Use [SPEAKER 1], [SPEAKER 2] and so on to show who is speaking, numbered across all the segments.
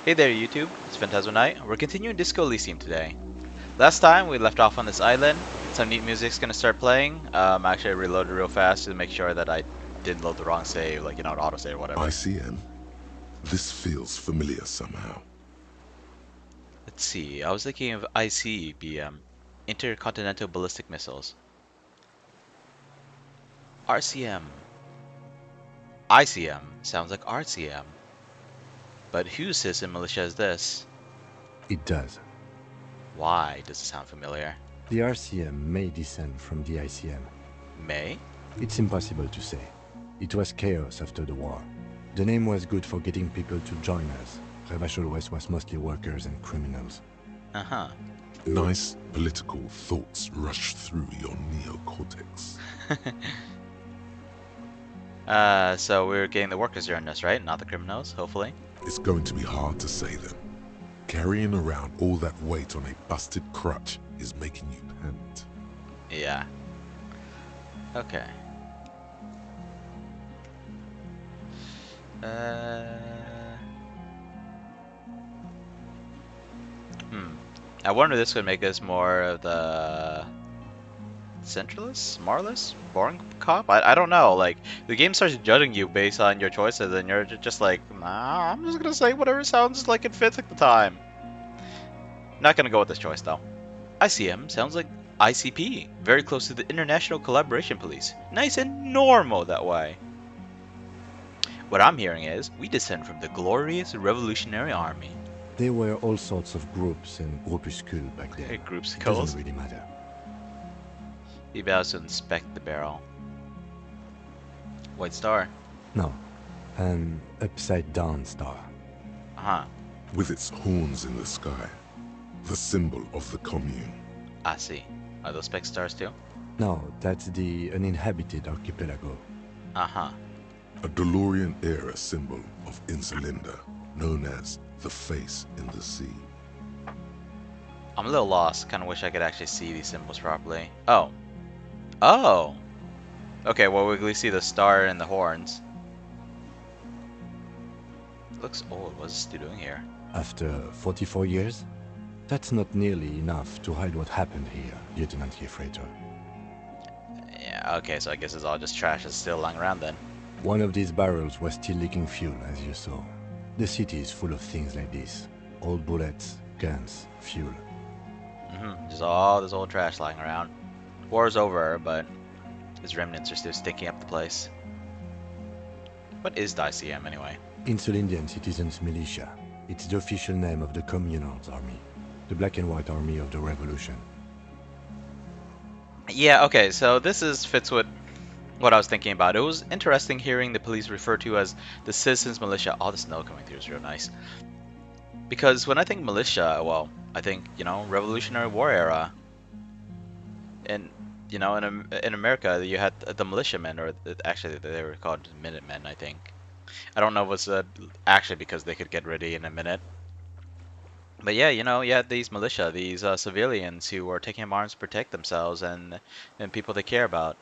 [SPEAKER 1] Hey there YouTube, it's Phantasm Knight. We're continuing Disco Elysium today. Last time we left off on this island. Some neat music's gonna start playing. Actually I reloaded real fast to make sure that I didn't load the wrong save, like an autosave or whatever.
[SPEAKER 2] ICM? This feels familiar somehow.
[SPEAKER 1] Let's see, I was thinking of ICBM, Intercontinental Ballistic Missiles. RCM. ICM sounds like RCM. But whose system militia is this?
[SPEAKER 3] It does.
[SPEAKER 1] Why does it sound familiar?
[SPEAKER 3] The RCM may descend from the ICM.
[SPEAKER 1] May?
[SPEAKER 3] It's impossible to say. It was chaos after the war. The name was good for getting people to join us. Revachol West was mostly workers and criminals.
[SPEAKER 1] Uh-huh.
[SPEAKER 2] Nice political thoughts rush through your neocortex.
[SPEAKER 1] So we're getting the workers during this, right? Not the criminals, hopefully.
[SPEAKER 2] It's going to be hard to say them. Carrying around all that weight on a busted crutch is making you pant.
[SPEAKER 1] Yeah. Okay. Hmm. I wonder if this would make us more of the centralist, Marless, boring cop. I don't know. Like the game starts judging you based on your choices, and you're just like, nah, I'm just gonna say whatever sounds like it fits at the time. Not gonna go with this choice though. ICM sounds like ICP, very close to the International Collaboration Police. Nice and normal that way. What I'm hearing is, we descend from the glorious Revolutionary Army.
[SPEAKER 3] There were all sorts of groups and groupuscules back then.
[SPEAKER 1] Groups of
[SPEAKER 3] It
[SPEAKER 1] goals.
[SPEAKER 3] doesn't really matter.
[SPEAKER 1] He bows to inspect the barrel. White star.
[SPEAKER 3] No, an upside-down star.
[SPEAKER 1] Uh-huh.
[SPEAKER 2] With its horns in the sky, the symbol of the commune.
[SPEAKER 1] I see. Are those spec stars too?
[SPEAKER 3] No, that's the uninhabited archipelago.
[SPEAKER 1] Uh-huh.
[SPEAKER 2] A DeLorean-era symbol of Insulinda, known as the face in the sea.
[SPEAKER 1] I'm a little lost. Kind of wish I could actually see these symbols properly. Oh. Oh! Okay, well, we at least see the star and the horns. Looks old. What's this doing here?
[SPEAKER 3] After 44 years? That's not nearly enough to hide what happened here, Lieutenant Gefreiter.
[SPEAKER 1] Yeah, okay, so I guess it's all just trash that's still lying around then.
[SPEAKER 3] One of these barrels was still leaking fuel, as you saw. The city is full of things like this. Old bullets, guns, fuel.
[SPEAKER 1] Just all this old trash lying around. War's over, but his remnants are still stinking up the place. What is the ICM anyway?
[SPEAKER 3] Insulindian Citizens Militia. It's the official name of the Communals Army. The black and white army of the revolution.
[SPEAKER 1] Yeah, okay, so fits with what I was thinking about. It was interesting hearing the police referred to as the Citizens Militia. All the snow coming through is real nice. Because when I think militia, well, I think, Revolutionary War era. And, in America, you had the militiamen, or actually they were called Minutemen, I think. I don't know if it's actually because they could get ready in a minute. But yeah, you had these militia, these civilians who were taking up arms to protect themselves and people they care about.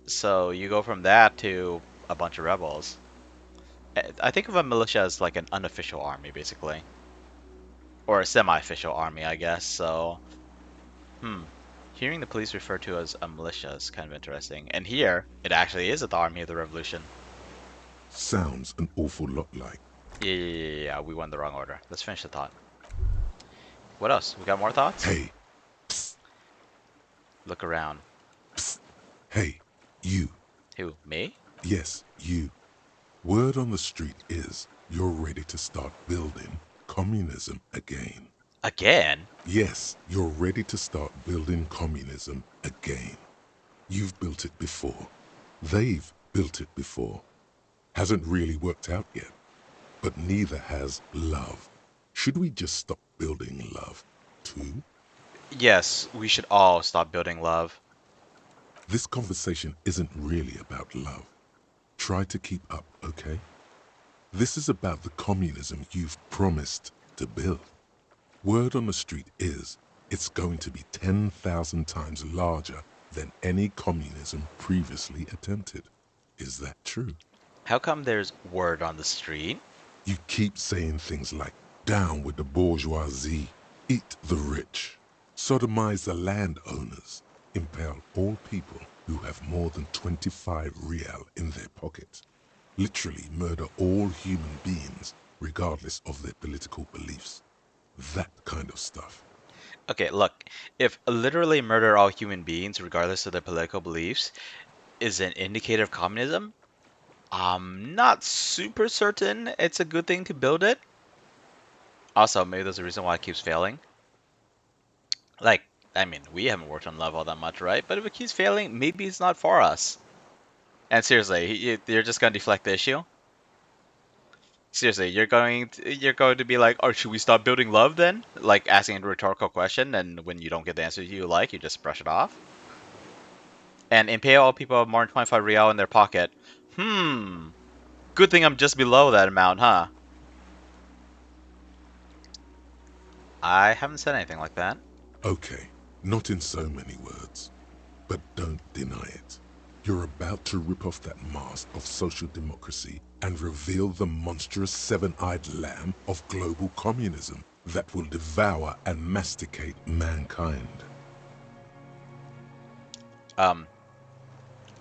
[SPEAKER 1] So you go from that to a bunch of rebels. I think of a militia as like an unofficial army, basically. Or a semi-official army, I guess, so... Hearing the police referred to as a militia is kind of interesting. And here, it actually is the army of the revolution.
[SPEAKER 2] Sounds an awful lot like.
[SPEAKER 1] Yeah, we went the wrong order. Let's finish the thought. What else? We got more thoughts?
[SPEAKER 2] Hey, psst,
[SPEAKER 1] Look around.
[SPEAKER 2] psst, hey, you.
[SPEAKER 1] Who, me?
[SPEAKER 2] Yes, you. Word on the street is you're ready to start building communism again.
[SPEAKER 1] Again?
[SPEAKER 2] Yes, you're ready to start building communism again. You've built it before. They've built it before. Hasn't really worked out yet. But neither has love. Should we just stop building love, too?
[SPEAKER 1] Yes, we should all stop building love.
[SPEAKER 2] This conversation isn't really about love. Try to keep up, okay? This is about the communism you've promised to build. Word on the street is it's going to be 10,000 times larger than any communism previously attempted. Is that true?
[SPEAKER 1] How come there's word on the street?
[SPEAKER 2] You keep saying things like, down with the bourgeoisie, eat the rich, sodomize the landowners, impale all people who have more than 25 real in their pocket, literally murder all human beings regardless of their political beliefs. That kind of stuff.
[SPEAKER 1] Okay, look, if literally murder all human beings, regardless of their political beliefs, is an indicator of communism, I'm not super certain it's a good thing to build it. Also, maybe there's a reason why it keeps failing. Like, I mean, we haven't worked on love all that much, right? But if it keeps failing, maybe it's not for us. And seriously, you're just gonna deflect the issue? Seriously, you're going to be like, oh, should we stop building love then? Like asking a rhetorical question, and when you don't get the answer you like, you just brush it off. And impale all people with more than 25 real in their pocket. Hmm. Good thing I'm just below that amount, huh? I haven't said anything like that.
[SPEAKER 2] Okay, not in so many words, but don't deny it. You're about to rip off that mask of social democracy and reveal the monstrous seven-eyed lamb of global communism that will devour and masticate mankind.
[SPEAKER 1] Um,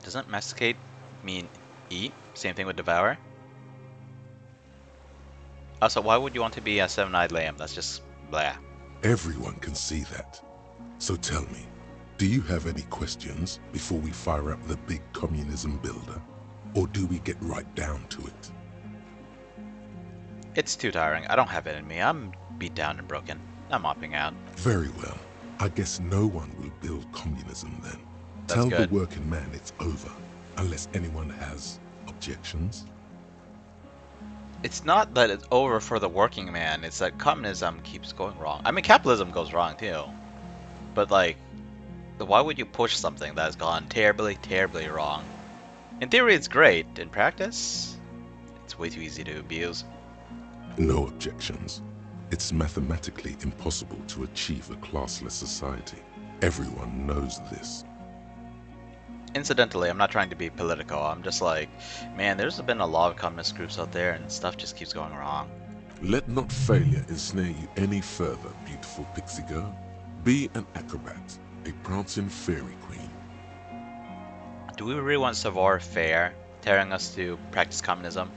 [SPEAKER 1] doesn't masticate mean eat? Same thing with devour? Also, why would you want to be a seven-eyed lamb? That's just blah.
[SPEAKER 2] Everyone can see that. So tell me, do you have any questions before we fire up the big communism builder? Or do we get right down to it?
[SPEAKER 1] It's too tiring. I don't have it in me. I'm beat down and broken. I'm opting out.
[SPEAKER 2] Very well. I guess no one will build communism then.
[SPEAKER 1] That's
[SPEAKER 2] Tell the
[SPEAKER 1] good.
[SPEAKER 2] working man it's over, unless anyone has objections.
[SPEAKER 1] It's not that it's over for the working man. It's that communism keeps going wrong. I mean, capitalism goes wrong too. But like, why would you push something that has gone terribly, terribly wrong? In theory, it's great. In practice, it's way too easy to abuse.
[SPEAKER 2] No objections. It's mathematically impossible to achieve a classless society. Everyone knows this.
[SPEAKER 1] Incidentally, I'm not trying to be political. I'm just like, man, there's been a lot of communist groups out there and stuff just keeps going wrong.
[SPEAKER 2] Let not failure ensnare you any further, beautiful pixie girl. Be an acrobat, a prancing fairy queen.
[SPEAKER 1] Do we really want Savoir Faire tearing us to practice communism?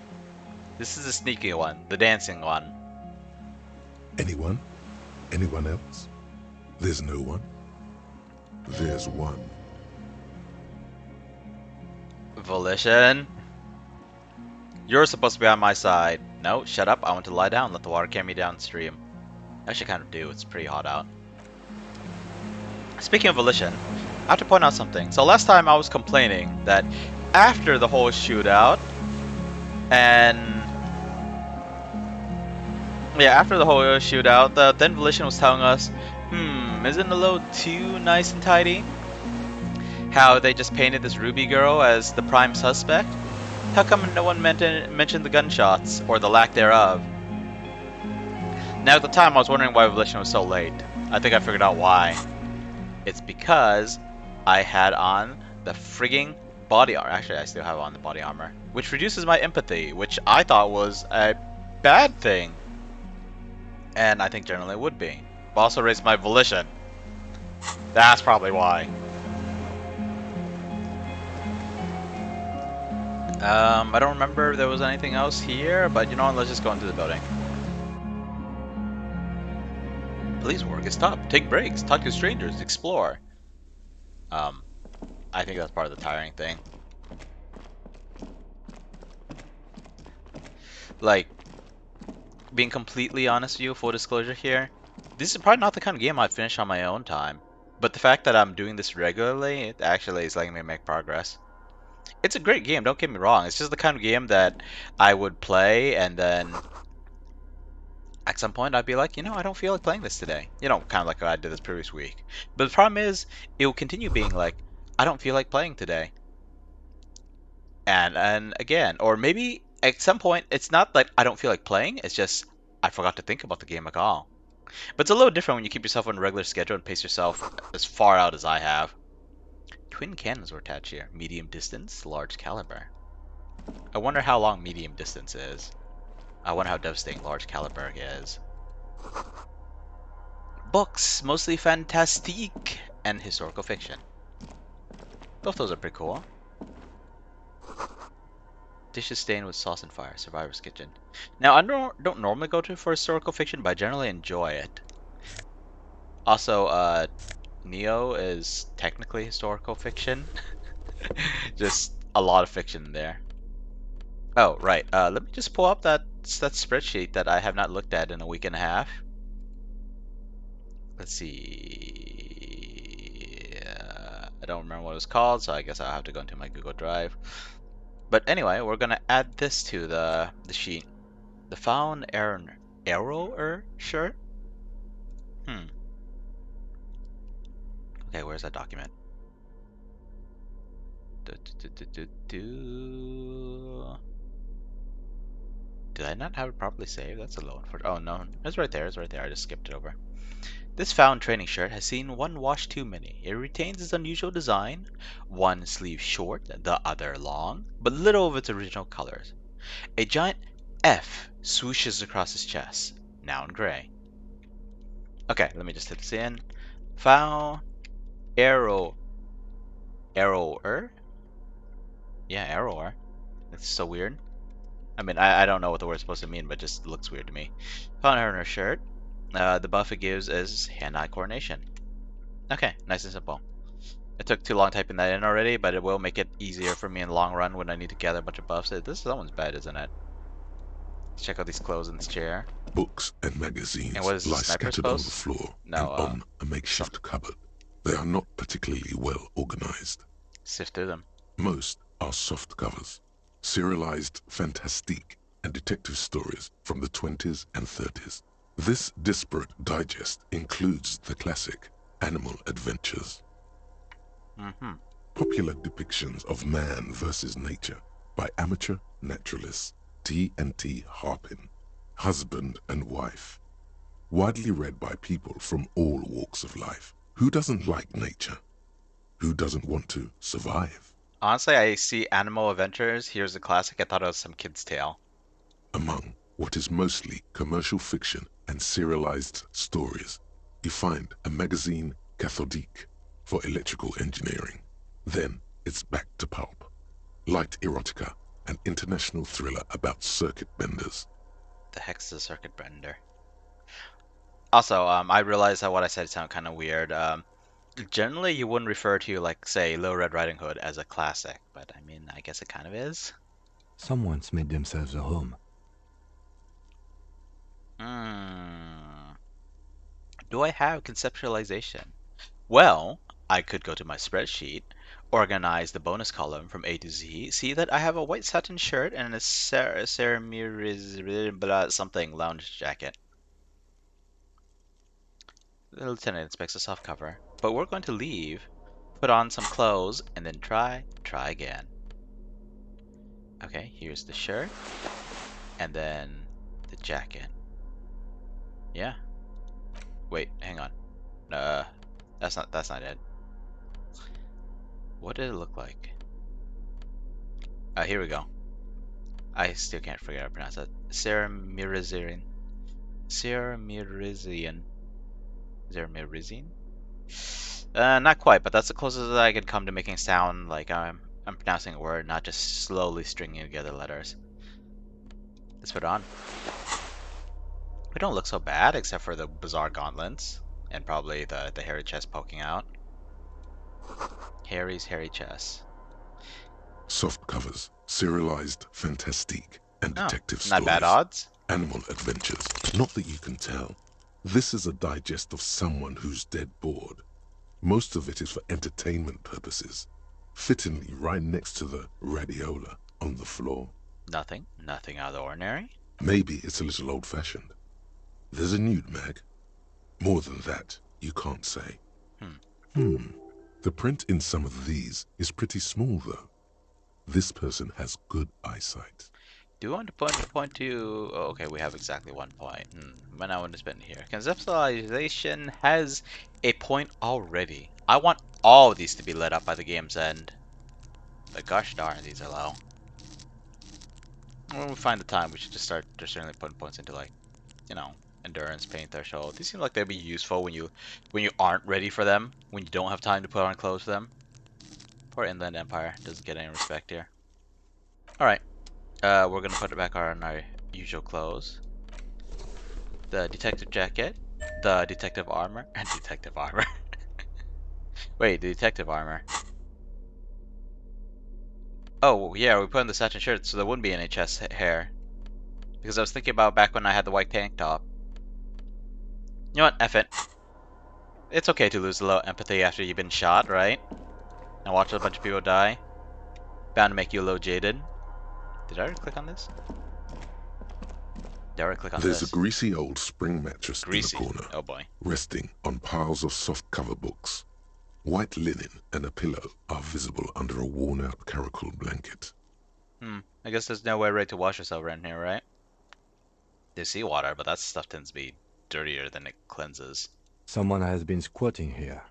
[SPEAKER 1] This is a sneaky one, the dancing one.
[SPEAKER 2] Anyone? Anyone else? There's no one. There's one.
[SPEAKER 1] Volition? You're supposed to be on my side. No, shut up. I want to lie down. Let the water carry me downstream. I should kind of do. It's pretty hot out. Speaking of volition, I have to point out something. So last time I was complaining that after the whole shootout, and yeah, after the whole shootout, the then volition was telling us, isn't it a little too nice and tidy? How they just painted this Ruby girl as the prime suspect? How come no one mentioned the gunshots, or the lack thereof? Now at the time I was wondering why Volition was so late. I think I figured out why. It's because I had on the frigging body armor. Actually, I still have on the body armor. Which reduces my empathy, which I thought was a bad thing. And I think generally it would be. But also raised my volition. That's probably why. I don't remember if there was anything else here, but you know what, let's just go into the building. Police work is tough. Take breaks, talk to strangers, explore. I think that's part of the tiring thing. Like, being completely honest with you, full disclosure here, this is probably not the kind of game I'd finish on my own time. But the fact that I'm doing this regularly, it actually is letting me make progress. It's a great game, don't get me wrong. It's just the kind of game that I would play and then at some point I'd be like, you know, I don't feel like playing this today. You know, kind of like I did this previous week. But the problem is, it will continue being like, I don't feel like playing today. And again, or maybe at some point it's not like I don't feel like playing, it's just I forgot to think about the game at all. But it's a little different when you keep yourself on a regular schedule and pace yourself as far out as I have. Twin cannons were attached here. Medium distance, large caliber. I wonder how long medium distance is. I wonder how devastating large caliber is. Books, mostly fantastique and historical fiction. Both those are pretty cool. Dishes stained with sauce and fire. Survivor's Kitchen. Now, I don't normally go to for historical fiction, but I generally enjoy it. Also, Neo is technically historical fiction. Just a lot of fiction there. Oh, right. Let me just pull up that spreadsheet that I have not looked at in a week and a half. Let's see. I don't remember what it was called, so I guess I'll have to go into my Google Drive. But anyway, we're gonna add this to the sheet. The found arrow shirt. Okay, where's that document? Did I not have it properly saved? That's a low one for. Oh no, it's right there. It's right there. I just skipped it over. This found training shirt has seen one wash too many. It retains its unusual design, one sleeve short, the other long, but little of its original colors. A giant F swooshes across his chest, now in gray. Okay, let me just hit this in. Found arrower? Yeah, arrower. That's so weird. I mean, I don't know what the word's supposed to mean, but it just looks weird to me. Found her in her shirt. The buff it gives is hand-eye coordination. Okay, nice and simple. It took too long typing that in already, but it will make it easier for me in the long run when I need to gather a bunch of buffs. This is someone's bed, isn't it? Let's check out these clothes in this chair.
[SPEAKER 2] Books and
[SPEAKER 1] And
[SPEAKER 2] magazines
[SPEAKER 1] what is the
[SPEAKER 2] lie
[SPEAKER 1] sniper's
[SPEAKER 2] scattered on the
[SPEAKER 1] post?
[SPEAKER 2] floor
[SPEAKER 1] No,
[SPEAKER 2] and on a makeshift cupboard. They are not particularly well organized.
[SPEAKER 1] sift through them.
[SPEAKER 2] Most are soft covers, serialized fantastique and detective stories from the 20s and 30s. This disparate digest includes the classic Animal Adventures. Popular depictions of man versus nature by amateur naturalists T&T Harpin, husband and wife. Widely read by people from all walks of life. Who doesn't like nature? Who doesn't want to survive?
[SPEAKER 1] Honestly, I see Animal Adventures. Here's a classic. I thought it was some kid's tale.
[SPEAKER 2] Among what is mostly commercial fiction and serialized stories, you find a magazine cathodique for electrical engineering. Then it's back to pulp. Light erotica, an international thriller about circuit benders.
[SPEAKER 1] The heck's a circuit bender. Also, I realized that what I said sounded kind of weird. Generally, you wouldn't refer to, like, say, Little Red Riding Hood as a classic, but I mean, I guess it kind of is.
[SPEAKER 3] Someone's made themselves a home.
[SPEAKER 1] Do I have conceptualization? Well, I could go to my spreadsheet, organize the bonus column from A to Z, see that I have a white satin shirt and a something lounge jacket. The lieutenant inspects the soft cover, but we're going to leave, put on some clothes, and then try again. Okay, here's the shirt, and then the jacket. Yeah. Wait, hang on. That's not it. What did it look like? Here we go. I still can't figure out how to pronounce that. Ceramirizian. Ceramirizian. Ceramirizian? Not quite, but that's the closest that I could come to making it sound like I'm pronouncing a word, not just slowly stringing together letters. Let's put it on. We don't look so bad, except for the bizarre gauntlets, and probably the hairy chest poking out. Harry's hairy chest.
[SPEAKER 2] Soft covers, serialized fantastique and detective
[SPEAKER 1] Not
[SPEAKER 2] stories.
[SPEAKER 1] bad odds.
[SPEAKER 2] Animal Adventures. Not that you can tell. This is a digest of someone who's dead bored. Most of it is for entertainment purposes. Fittingly right next to the radiola on the floor.
[SPEAKER 1] Nothing out of the ordinary.
[SPEAKER 2] Maybe it's a little old-fashioned. There's a nude mag. More than that, you can't say. The print in some of these is pretty small, though. This person has good eyesight.
[SPEAKER 1] Do you want to point to? Oh, okay, we have exactly 1 point. When I want to spend here. Conceptualization has a point already. I want all of these to be lit up by the game's end. But gosh darn, these are low. When we find the time, we should just start just certainly putting points into like, you know, endurance, pain threshold. These seem like they'd be useful when you aren't ready for them, when you don't have time to put on clothes for them. Poor Inland Empire doesn't get any respect here. All right, we're gonna put it back on our usual clothes. The detective jacket, the detective armor, and detective armor. Wait, the detective armor. Oh yeah, we put on the satin shirt, so there wouldn't be any chest hair. Because I was thinking about back when I had the white tank top. You know what? F it. It's okay to lose a little empathy after you've been shot, right? And watch a bunch of people die. Bound to make you a little jaded. Did I already click on this? Did I already click on
[SPEAKER 2] There's a
[SPEAKER 1] this?
[SPEAKER 2] greasy old spring mattress in the
[SPEAKER 1] Greasy.
[SPEAKER 2] corner,
[SPEAKER 1] Oh boy.
[SPEAKER 2] resting on piles of soft-cover books. White linen and a pillow are visible under a worn-out caracal blanket.
[SPEAKER 1] I guess there's no way right to wash yourself around here, right? There's seawater, but that stuff tends to be dirtier than it cleanses.
[SPEAKER 3] Someone has been squatting here.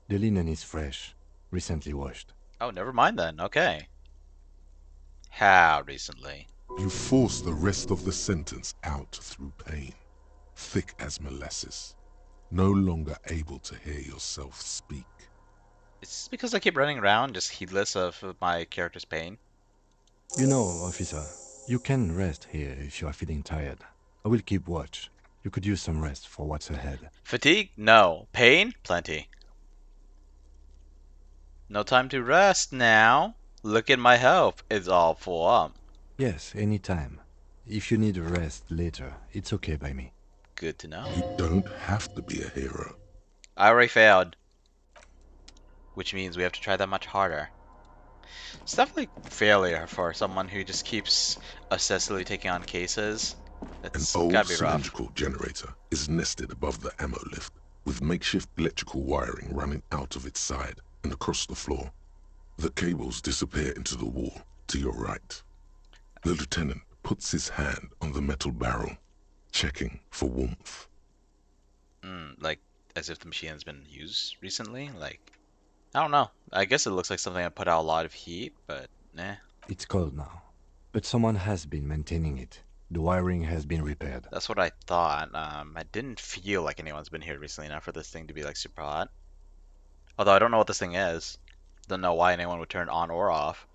[SPEAKER 3] The linen is fresh, recently washed.
[SPEAKER 1] Oh, never mind then. Okay. How recently?
[SPEAKER 2] You force the rest of the sentence out through pain, thick as molasses, no longer able to hear yourself speak.
[SPEAKER 1] It's because I keep running around just heedless of my character's pain.
[SPEAKER 3] You know, officer, you can rest here if you are feeling tired. I will keep watch. You could use some rest for what's ahead.
[SPEAKER 1] Fatigue? No. Pain? Plenty. No time to rest now. Look at my health. It's all full up.
[SPEAKER 3] Yes, anytime. If you need a rest later, it's okay by me.
[SPEAKER 1] Good to know.
[SPEAKER 2] You don't have to be a hero.
[SPEAKER 1] I already failed. Which means we have to try that much harder. It's definitely failure for someone who just keeps obsessively taking on cases.
[SPEAKER 2] An
[SPEAKER 1] It's
[SPEAKER 2] old
[SPEAKER 1] gotta be rough.
[SPEAKER 2] cylindrical generator is nested above the ammo lift, with makeshift electrical wiring running out of its side and across the floor. The cables disappear into the wall to your right. The lieutenant puts his hand on the metal barrel, checking for warmth.
[SPEAKER 1] Like, as if the machine has been used recently? Like, I don't know. I guess it looks like something that put out a lot of heat, but nah.
[SPEAKER 3] It's cold now. But someone has been maintaining it. The wiring has been repaired.
[SPEAKER 1] That's what I thought. I didn't feel like anyone's been here recently enough for this thing to be like super hot. Although I don't know what this thing is. Don't know why anyone would turn it on or off.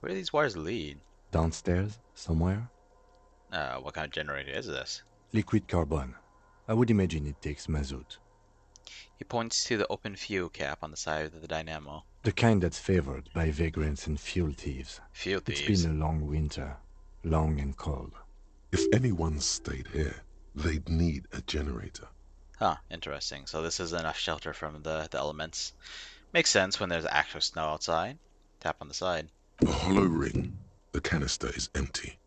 [SPEAKER 1] Where do these wires lead?
[SPEAKER 3] Downstairs, somewhere?
[SPEAKER 1] What kind of generator is this?
[SPEAKER 3] Liquid carbon. I would imagine it takes mazout.
[SPEAKER 1] He points to the open fuel cap on the side of the dynamo.
[SPEAKER 3] The kind that's favored by vagrants and fuel thieves.
[SPEAKER 1] Fuel
[SPEAKER 3] It's
[SPEAKER 1] thieves.
[SPEAKER 3] been a long winter. Long and cold.
[SPEAKER 2] If anyone stayed here, they'd need a generator.
[SPEAKER 1] Huh, interesting. So this is enough shelter from the elements. Makes sense when there's actual snow outside. Tap on the side.
[SPEAKER 2] A hollow ring. The canister is empty.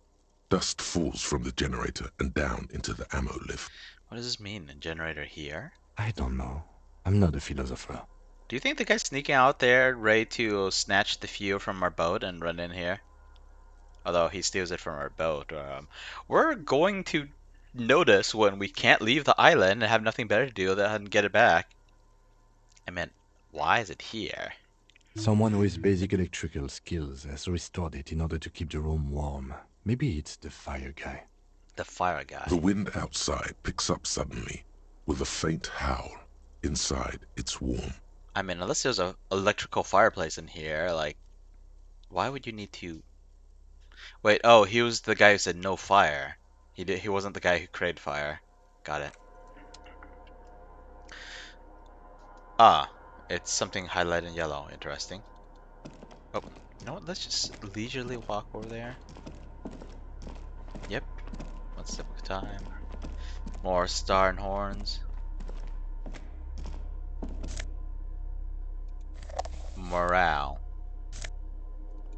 [SPEAKER 2] Dust falls from the generator and down into the ammo lift.
[SPEAKER 1] What does this mean? A generator here?
[SPEAKER 3] I don't know. I'm not a philosopher.
[SPEAKER 1] Do you think the guy's sneaking out there ready to snatch the fuel from our boat and run in here? Although he steals it from our boat. We're going to notice when we can't leave the island and have nothing better to do than get it back. I mean, why is it here?
[SPEAKER 3] Someone with basic electrical skills has restored it in order to keep the room warm. Maybe it's the fire guy.
[SPEAKER 1] The fire guy.
[SPEAKER 2] The wind outside picks up suddenly, with a faint howl. Inside, it's warm.
[SPEAKER 1] I mean, unless there's a electrical fireplace in here, like, why would you need to... Wait, oh, he was the guy who said no fire. He wasn't the guy who created fire. Got it. Ah, it's something highlighted in yellow. Interesting. Oh, you know what? Let's just leisurely walk over there. Yep. One step at a time. More star and horns. Morale.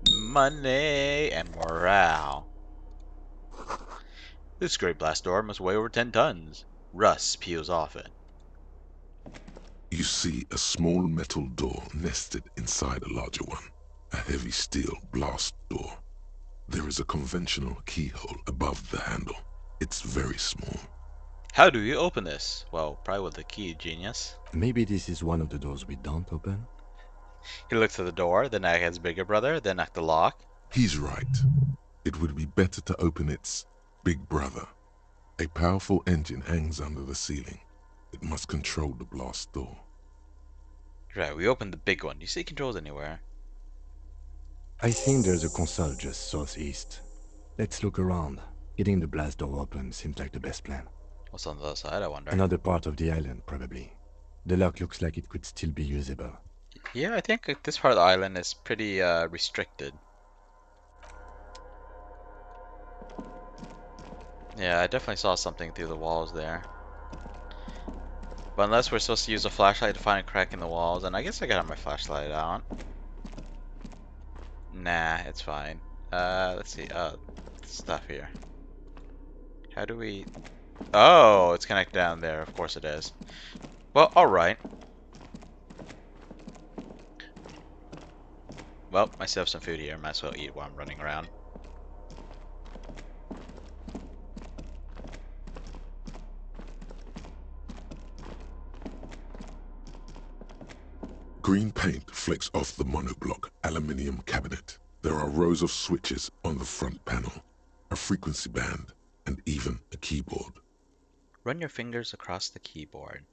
[SPEAKER 1] Money and morale. This great blast door must weigh over 10 tons. Rust peels off it.
[SPEAKER 2] You see a small metal door nested inside a larger one. A heavy steel blast door. There is a conventional keyhole above the handle. It's very small.
[SPEAKER 1] How do you open this? Well, probably with a key, genius.
[SPEAKER 3] Maybe this is one of the doors we don't open?
[SPEAKER 1] He looks at the door, then at his bigger brother, then at the lock.
[SPEAKER 2] He's right. It would be better to open its big brother. A powerful engine hangs under the ceiling. It must control the blast door.
[SPEAKER 1] Right, we opened the big one. Do you see controls anywhere?
[SPEAKER 3] I think there's a console just southeast. Let's look around. Getting the blast door open seems like the best plan.
[SPEAKER 1] What's on the other side, I wonder?
[SPEAKER 3] Another part of the island, probably. The lock looks like it could still be usable.
[SPEAKER 1] Yeah, I think this part of the island is pretty restricted. Yeah, I definitely saw something through the walls there. But unless we're supposed to use a flashlight to find a crack in the walls, and I guess I got my flashlight out. Nah, it's fine. Let's see. Stuff here. How do we... Oh, it's connected down there. Of course it is. Well, alright. Well, I still have some food here. Might as well eat while I'm running around.
[SPEAKER 2] Green paint flecks off the monoblock aluminium cabinet. There are rows of switches on the front panel, a frequency band, and even a keyboard.
[SPEAKER 1] Run your fingers across the keyboard.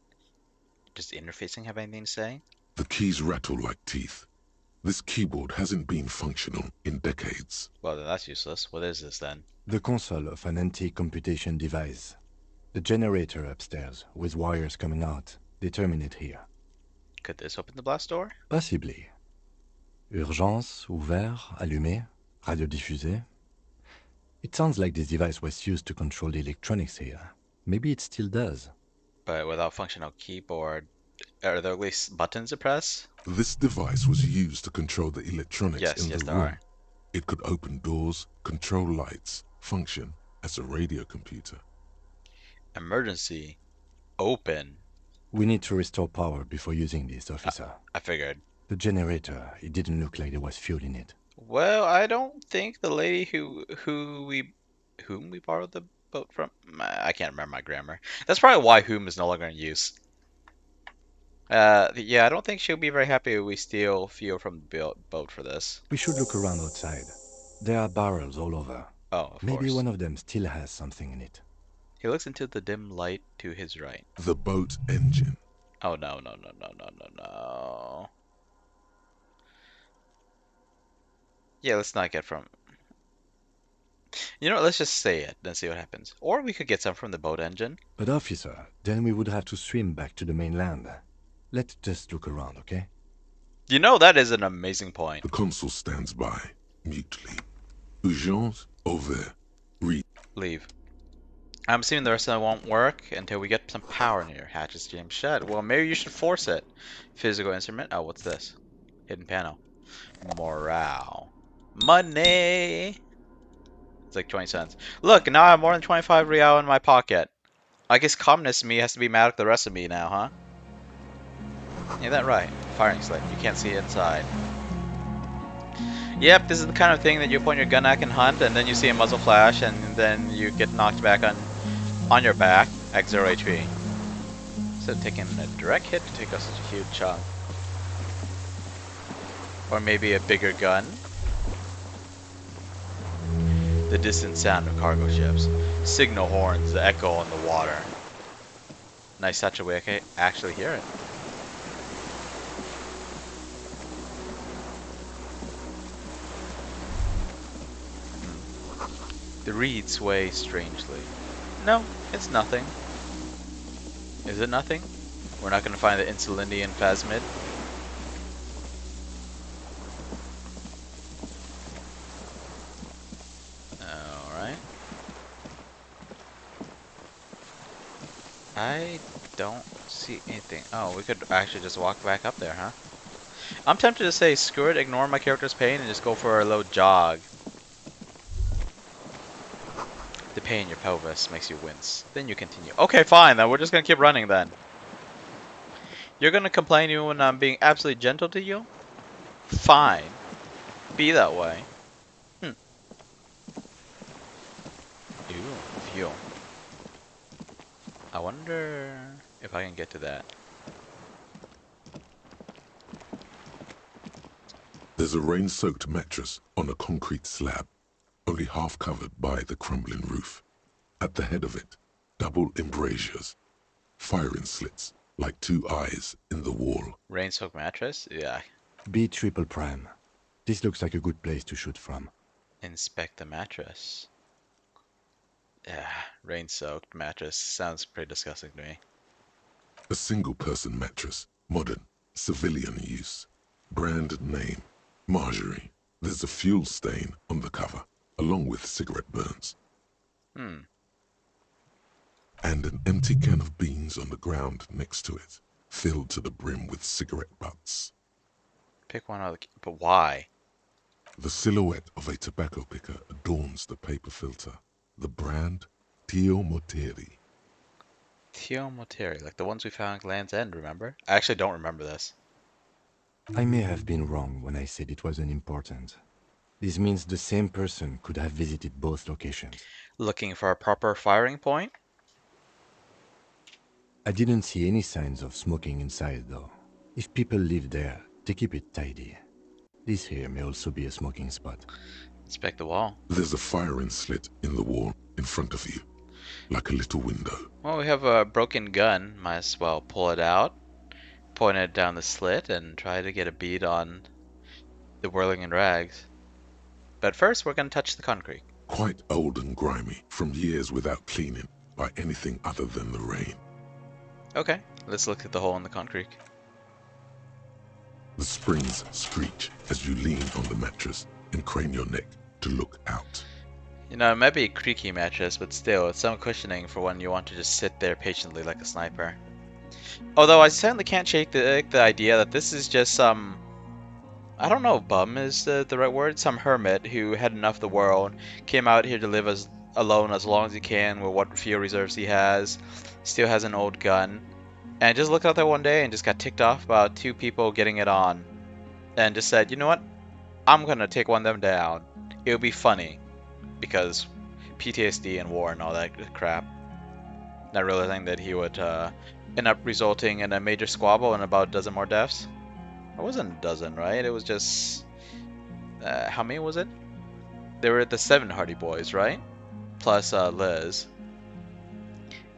[SPEAKER 1] Does the interfacing have anything to say?
[SPEAKER 2] The keys rattle like teeth. This keyboard hasn't been functional in decades.
[SPEAKER 1] Well, then that's useless. What is this then?
[SPEAKER 3] The console of an anti-computation device. The generator upstairs, with wires coming out, they terminate here.
[SPEAKER 1] Could this open the blast door?
[SPEAKER 3] Possibly. Urgence, ouvert, allumé, radiodiffusé. It sounds like this device was used to control the electronics here. Maybe it still does.
[SPEAKER 1] But without functional keyboard, are there at least buttons to press?
[SPEAKER 2] This device was used to control the electronics
[SPEAKER 1] Yes,
[SPEAKER 2] in
[SPEAKER 1] yes,
[SPEAKER 2] the
[SPEAKER 1] there
[SPEAKER 2] room.
[SPEAKER 1] are.
[SPEAKER 2] It could open doors, control lights, function as a radio computer.
[SPEAKER 1] Emergency. Open.
[SPEAKER 3] We need to restore power before using this, officer.
[SPEAKER 1] I figured.
[SPEAKER 3] The generator, it didn't look like there was fuel in it.
[SPEAKER 1] Well, I don't think the lady whom we borrowed the boat from. I can't remember my grammar. That's probably why whom is no longer in use. Yeah, I don't think she'll be very happy if we steal fuel from the boat for this.
[SPEAKER 3] We should look around outside. There are barrels all over.
[SPEAKER 1] Oh, of
[SPEAKER 3] Maybe
[SPEAKER 1] course.
[SPEAKER 3] one of them still has something in it.
[SPEAKER 1] He looks into the dim light to his right.
[SPEAKER 2] The boat engine.
[SPEAKER 1] Oh, no, no, no, no, no, no, no. Yeah, let's not get from... You know what, let's just say it, then see what happens. Or we could get some from the boat engine.
[SPEAKER 3] But officer, then we would have to swim back to the mainland. Let's just look around, okay?
[SPEAKER 1] You know, that is an amazing point.
[SPEAKER 2] The consul stands by, mutely. Urgence, ouvert. Read.
[SPEAKER 1] Leave. I'm assuming the rest of it won't work until we get some power in here. Hatches jammed shut. Well, maybe you should force it. Physical instrument. Oh, what's this? Hidden panel. Morale. Money! It's like 20 cents. Look, now I have more than 25 real in my pocket. I guess communist me has to be mad at the rest of me now, huh? Yeah, that right. Firing slit. You can't see inside. Yep, this is the kind of thing that you point your gun at and hunt, and then you see a muzzle flash, and then you get knocked back on your back at 0 HP. Instead of taking a direct hit to take us such a huge chunk. Or maybe a bigger gun. The distant sound of cargo ships. Signal horns that echo on the water. Nice such a way I can actually hear it. The reeds sway strangely. No, it's nothing. Is it nothing? We're not going to find the Insulindian phasmid. Alright. I don't see anything. Oh, we could actually just walk back up there, huh? I'm tempted to say screw it, ignore my character's pain, and just go for a low jog. The pain in your pelvis makes you wince. Then you continue. Okay, fine, then we're just gonna keep running then. You're gonna complain even when I'm being absolutely gentle to you? Fine. Be that way. Ew, fuel. I wonder if I can get to that.
[SPEAKER 2] There's a rain-soaked mattress on a concrete slab. only half covered by the crumbling roof. At the head of it, double embrasures, firing slits like two eyes in the wall.
[SPEAKER 1] Rain-soaked mattress? Yeah.
[SPEAKER 3] B triple prime. This looks like a good place to shoot from.
[SPEAKER 1] Inspect the mattress. Yeah, rain-soaked mattress. Sounds pretty disgusting to me.
[SPEAKER 2] A single-person mattress, modern, civilian use. Brand name, Marjorie. There's a fuel stain on the cover, along with cigarette burns.
[SPEAKER 1] Hmm.
[SPEAKER 2] And an empty can of beans on the ground next to it, filled to the brim with cigarette butts.
[SPEAKER 1] Pick one out of the... But why?
[SPEAKER 2] The silhouette of a tobacco picker adorns the paper filter. The brand, Tio Moteri.
[SPEAKER 1] Tio Moteri, like the ones we found at Land's End, remember? I actually don't remember this.
[SPEAKER 3] I may have been wrong when I said it wasn't important. This means the same person could have visited both locations.
[SPEAKER 1] Looking for a proper firing point?
[SPEAKER 3] I didn't see any signs of smoking inside, though. If people live there, they keep it tidy. This here may also be a smoking spot.
[SPEAKER 1] Inspect the wall.
[SPEAKER 2] There's a firing slit in the wall in front of you, like a little window.
[SPEAKER 1] Well, we have a broken gun. Might as well pull it out, point it down the slit, and try to get a bead on the whirling in rags. But first, we're going to touch the concrete.
[SPEAKER 2] Quite old and grimy, from years without cleaning by anything other than the rain.
[SPEAKER 1] Okay, let's look at the hole in the concrete.
[SPEAKER 2] The springs screech as you lean on the mattress and crane your neck to look out.
[SPEAKER 1] You know, it might be a creaky mattress, but still, it's some cushioning for when you want to just sit there patiently like a sniper. Although I certainly can't shake the idea that this is just some... I don't know if bum is the right word. Some hermit who had enough of the world, came out here to live as alone as long as he can with what few reserves he has, still has an old gun, and just looked out there one day and just got ticked off about two people getting it on, and just said, you know what, I'm gonna take one of them down. It'll be funny, because PTSD and war and all that crap. Not realizing that he would end up resulting in a major squabble and about a dozen more deaths. It wasn't a dozen, right? It was just... how many was it? There were the 7 Hardy Boys, right? Plus Liz.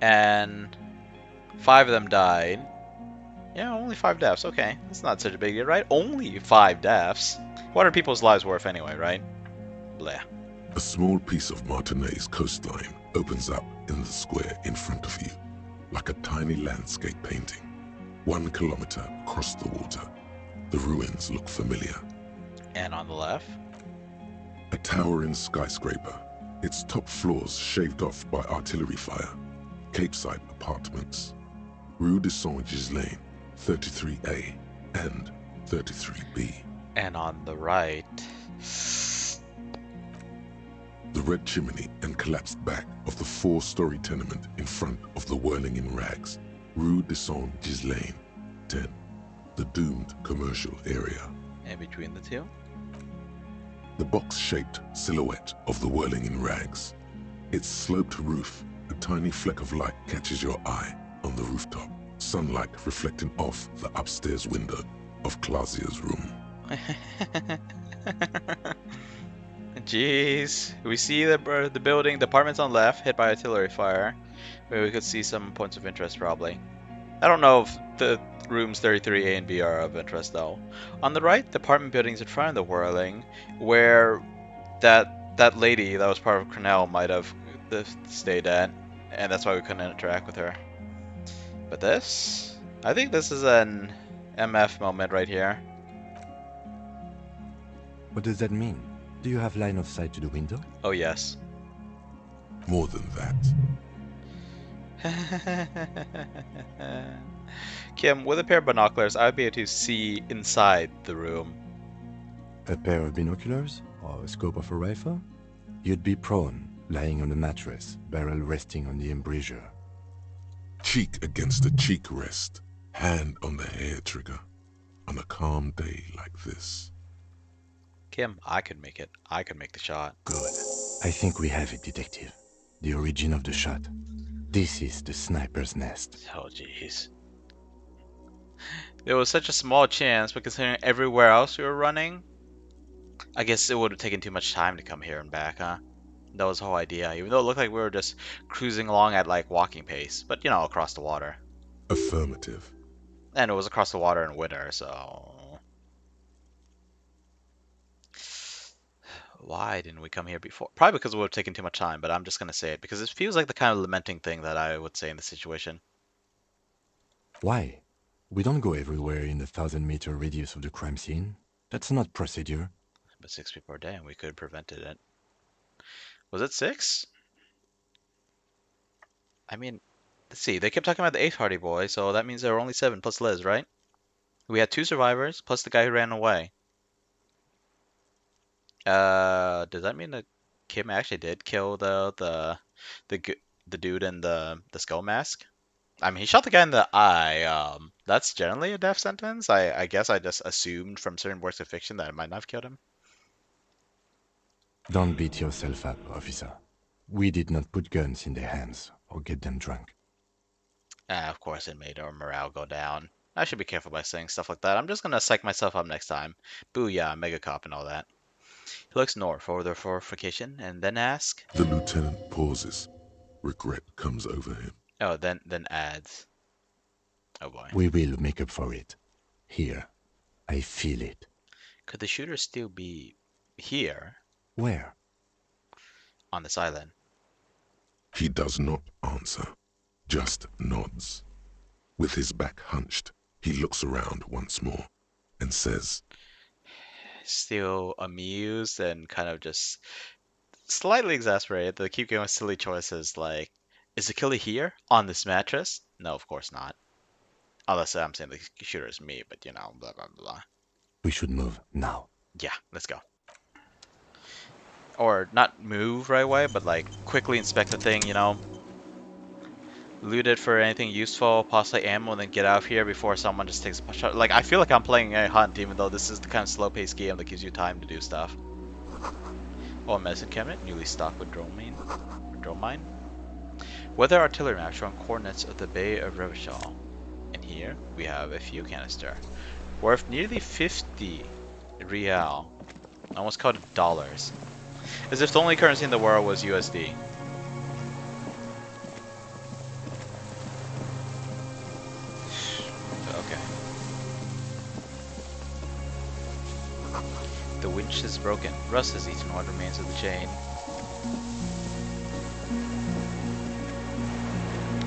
[SPEAKER 1] And 5 of them died. Yeah, only 5 deaths. Okay, that's not such a big deal, right? Only 5 deaths. What are people's lives worth anyway, right? Blah.
[SPEAKER 2] A small piece of Martinez coastline opens up in the square in front of you, like a tiny landscape painting. 1 kilometer across the water. The ruins look familiar.
[SPEAKER 1] And on the left?
[SPEAKER 2] A towering skyscraper, its top floors shaved off by artillery fire. Capeside apartments. Rue de Saint-Ghislain, 33A and 33B.
[SPEAKER 1] And on the right...
[SPEAKER 2] The red chimney and collapsed back of the 4-story tenement in front of the whirling in rags. Rue de Saint-Ghislain, 10. The doomed commercial area.
[SPEAKER 1] And between the two?
[SPEAKER 2] The box-shaped silhouette of the whirling in rags. Its sloped roof, a tiny fleck of light catches your eye on the rooftop. Sunlight reflecting off the upstairs window of Clausia's room.
[SPEAKER 1] Jeez. We see the building, the apartments on left, hit by artillery fire. Where we could see some points of interest probably. I don't know if the rooms 33A and B are of interest though. On the right, the apartment buildings in front of the whirling, where that lady that was part of Cornell might have stayed at, and that's why we couldn't interact with her. But this, I think this is an MF moment right here.
[SPEAKER 3] What does that mean? Do you have line of sight to the window?
[SPEAKER 1] Oh yes.
[SPEAKER 2] More than that.
[SPEAKER 1] Kim, with a pair of binoculars, I would be able to see inside the room.
[SPEAKER 3] A pair of binoculars? Or a scope of a rifle? You'd be prone, lying on a mattress, barrel resting on the embrasure.
[SPEAKER 2] Cheek against a cheek rest, hand on the hair trigger, on a calm day like this.
[SPEAKER 1] Kim, I could make it. I could make the shot.
[SPEAKER 3] Good. I think we have it, detective. The origin of the shot. This is the sniper's nest.
[SPEAKER 1] Oh jeez. There was such a small chance, but considering everywhere else we were running, I guess it would have taken too much time to come here and back, huh? That was the whole idea, even though it looked like we were just cruising along at like walking pace, but you know, across the water.
[SPEAKER 2] Affirmative.
[SPEAKER 1] And it was across the water in winter, so why didn't we come here before? Probably because it would have taken too much time, but I'm just gonna say it because it feels like the kind of lamenting thing that I would say in the situation.
[SPEAKER 3] Why? We don't go everywhere in a 1,000-meter radius of the crime scene. That's not procedure.
[SPEAKER 1] But 6 people a day, and we could have prevented it. Was it 6? I mean, let's see. They kept talking about the 8th Hardy Boy, so that means there were only 7 plus Liz, right? We had 2 survivors plus the guy who ran away. Does that mean that Kim actually did kill the dude in the skull mask? I mean, he shot the guy in the eye. That's generally a death sentence. I guess I just assumed from certain works of fiction that it might not have killed him.
[SPEAKER 3] Don't beat yourself up, officer. We did not put guns in their hands or get them drunk.
[SPEAKER 1] Of course, it made our morale go down. I should be careful by saying stuff like that. I'm just gonna psych myself up next time. Booyah, mega cop and all that. He looks north for the fortification and then asks.
[SPEAKER 2] The lieutenant pauses. Regret comes over him.
[SPEAKER 1] Oh, then adds. Oh boy.
[SPEAKER 3] We will make up for it. Here. I feel it.
[SPEAKER 1] Could the shooter still be here
[SPEAKER 3] Where?
[SPEAKER 1] on this island?
[SPEAKER 2] He does not answer, just nods. With his back hunched, he looks around once more and says,
[SPEAKER 1] Still amused and kind of just slightly exasperated. They keep giving silly choices like, is the killer here on this mattress? No, of course not. Unless I'm saying the shooter is me, but you know, blah blah blah.
[SPEAKER 3] We should move now.
[SPEAKER 1] Yeah, let's go. Or not move right away, but like quickly inspect the thing, you know. Loot it for anything useful, possibly ammo, and then get out of here before someone just takes a shot. Like, I feel like I'm playing a hunt, even though this is the kind of slow-paced game that gives you time to do stuff. Oh, a medicine cabinet, newly stocked with drone mine. Weather artillery map showing coordinates of the Bay of Revachol. And here, we have a fuel canister. Worth nearly 50 real. Almost called dollars. As if the only currency in the world was USD. Okay. The winch is broken. Rust has eaten what remains of the chain.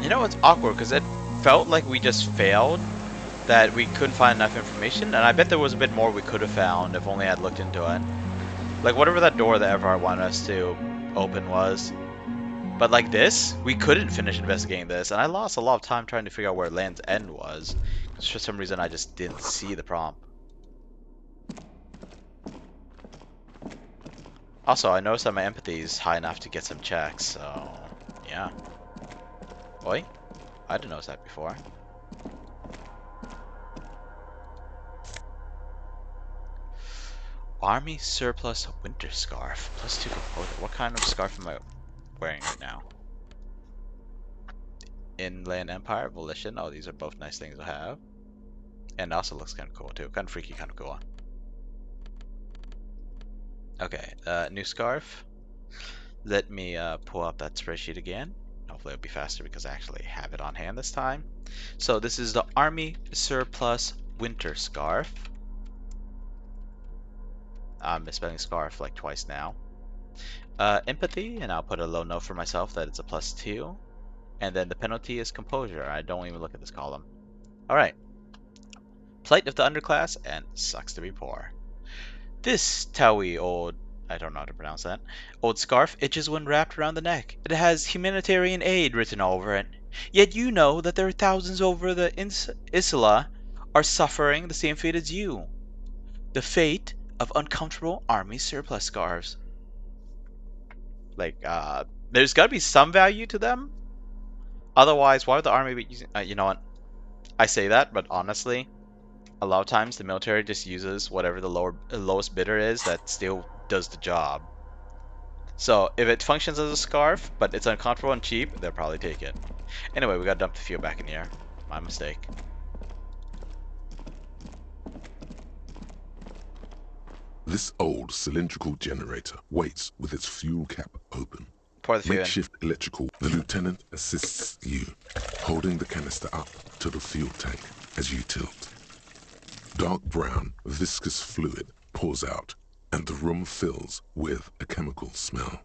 [SPEAKER 1] You know, it's awkward because it felt like we just failed, that we couldn't find enough information, and I bet there was a bit more we could have found if only I'd looked into it. Like whatever that door that Everard wanted us to open was. But like this, we couldn't finish investigating this, and I lost a lot of time trying to figure out where Land's End was. Because for some reason I just didn't see the prompt. Also, I noticed that my empathy is high enough to get some checks, so yeah. Oi? I didn't notice that before. Army surplus winter scarf. +2 composure. What kind of scarf am I wearing right now? Inland Empire, Volition. Oh, these are both nice things to have. And it also looks kind of cool too. Kind of freaky, kind of cool. Okay, new scarf. Let me pull up that spreadsheet again. Hopefully it'll be faster because I actually have it on hand this time. So this is the Army Surplus Winter Scarf. I'm misspelling scarf like twice now. Empathy, and I'll put a low note for myself that it's a +2. And then the penalty is composure. I don't even look at this column. Alright. Plight of the underclass, and sucks to be poor. This towy old, I don't know how to pronounce that, old scarf itches when wrapped around the neck. It has humanitarian aid written all over it. Yet you know that there are thousands over the Isla are suffering the same fate as you. The fate of uncomfortable army surplus scarves. Like, there's gotta be some value to them. Otherwise, why would the army be using... you know what? I say that, but honestly, a lot of times the military just uses whatever the lowest bidder is that still does the job. So if it functions as a scarf, but it's uncomfortable and cheap, they'll probably take it. Anyway, we gotta dump the fuel back in here. My mistake.
[SPEAKER 2] This old cylindrical generator waits with its fuel cap open.
[SPEAKER 1] Pour the fuel in.
[SPEAKER 2] Makeshift electrical. The lieutenant assists you, holding the canister up to the fuel tank as you tilt. Dark brown, viscous fluid pours out, and the room fills with a chemical smell.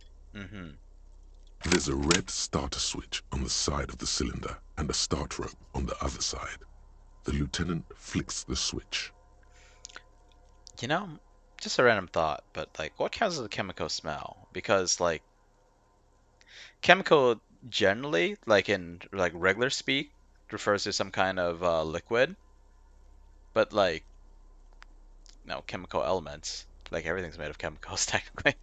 [SPEAKER 2] There's a red starter switch on the side of the cylinder and a start rope on the other side. The lieutenant flicks the switch.
[SPEAKER 1] You know, just a random thought, but like, what counts as a chemical smell? Because like, chemical generally, like in like regular speak, refers to some kind of liquid, but like, no, chemical elements. Like everything's made of chemicals technically.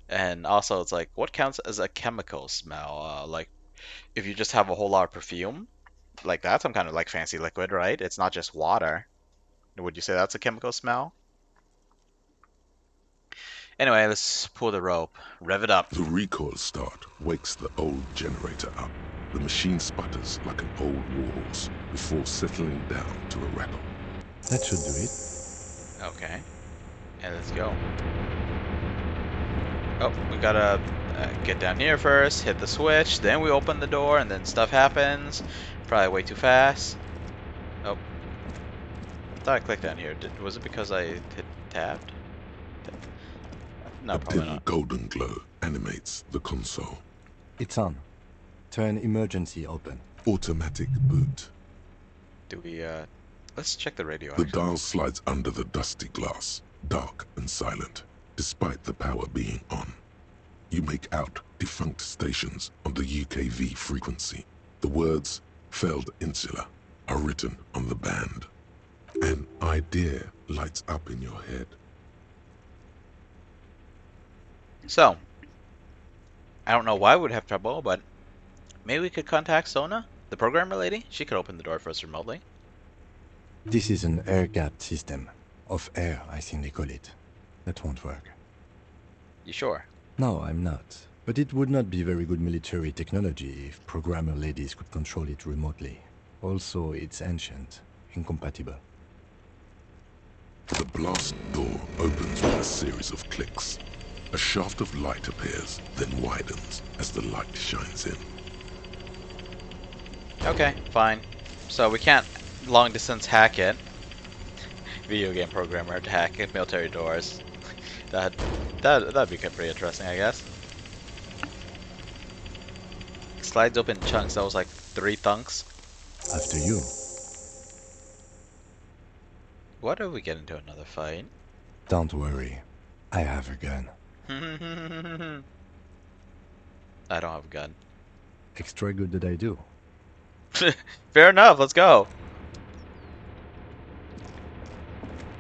[SPEAKER 1] And also, it's like, what counts as a chemical smell? Like, if you just have a whole lot of perfume, like that's some kind of like fancy liquid, right? It's not just water. Would you say that's a chemical smell? Anyway, let's pull the rope, rev it up.
[SPEAKER 2] The recoil start wakes the old generator up. The machine sputters like an old warhorse before settling down to a rattle.
[SPEAKER 3] That should do it.
[SPEAKER 1] Okay, and let's go. Oh, we gotta get down here first, hit the switch, then we open the door, and then stuff happens. Probably way too fast. Oh, I thought I clicked down here. Was it because I hit tabbed? No,
[SPEAKER 2] A
[SPEAKER 1] probably
[SPEAKER 2] pale
[SPEAKER 1] not.
[SPEAKER 2] golden glow animates the console.
[SPEAKER 3] It's on. Turn emergency open.
[SPEAKER 2] Automatic boot.
[SPEAKER 1] Do we, let's check the radio,
[SPEAKER 2] The
[SPEAKER 1] actually.
[SPEAKER 2] dial slides under the dusty glass, dark and silent, despite the power being on. You make out defunct stations on the UKV frequency. The words, failed insula, are written on the band. An idea lights up in your head.
[SPEAKER 1] So, I don't know why we'd have trouble, but maybe we could contact Sona, the programmer lady? She could open the door for us remotely.
[SPEAKER 3] This is an air-gapped system. Of air, I think they call it. That won't work.
[SPEAKER 1] You sure?
[SPEAKER 3] No, I'm not. But it would not be very good military technology if programmer ladies could control it remotely. Also, it's ancient. Incompatible.
[SPEAKER 2] The blast door opens with a series of clicks. A shaft of light appears, then widens as the light shines in.
[SPEAKER 1] Okay, fine. So we can't long distance hack it. Video game programmer to hack it, military doors. That'd be pretty interesting, I guess. Slides open chunks. That was like 3 thunks.
[SPEAKER 3] After you.
[SPEAKER 1] What if we get into another fight?
[SPEAKER 3] Don't worry. I have a gun.
[SPEAKER 1] I don't have a gun.
[SPEAKER 3] Extra good that I do.
[SPEAKER 1] Fair enough, let's go.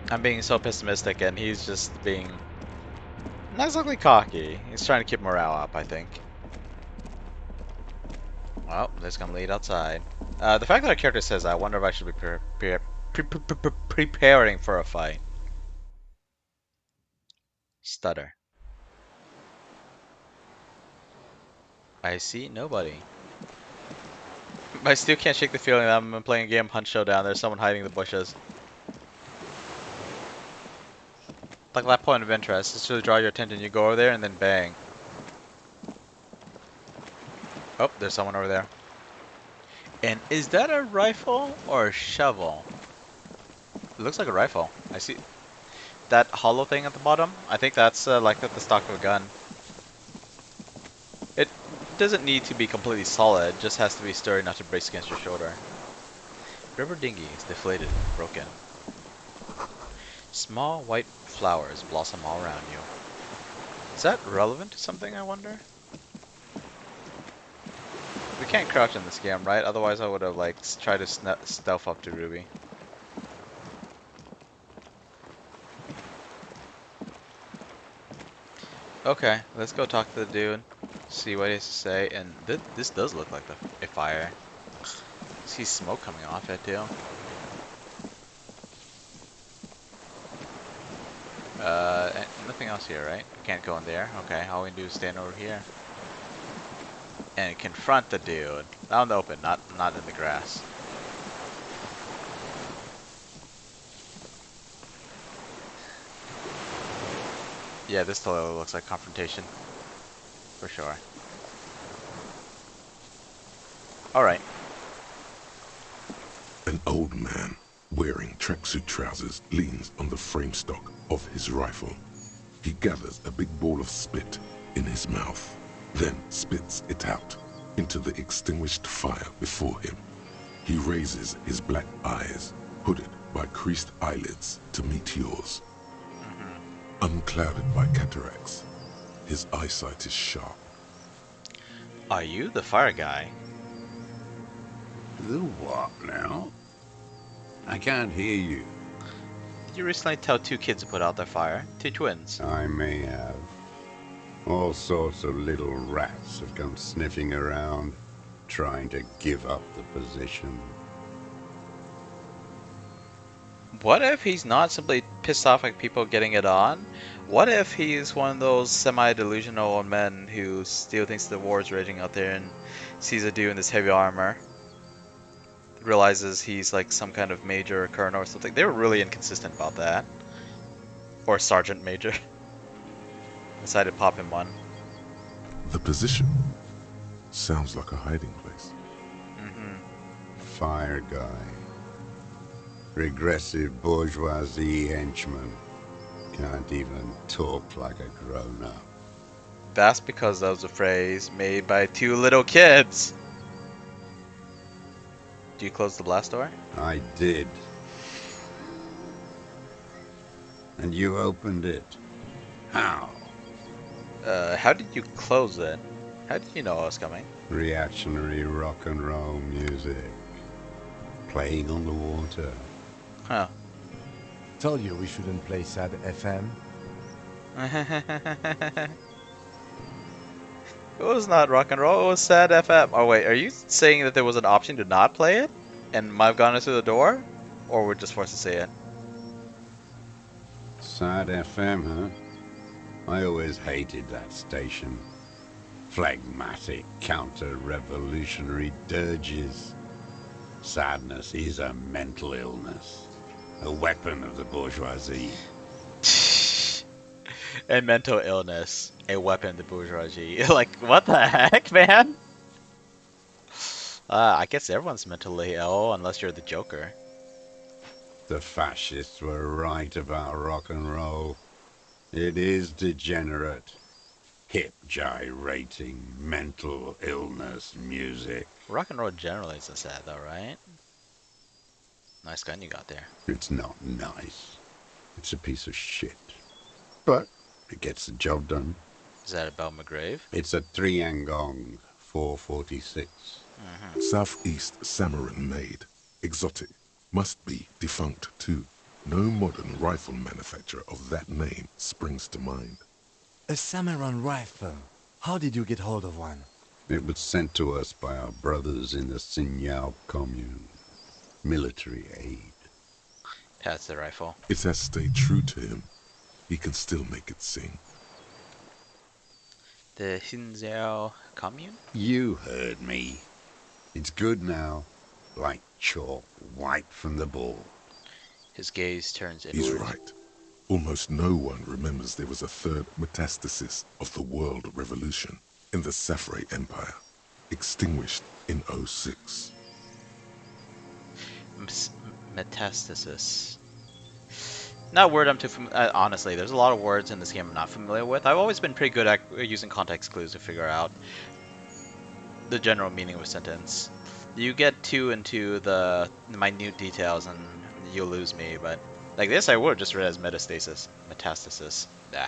[SPEAKER 1] I'm being so pessimistic and he's just being not exactly cocky. He's trying to keep morale up, I think. Well, there's gonna lead outside. The fact that our character says that, I wonder if I should be preparing for a fight. Stutter. I see nobody. I still can't shake the feeling that I'm playing a game Hunt Showdown. There's someone hiding in the bushes. Like that point of interest. It's to draw your attention. You go over there and then bang. Oh, there's someone over there. And is that a rifle or a shovel? It looks like a rifle. I see that hollow thing at the bottom. I think that's like the stock of a gun. It doesn't need to be completely solid. It just has to be sturdy enough to brace against your shoulder. River dinghy is deflated and broken. Small white flowers blossom all around you. Is that relevant to something, I wonder? We can't crouch in this game, right? Otherwise I would have like tried to stealth up to Ruby. Okay, let's go talk to the dude. See what he has to say. And this does look like a fire. See smoke coming off it too. And nothing else here, right? Can't go in there. Okay, all we can do is stand over here. And confront the dude. Out in the open, not in the grass. Yeah, this totally looks like confrontation. For sure. Alright.
[SPEAKER 2] An old man wearing tracksuit trousers leans on the frame stock of his rifle. He gathers a big ball of spit in his mouth, then spits it out into the extinguished fire before him. He raises his black eyes, hooded by creased eyelids, to meet yours. Unclouded by cataracts, his eyesight is sharp.
[SPEAKER 1] Are you the fire guy?
[SPEAKER 4] The what now? I can't hear you.
[SPEAKER 1] Did you recently tell two kids to put out their fire? Two twins.
[SPEAKER 4] I may have. All sorts of little rats have come sniffing around, trying to give up the position.
[SPEAKER 1] What if he's not simply pissed off at people getting it on? What if he's one of those semi-delusional old men who still thinks the war is raging out there and sees a dude in this heavy armor? Realizes he's like some kind of major or colonel or something. They were really inconsistent about that. Or sergeant major. Decided to pop him one.
[SPEAKER 2] The position sounds like a hiding place.
[SPEAKER 4] Fire guy. Regressive bourgeoisie henchman. Can't even talk like a grown-up.
[SPEAKER 1] That's because that was a phrase made by two little kids. Do you close the blast door?
[SPEAKER 4] I did. And you opened it. How?
[SPEAKER 1] How did you close it? How did you know I was coming?
[SPEAKER 4] Reactionary rock and roll music. Playing on the water.
[SPEAKER 1] Huh.
[SPEAKER 3] Told you we shouldn't play sad FM.
[SPEAKER 1] It was not rock and roll, it was sad FM. Oh wait, are you saying that there was an option to not play it? And might have gone us through the door? Or we're just forced to say it?
[SPEAKER 4] Sad FM, huh? I always hated that station. Phlegmatic, counter-revolutionary dirges. Sadness is a mental illness. A weapon of the bourgeoisie.
[SPEAKER 1] And mental illness, a weapon of the bourgeoisie. Like, what the heck, man? I guess everyone's mentally ill unless you're the Joker.
[SPEAKER 4] The fascists were right about rock and roll. It is degenerate. Hip gyrating, mental illness music.
[SPEAKER 1] Rock and roll generally isn't sad though, right? Nice gun you got there.
[SPEAKER 4] It's not nice. It's a piece of shit. But it gets the job done.
[SPEAKER 1] Is that about McGrave?
[SPEAKER 4] It's a Triangong 446.
[SPEAKER 2] Southeast Samarin made, exotic, must be defunct too. No modern rifle manufacturer of that name springs to mind.
[SPEAKER 3] A Samaran rifle. How did you get hold of one?
[SPEAKER 4] It was sent to us by our brothers in the Signal commune. Military aid.
[SPEAKER 1] That's the rifle.
[SPEAKER 2] It has stayed true to him. He can still make it sing.
[SPEAKER 1] The Hinzhou commune?
[SPEAKER 4] You heard me. It's good now. Like chalk wiped from the board.
[SPEAKER 1] His gaze turns
[SPEAKER 2] He's
[SPEAKER 1] inward.
[SPEAKER 2] right. Almost no one remembers there was a third metastasis of the world revolution in the Safre Empire, extinguished in '06.
[SPEAKER 1] Metastasis. Not a word I'm too familiar. Honestly, there's a lot of words in this game I'm not familiar with. I've always been pretty good at using context clues to figure out the general meaning of a sentence. You get too into the minute details and you'll lose me, but like this I would have just read as metastasis. Metastasis. Nah.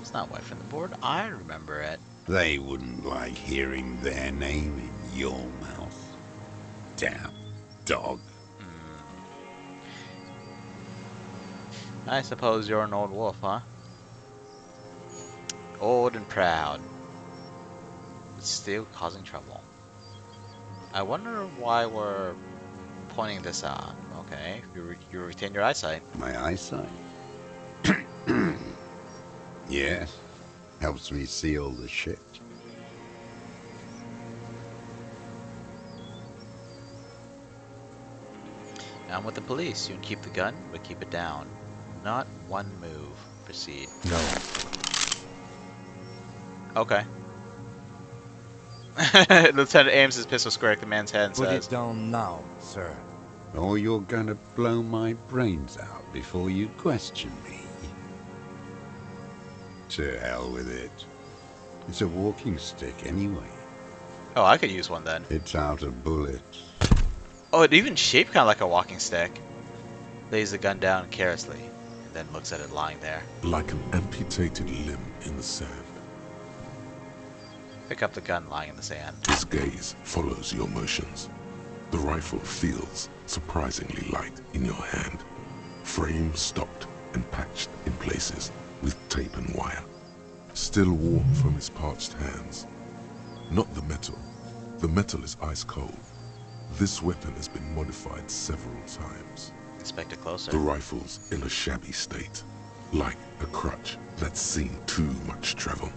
[SPEAKER 1] It's not wiped from the board. I remember it.
[SPEAKER 4] They wouldn't like hearing their name in your mouth. Damn dog.
[SPEAKER 1] I suppose you're an old wolf, huh? Old and proud. But still causing trouble. I wonder why we're pointing this out. Okay, you retain your eyesight.
[SPEAKER 4] My eyesight? Yes. Helps me see all the shit.
[SPEAKER 1] I'm with the police. You can keep the gun, but keep it down. Not one move. Proceed.
[SPEAKER 3] No.
[SPEAKER 1] Okay. Lieutenant aims his pistol square at the man's head and
[SPEAKER 3] Put
[SPEAKER 1] says,
[SPEAKER 3] it down now, sir.
[SPEAKER 4] Or you're gonna blow my brains out before you question me. To hell with it. It's a walking stick anyway.
[SPEAKER 1] "Oh, I could use one then."
[SPEAKER 4] It's out of bullets.
[SPEAKER 1] Oh, it even shaped kind of like a walking stick. Lays the gun down carelessly, and then looks at it lying there.
[SPEAKER 2] Like an amputated limb in the sand.
[SPEAKER 1] Pick up the gun lying in the sand.
[SPEAKER 2] His gaze follows your motions. The rifle feels surprisingly light in your hand. Frame stopped and patched in places with tape and wire. Still warm from his parched hands. Not the metal. The metal is ice cold. This weapon has been modified several times.
[SPEAKER 1] Inspect it closer.
[SPEAKER 2] The rifle's in a shabby state, like a crutch that's seen too much travel.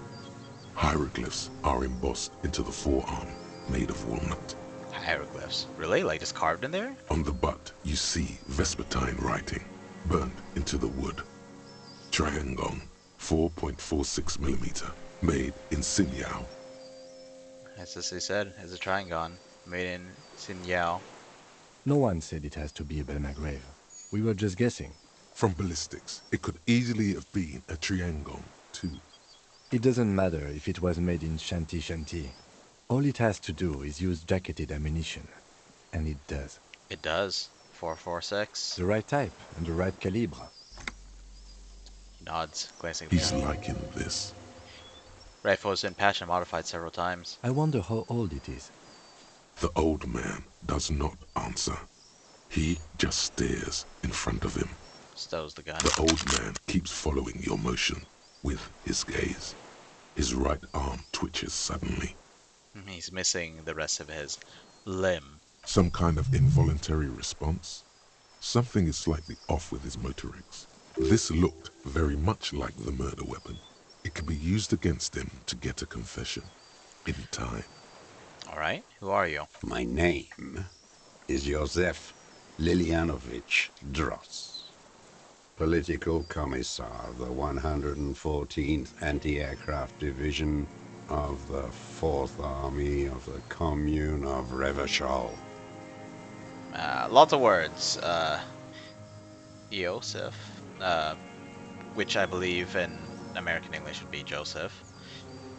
[SPEAKER 2] Hieroglyphs are embossed into the forearm, made of walnut.
[SPEAKER 1] Hieroglyphs. Really? Like just carved in there?
[SPEAKER 2] On the butt, you see Vespertine writing, burnt into the wood. Triangon, 4.46 millimeter, made in Sinyao.
[SPEAKER 1] As he said, it's a triangon. Made in Sinyao.
[SPEAKER 3] No one said it has to be a Belmagrave. We were just guessing.
[SPEAKER 2] From ballistics, it could easily have been a Triangon, too.
[SPEAKER 3] It doesn't matter if it was made in Shanti Shanti. All it has to do is use jacketed ammunition. And it does.
[SPEAKER 1] It does. 4.46.
[SPEAKER 3] The right type and the right calibre.
[SPEAKER 1] He nods, glancing
[SPEAKER 2] He's
[SPEAKER 1] down.
[SPEAKER 2] liking this.
[SPEAKER 1] Rifle has been patched and modified several times.
[SPEAKER 3] I wonder how old it is.
[SPEAKER 2] The old man does not answer. He just stares in front of him.
[SPEAKER 1] Stows the gun.
[SPEAKER 2] The old man keeps following your motion with his gaze. His right arm twitches suddenly.
[SPEAKER 1] He's missing the rest of his limb.
[SPEAKER 2] Some kind of involuntary response? Something is slightly off with his motorics. This looked very much like the murder weapon. It could be used against him to get a confession. In time.
[SPEAKER 1] Alright, who are you?
[SPEAKER 4] My name is Josef Lilianovich Dross, Political Commissar of the 114th Anti-Aircraft Division of the 4th Army of the Commune of Revachol.
[SPEAKER 1] Lots of words. Joseph, which I believe in American English would be Joseph.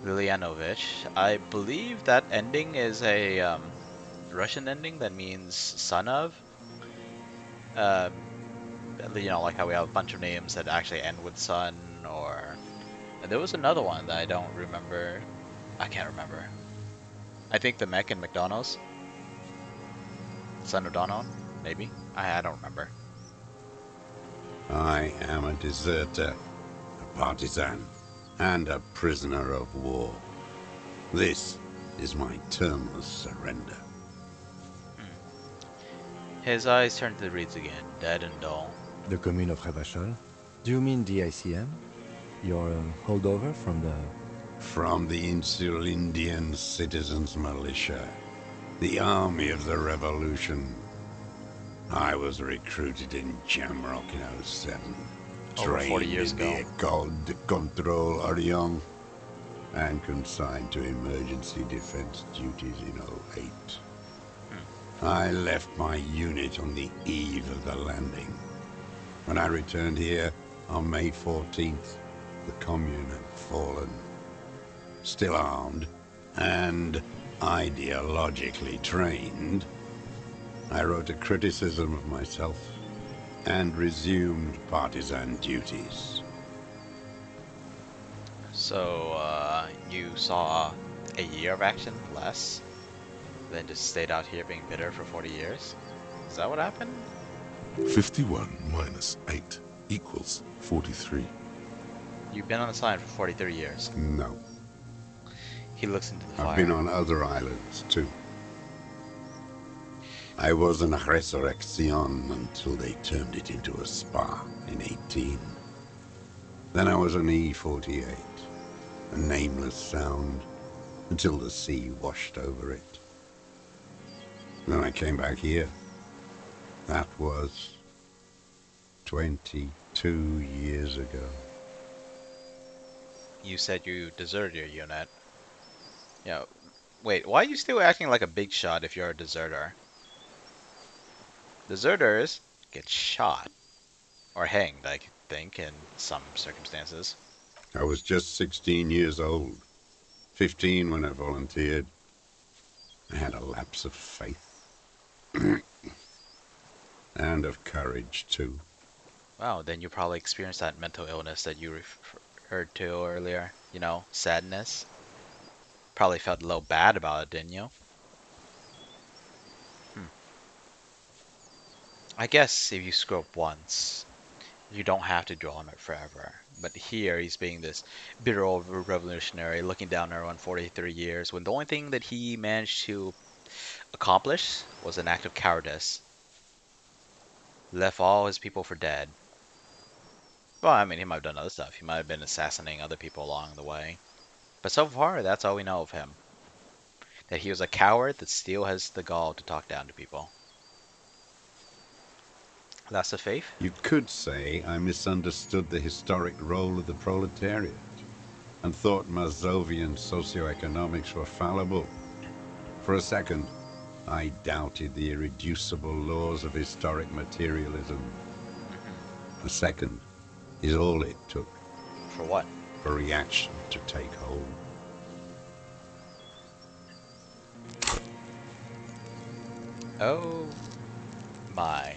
[SPEAKER 1] Lilianovich. I believe that ending is a Russian ending that means son of. You know, like how we have a bunch of names that actually end with son, or there was another one that I don't remember. I can't remember. I think the mech in McDonald's. Son O'Donnell, maybe? I don't remember.
[SPEAKER 4] I am a deserter, a partisan, and a prisoner of war. This is my termless surrender.
[SPEAKER 1] His eyes turned to the reeds again, dead and dull.
[SPEAKER 3] The commune of Revachol? Do you mean the ICM? Your holdover from the...
[SPEAKER 4] From the Insular Indian Citizens Militia, the army of the revolution. I was recruited in Jamrock in 07.
[SPEAKER 1] Over 40
[SPEAKER 4] Trained
[SPEAKER 1] years
[SPEAKER 4] in
[SPEAKER 1] ago.
[SPEAKER 4] the École de Contrôle Orient, and consigned to emergency defense duties in 08. I left my unit on the eve of the landing. When I returned here on May 14th, the commune had fallen. Still armed and ideologically trained, I wrote a criticism of myself and resumed partisan duties.
[SPEAKER 1] So, you saw a year of action less, then just stayed out here being bitter for 40 years? Is that what happened?
[SPEAKER 2] 51 minus 8 equals 43.
[SPEAKER 1] You've been on the side for 43 years.
[SPEAKER 4] No,
[SPEAKER 1] He looks into the fire.
[SPEAKER 4] I've been on other islands too. I was an resurrection until they turned it into a spa in 18. Then I was an E-48, a nameless sound, until the sea washed over it. Then I came back here. That was 22 2 years ago.
[SPEAKER 1] You said you deserted your unit. Yeah. Wait, why are you still acting like a big shot if you're a deserter? Deserters get shot or hanged, I think, in some circumstances.
[SPEAKER 4] I was just 16 years old, 15 when I volunteered. I had a lapse of faith. And of courage, too.
[SPEAKER 1] Wow, then you probably experienced that mental illness that you referred to earlier. You know, sadness. Probably felt a little bad about it, didn't you? Hmm. I guess if you screw up once, you don't have to dwell on it forever. But here he's being this bitter old revolutionary looking down on everyone 43 years when the only thing that he managed to accomplish was an act of cowardice. Left all his people for dead. Well, I mean, he might have done other stuff. He might have been assassinating other people along the way. But so far, that's all we know of him. That he was a coward that still has the gall to talk down to people. That's the faith?
[SPEAKER 4] You could say I misunderstood the historic role of the proletariat and thought Mazovian socioeconomics were fallible. For a second, I doubted the irreducible laws of historic materialism.
[SPEAKER 1] Hmm.
[SPEAKER 4] A second is all it took
[SPEAKER 1] For what?
[SPEAKER 4] for reaction to take hold.
[SPEAKER 1] Oh my.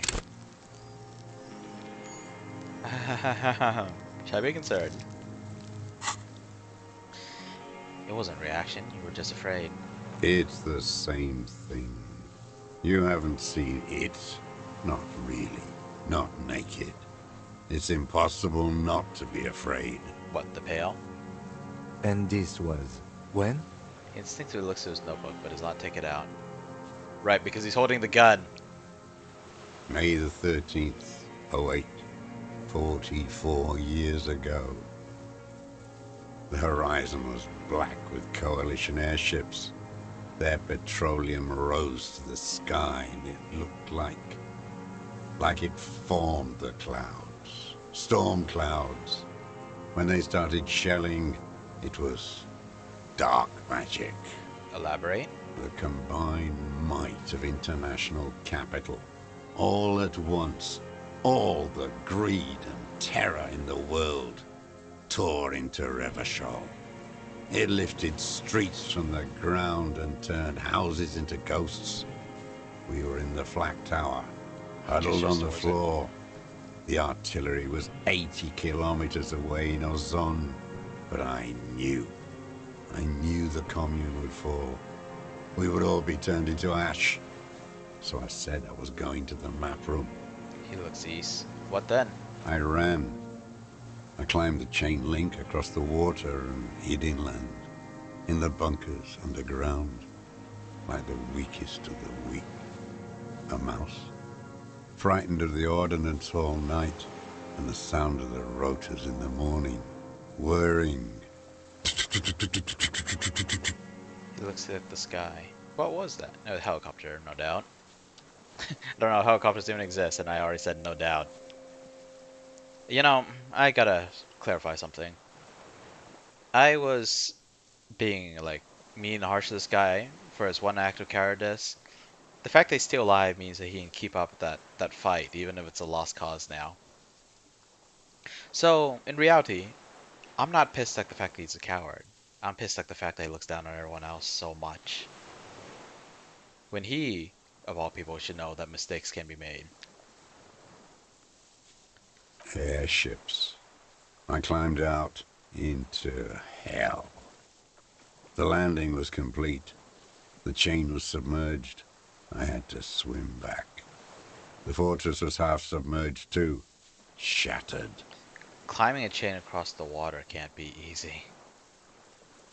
[SPEAKER 1] Should I be concerned? It wasn't reaction, you were just afraid.
[SPEAKER 4] It's the same thing. You haven't seen it. Not really. Not naked. It's impossible not to be afraid.
[SPEAKER 1] What, the pail?
[SPEAKER 3] And this was when?
[SPEAKER 1] He instinctively looks to his notebook, but does not take it out. Right, because he's holding the gun.
[SPEAKER 4] May the 13th, '08, 44 years ago. The horizon was black with coalition airships. Their petroleum rose to the sky, and it looked like it formed the clouds. Storm clouds. When they started shelling, it was dark magic.
[SPEAKER 1] Elaborate.
[SPEAKER 4] The combined might of international capital. All at once, all the greed and terror in the world tore into Revachol. It lifted streets from the ground and turned houses into ghosts. We were in the flak tower, huddled on the floor. The artillery was 80 kilometers away in Ozon, but I knew the commune would fall. We would all be turned into ash. So I said I was going to the map room.
[SPEAKER 1] He looks east. What then?
[SPEAKER 4] I ran. I climbed the chain link across the water and hid inland, in the bunkers underground, like the weakest of the weak. A mouse, frightened of the ordnance all night and the sound of the rotors in the morning, whirring.
[SPEAKER 1] He looks at the sky. What was that? A helicopter, no doubt. I don't know, helicopters even exist, and I already said no doubt. You know, I gotta clarify something. I was being, like, mean and harsh to this guy for his one act of cowardice. The fact that he's still alive means that he can keep up that fight, even if it's a lost cause now. So, in reality, I'm not pissed at the fact that he's a coward. I'm pissed at the fact that he looks down on everyone else so much. When he, of all people, should know that mistakes can be made.
[SPEAKER 4] Airships. I climbed out into hell. The landing was complete. The chain was submerged. I had to swim back. The fortress was half submerged too. Shattered.
[SPEAKER 1] Climbing a chain across the water can't be easy.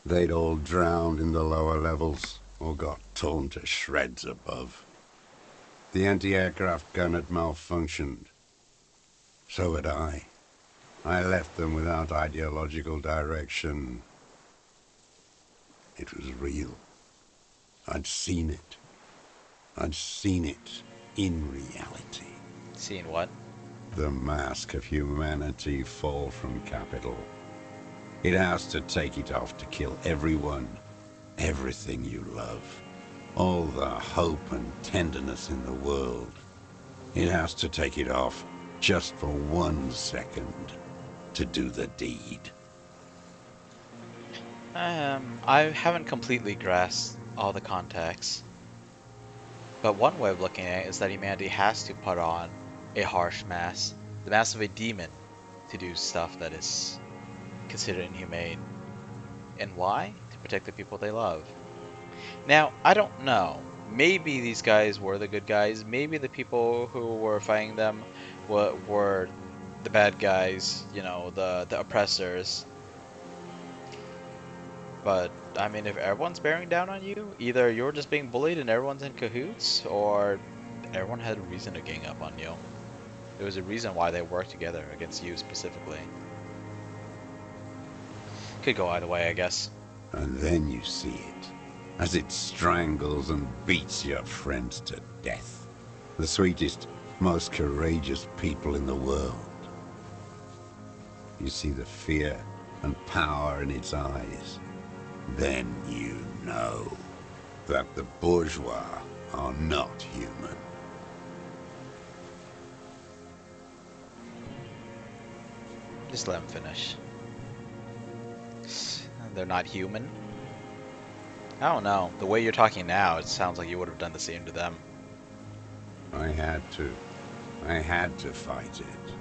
[SPEAKER 4] They'd all drowned in the lower levels or got torn to shreds above. The anti-aircraft gun had malfunctioned. So had I. I left them without ideological direction. It was real. I'd seen it. I'd seen it in reality.
[SPEAKER 1] Seeing what?
[SPEAKER 4] the mask of humanity fall from capital. It has to take it off to kill everyone, everything you love, all the hope and tenderness in the world. It has to take it off just for 1 second to do the deed.
[SPEAKER 1] I haven't completely grasped all the context, but one way of looking at it is that humanity has to put on a harsh mask, the mask of a demon, to do stuff that is considered inhumane. And why? To protect the people they love. Now, I don't know. Maybe these guys were the good guys. Maybe the people who were fighting them were the bad guys, you know, the oppressors. But, I mean, if everyone's bearing down on you, either you're just being bullied and everyone's in cahoots, or everyone had a reason to gang up on you. There was a reason why they worked together against you specifically. Could go either way, I guess.
[SPEAKER 4] And then you see it, as it strangles and beats your friends to death. The sweetest, most courageous people in the world. You see the fear and power in its eyes. Then you know that the bourgeois are not human.
[SPEAKER 1] Just let them finish. They're not human? I don't know. The way you're talking now, it sounds like you would have done the same to them.
[SPEAKER 4] I had to. I had to fight it.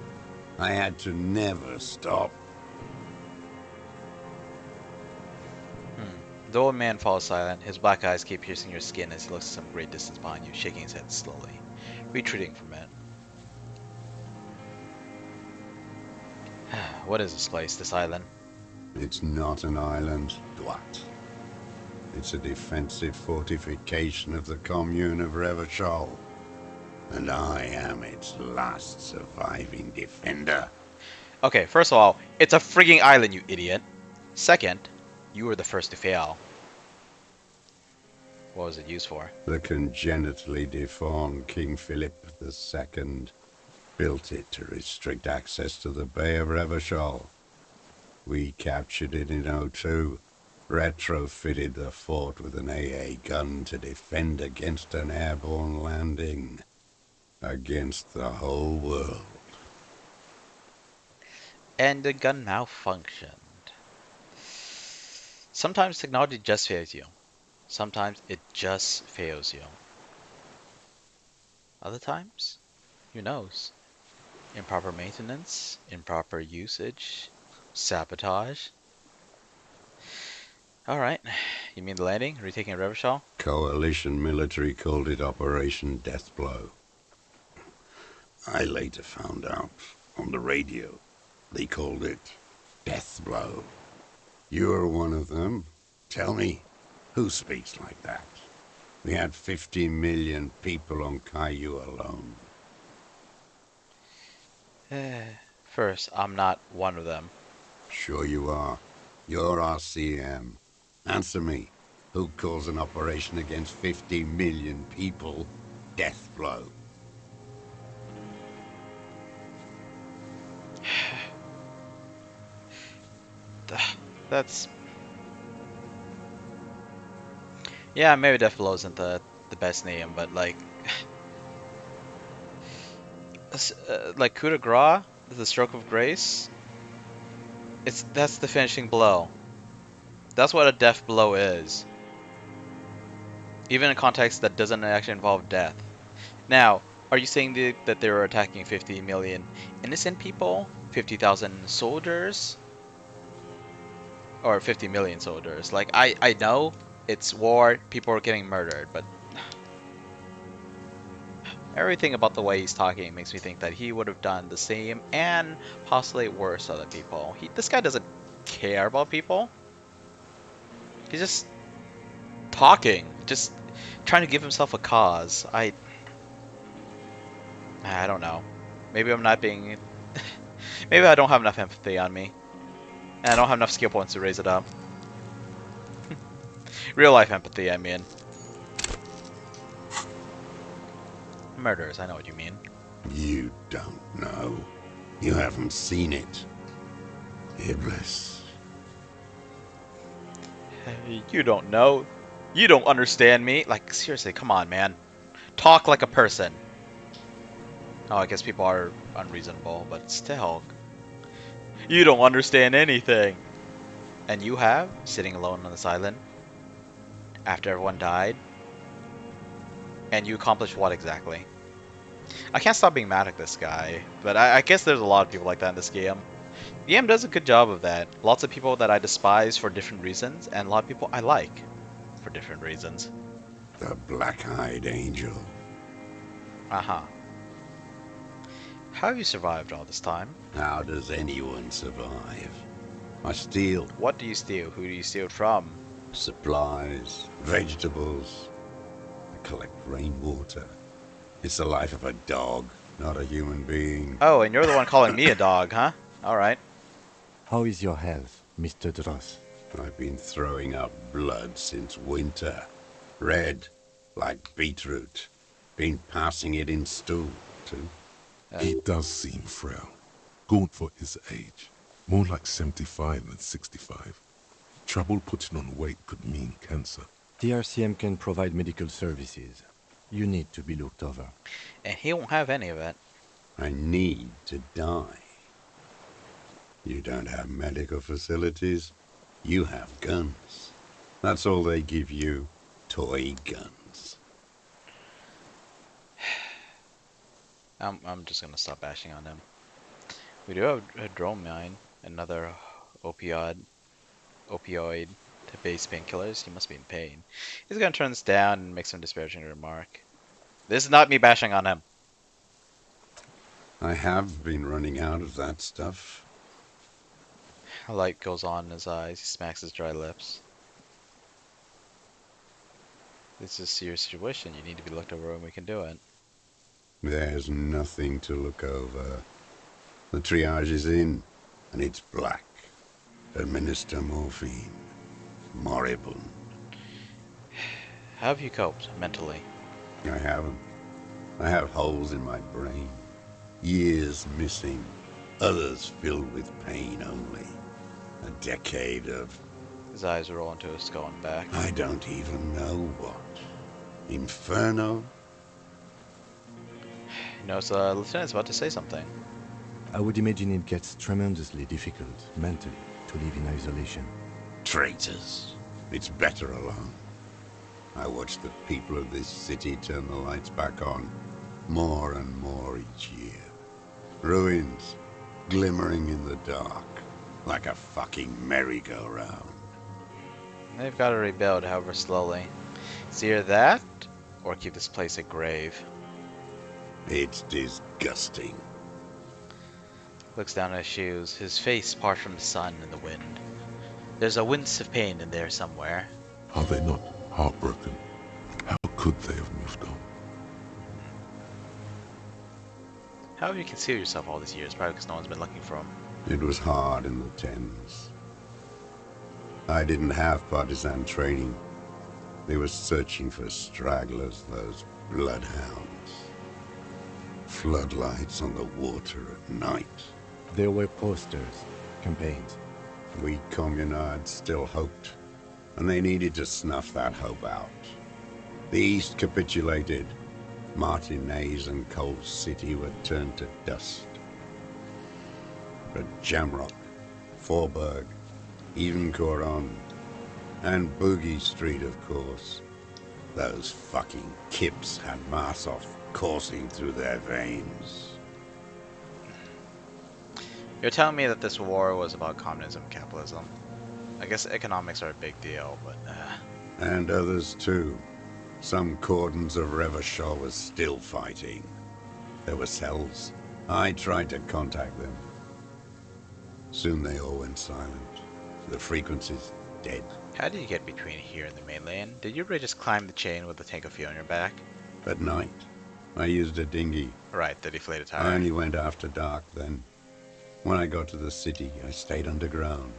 [SPEAKER 4] I had to never stop.
[SPEAKER 1] The old man falls silent. His black eyes keep piercing your skin as he looks at some great distance behind you, shaking his head slowly, retreating from it. What is this place, this island?
[SPEAKER 4] It's not an island, Dwat. It's a defensive fortification of the commune of Revachol. And I am its last surviving defender.
[SPEAKER 1] Okay, first of all, it's a frigging island, you idiot. Second, you were the first to fail. What was it used for?
[SPEAKER 4] The congenitally deformed King Philip II built it to restrict access to the Bay of Revachol. We captured it in '02, retrofitted the fort with an AA gun to defend against an airborne landing. Against the whole world.
[SPEAKER 1] And the gun malfunctioned. Sometimes technology just fails you. Sometimes it just fails you. Other times, who knows? Improper maintenance, improper usage, sabotage. Alright, you mean the landing? Retaking Revachol?
[SPEAKER 4] Coalition military called it Operation Deathblow. I later found out, on the radio, they called it Deathblow. You're one of them. Tell me, who speaks like that? We had 50 million people on Caillou alone.
[SPEAKER 1] First, I'm not one of them.
[SPEAKER 4] Sure you are. You're RCM. Answer me. Who calls an operation against 50 million people Deathblow?
[SPEAKER 1] That's... Yeah, maybe Deathblow isn't the best name, but like... like coup de grace, the stroke of grace, that's the finishing blow. That's what a death blow is. Even in a context that doesn't actually involve death. Now, are you saying that they were attacking 50 million innocent people? 50,000 soldiers? Or 50 million soldiers? Like, I know it's war, people are getting murdered, but everything about the way he's talking makes me think that he would have done the same and possibly worse to other people. This guy doesn't care about people. He's just talking, just trying to give himself a cause. I don't know. Maybe I'm not being... Maybe I don't have enough empathy on me. And I don't have enough skill points to raise it up. Real life empathy, I mean. Murderers, I know what you mean.
[SPEAKER 4] You don't know. You haven't seen it. Iblis.
[SPEAKER 1] Hey, you don't know. You don't understand me. Like, seriously, come on, man. Talk like a person. Oh, I guess people are unreasonable, but still. You don't understand anything. And you have? Sitting alone on this island? After everyone died? And you accomplished what exactly? I can't stop being mad at this guy, but I guess there's a lot of people like that in this game. The game does a good job of that. Lots of people that I despise for different reasons, and a lot of people I like for different reasons.
[SPEAKER 4] The black-eyed angel.
[SPEAKER 1] Uh-huh. How have you survived all this time?
[SPEAKER 4] How does anyone survive? I steal
[SPEAKER 1] What do you steal? Who do you steal it from?
[SPEAKER 4] supplies, vegetables. I collect rainwater. It's the life of a dog, not a human being.
[SPEAKER 1] Oh, and you're the one calling me a dog, huh? Alright.
[SPEAKER 3] How is your health, Mr. Dross?
[SPEAKER 4] I've been throwing up blood since winter. Red, like beetroot. Been passing it in stool, too.
[SPEAKER 2] He does seem frail. Gaunt for his age. More like 75 than 65. Trouble putting on weight could mean cancer.
[SPEAKER 3] The RCM can provide medical services. You need to be looked over.
[SPEAKER 1] And he won't have any of it.
[SPEAKER 4] I need to die. You don't have medical facilities. You have guns. That's all they give you. Toy guns.
[SPEAKER 1] I'm just gonna stop bashing on him. We do have a drone mine, another opioid-based painkillers. He must be in pain. He's gonna turn this down and make some disparaging remark. This is not me bashing on him.
[SPEAKER 4] I have been running out of that stuff.
[SPEAKER 1] A light goes on in his eyes. He smacks his dry lips. This is a serious situation. You need to be looked over and we can do it.
[SPEAKER 4] There's nothing to look over. The triage is in, and it's black. Administer morphine. Moribund.
[SPEAKER 1] How have you coped mentally?
[SPEAKER 4] I haven't. I have holes in my brain. Years missing. Others filled with pain only. A decade of...
[SPEAKER 1] His eyes roll into his skull and back.
[SPEAKER 4] I don't even know what. Inferno?
[SPEAKER 1] You know, so Lieutenant's about to say something.
[SPEAKER 3] I would imagine it gets tremendously difficult, mentally, to live in isolation.
[SPEAKER 4] Traitors. It's better alone. I watch the people of this city turn the lights back on, more and more each year. Ruins, glimmering in the dark, like a fucking merry-go-round.
[SPEAKER 1] They've got to rebuild, however slowly. It's either that, or keep this place a grave.
[SPEAKER 4] It's disgusting.
[SPEAKER 1] Looks down at his shoes, his face apart from the sun and the wind. There's a wince of pain in there somewhere.
[SPEAKER 2] Are they not heartbroken? How could they have moved on?
[SPEAKER 1] How have you concealed yourself all these years? Probably because no one's been looking for him.
[SPEAKER 4] It was hard in the Thames. I didn't have partisan training. They were searching for stragglers, those bloodhounds. Floodlights on the water at night.
[SPEAKER 3] There were posters, campaigns.
[SPEAKER 4] We communards still hoped, and they needed to snuff that hope out. The East capitulated. Martinez and Cold City were turned to dust. But Jamrock, Forburg, even Coron, and Boogie Street, of course. Those fucking kips had Marsov coursing through their veins.
[SPEAKER 1] You're telling me that this war was about communism and capitalism. I guess economics are a big deal, but...
[SPEAKER 4] And others too. Some cordons of Revachol was still fighting. There were cells. I tried to contact them. Soon they all went silent. The frequencies dead.
[SPEAKER 1] How did you get between here and the mainland? Did you really just climb the chain with a tank of fuel on your back?
[SPEAKER 4] At night, I used a dinghy.
[SPEAKER 1] Right, the deflated
[SPEAKER 4] I
[SPEAKER 1] tire.
[SPEAKER 4] only went after dark then. When I got to the city, I stayed underground.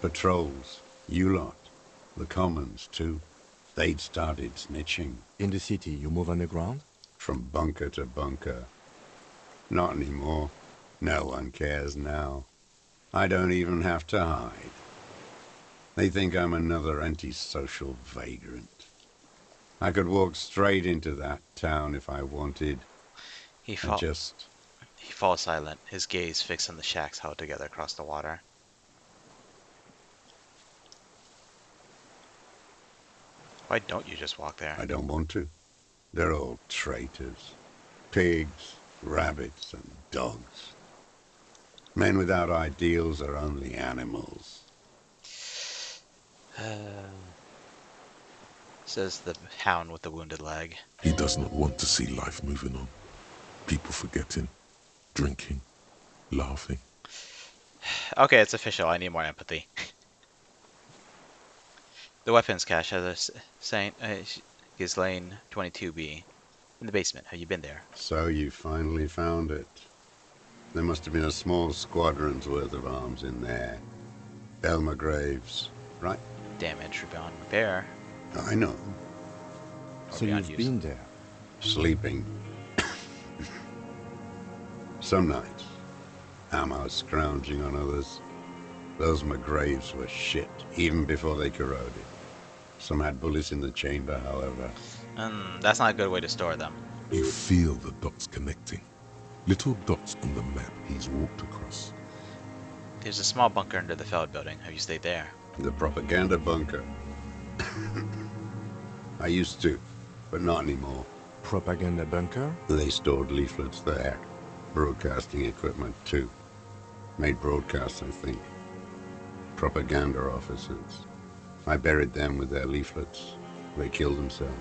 [SPEAKER 4] Patrols, you lot, the commons too. They'd started snitching.
[SPEAKER 3] In the city, you move underground?
[SPEAKER 4] From bunker to bunker. Not anymore. No one cares now. I don't even have to hide. They think I'm another antisocial vagrant. I could walk straight into that town if I wanted.
[SPEAKER 1] He
[SPEAKER 4] I
[SPEAKER 1] fall
[SPEAKER 4] just...
[SPEAKER 1] he falls silent, his gaze fixed on the shacks held together across the water. Why don't you just walk there?
[SPEAKER 4] I don't want to. They're all traitors. Pigs, rabbits, and dogs. Men without ideals are only animals.
[SPEAKER 1] Says the hound with the wounded leg.
[SPEAKER 2] He does not want to see life moving on. People forgetting, drinking, laughing.
[SPEAKER 1] Okay, it's official. I need more empathy. The weapons cache has is lane 22B in the basement. Have you been there?
[SPEAKER 4] So you finally found it. There must have been a small squadron's worth of arms in there. Elmer Graves, right?
[SPEAKER 1] Damage, beyond repair.
[SPEAKER 4] I know.
[SPEAKER 3] So you've been there?
[SPEAKER 4] Sleeping. Some nights. Ammo scrounging on others. Those McGraves were shit, even before they corroded. Some had bullets in the chamber, however.
[SPEAKER 1] That's not a good way to store them.
[SPEAKER 2] You feel the dots connecting. Little dots on the map he's walked across.
[SPEAKER 1] There's a small bunker under the Feld building. Have you stayed there?
[SPEAKER 4] The propaganda bunker. I used to, but not anymore.
[SPEAKER 3] Propaganda bunker?
[SPEAKER 4] They stored leaflets there. Broadcasting equipment, too. Made broadcasts, I think. Propaganda officers. I buried them with their leaflets. They killed themselves.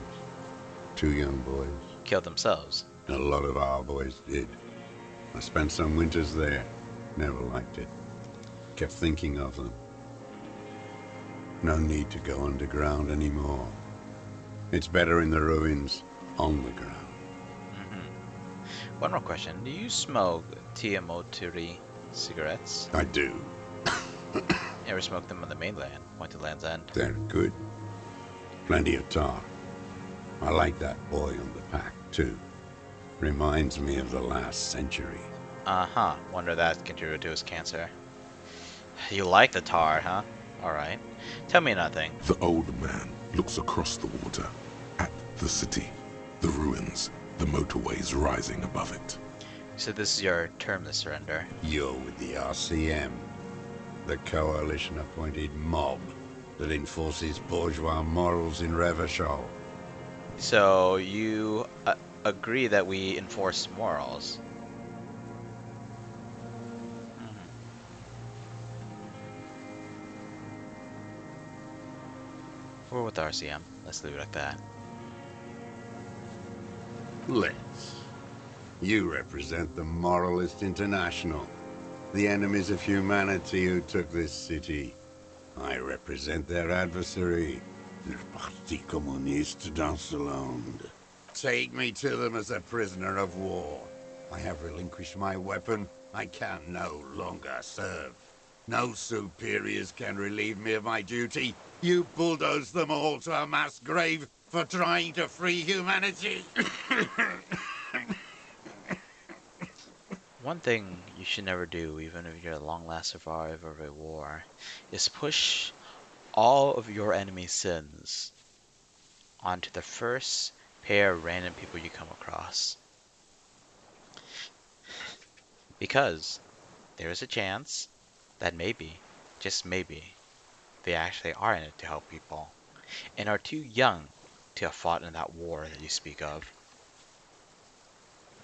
[SPEAKER 4] 2 young boys.
[SPEAKER 1] Killed themselves.
[SPEAKER 4] A lot of our boys did. I spent some winters there. Never liked it. Kept thinking of them. No need to go underground anymore. It's better in the ruins, on the ground.
[SPEAKER 1] One more question. Do you smoke Tiamotiri cigarettes?
[SPEAKER 4] I do.
[SPEAKER 1] You ever smoked them on the mainland? Went to Land's End?
[SPEAKER 4] They're good. Plenty of tar. I like that boy on the pack, too. Reminds me of the last century.
[SPEAKER 1] Uh-huh. Wonder that contributed to his cancer. You like the tar, huh? Alright. Tell me nothing.
[SPEAKER 2] The old man looks across the water, at the city, the ruins, the motorways rising above it.
[SPEAKER 1] So this is your termless surrender.
[SPEAKER 4] You're with the RCM, the coalition-appointed mob that enforces bourgeois morals in Revachol.
[SPEAKER 1] So you agree that we enforce morals? We're with RCM. Let's leave it like that.
[SPEAKER 4] Let's. You represent the Moralist International, the enemies of humanity who took this city. I represent their adversary, le Parti Communiste dans le Monde. Take me to them as a prisoner of war. I have relinquished my weapon. I can no longer serve. No superiors can relieve me of my duty. You bulldoze them all to a mass grave for trying to free humanity.
[SPEAKER 1] One thing you should never do, even if you're a long-last survivor of a war, is push all of your enemy's sins onto the first pair of random people you come across. Because there is a chance that maybe, just maybe, they actually are in it to help people, and are too young to have fought in that war that you speak of.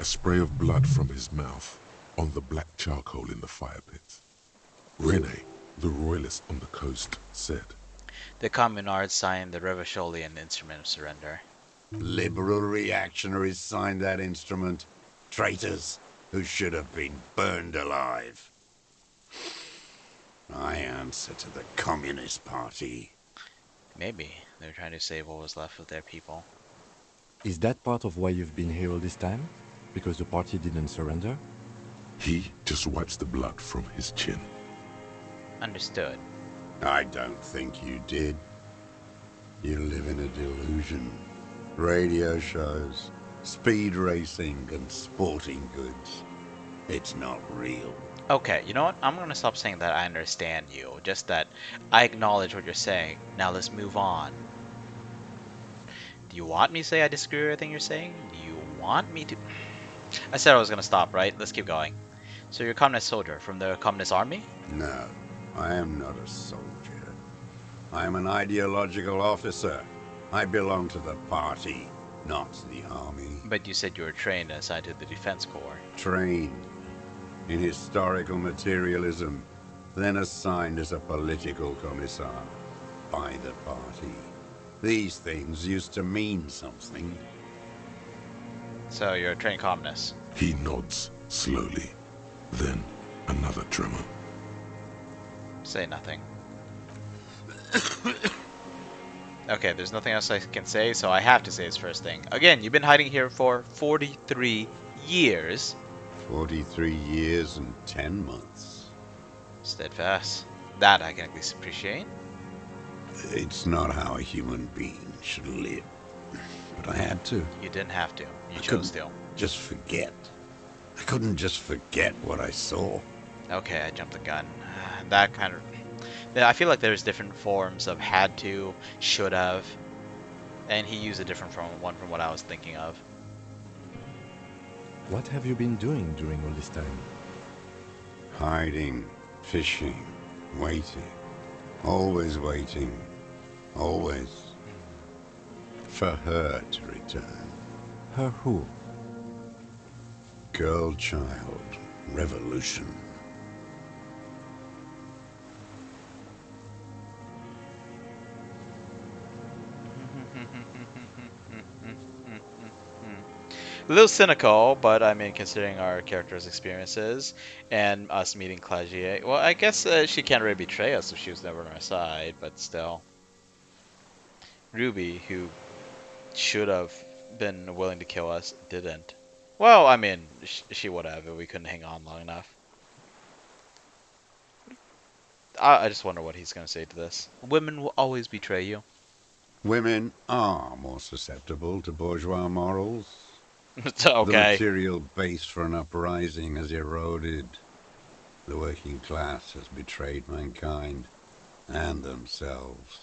[SPEAKER 2] A spray of blood from his mouth on the black charcoal in the fire pit. Rene, the royalist on the coast, said,
[SPEAKER 1] The communards signed the Revacholian Instrument of Surrender.
[SPEAKER 4] Liberal reactionaries signed that instrument. Traitors who should have been burned alive. I answer to the Communist Party.
[SPEAKER 1] Maybe they were trying to save what was left of their people.
[SPEAKER 3] Is that part of why you've been here all this time? Because the party didn't surrender?
[SPEAKER 2] He just wipes the blood from his chin.
[SPEAKER 1] Understood.
[SPEAKER 4] I don't think you did. You live in a delusion. Radio shows, speed racing, and sporting goods. It's not real.
[SPEAKER 1] Okay, you know what? I'm gonna stop saying that I understand you. Just that I acknowledge what you're saying. Now let's move on. Do you want me to say I disagree with everything you're saying? Do you want me to? I said I was gonna stop, right? Let's keep going. So you're a communist soldier from the communist army?
[SPEAKER 4] No, I am not a soldier. I am an ideological officer. I belong to the party, not the army.
[SPEAKER 1] But you said you were trained and assigned to the defense corps.
[SPEAKER 4] Trained in historical materialism, then assigned as a political commissar by the party. These things used to mean something.
[SPEAKER 1] So you're a trained communist.
[SPEAKER 2] He nods slowly. Then another tremor.
[SPEAKER 1] Say nothing. Okay, there's nothing else I can say, so I have to say this first thing. Again, you've been hiding here for 43 years.
[SPEAKER 4] 43 years and 10 months.
[SPEAKER 1] Steadfast. That I can at least appreciate.
[SPEAKER 4] It's not how a human being should live. But I had to.
[SPEAKER 1] You didn't have to. You
[SPEAKER 4] I
[SPEAKER 1] chose
[SPEAKER 4] couldn't
[SPEAKER 1] to.
[SPEAKER 4] just forget. I couldn't just forget what I saw.
[SPEAKER 1] Okay, I jumped the gun. That kind of... Yeah, I feel like there's different forms of had to, should have, and he used a different one from what I was thinking of.
[SPEAKER 3] What have you been doing during all this time?
[SPEAKER 4] Hiding, fishing, waiting. Always waiting. Always. For her to return.
[SPEAKER 3] Her who?
[SPEAKER 4] Girl child. Revolution.
[SPEAKER 1] A little cynical, but I mean, considering our characters' experiences and us meeting Clagier, well, I guess she can't really betray us if she was never on our side, but still. Ruby, who should have been willing to kill us, didn't. Well, I mean, she would have if we couldn't hang on long enough. I just wonder what he's going to say to this. Women will always betray you.
[SPEAKER 4] Women are more susceptible to bourgeois morals. The
[SPEAKER 1] Okay.
[SPEAKER 4] material base for an uprising has eroded. The working class has betrayed mankind and themselves.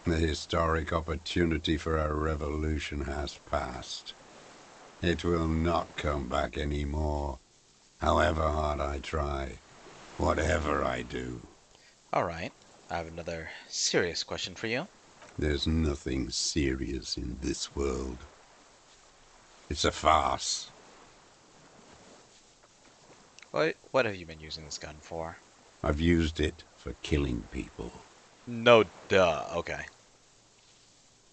[SPEAKER 4] The historic opportunity for a revolution has passed. It will not come back anymore, however hard I try, whatever I do.
[SPEAKER 1] Alright. I have another serious question for you.
[SPEAKER 4] There's nothing serious in this world. It's a farce.
[SPEAKER 1] What have you been using this gun for?
[SPEAKER 4] I've used it for killing people.
[SPEAKER 1] No, duh. Okay.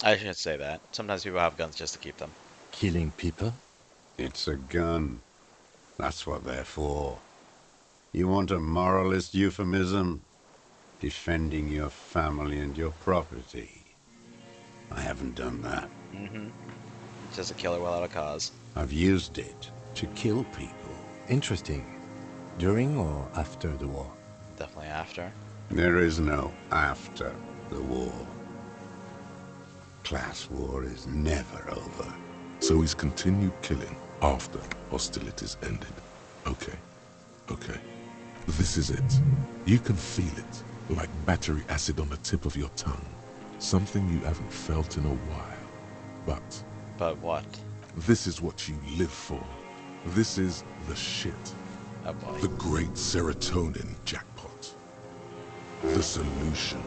[SPEAKER 1] I should say that. Sometimes people have guns just to keep them.
[SPEAKER 3] Killing people?
[SPEAKER 4] It's a gun. That's what they're for. You want a moralist euphemism? Defending your family and your property. I haven't done that.
[SPEAKER 1] Mm-hmm. It's just a killer without a cause.
[SPEAKER 4] I've used it to kill people.
[SPEAKER 3] Interesting. During or after the war?
[SPEAKER 1] Definitely after.
[SPEAKER 4] There is no after the war. Class war is never over.
[SPEAKER 2] So he's continued killing after hostilities ended. Okay. This is it. You can feel it, like battery acid on the tip of your tongue. Something you haven't felt in a while.
[SPEAKER 1] But what?
[SPEAKER 2] This is what you live for. This is the shit.
[SPEAKER 1] Oh boy.
[SPEAKER 2] The great serotonin jackpot. The solution.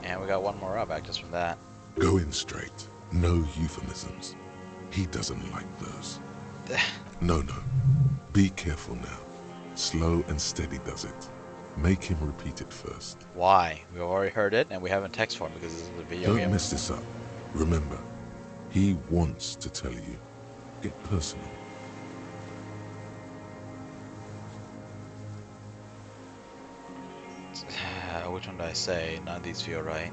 [SPEAKER 1] And we got one more up just from that.
[SPEAKER 2] Go in straight. No euphemisms. He doesn't like those. No. Be careful now. Slow and steady does it. Make him repeat it first.
[SPEAKER 1] Why? We've already heard it, and we have a text form because this is a video
[SPEAKER 2] Don't
[SPEAKER 1] game.
[SPEAKER 2] mess this up. Remember, he wants to tell you. Get personal.
[SPEAKER 1] Which one do I say? None of these feel right.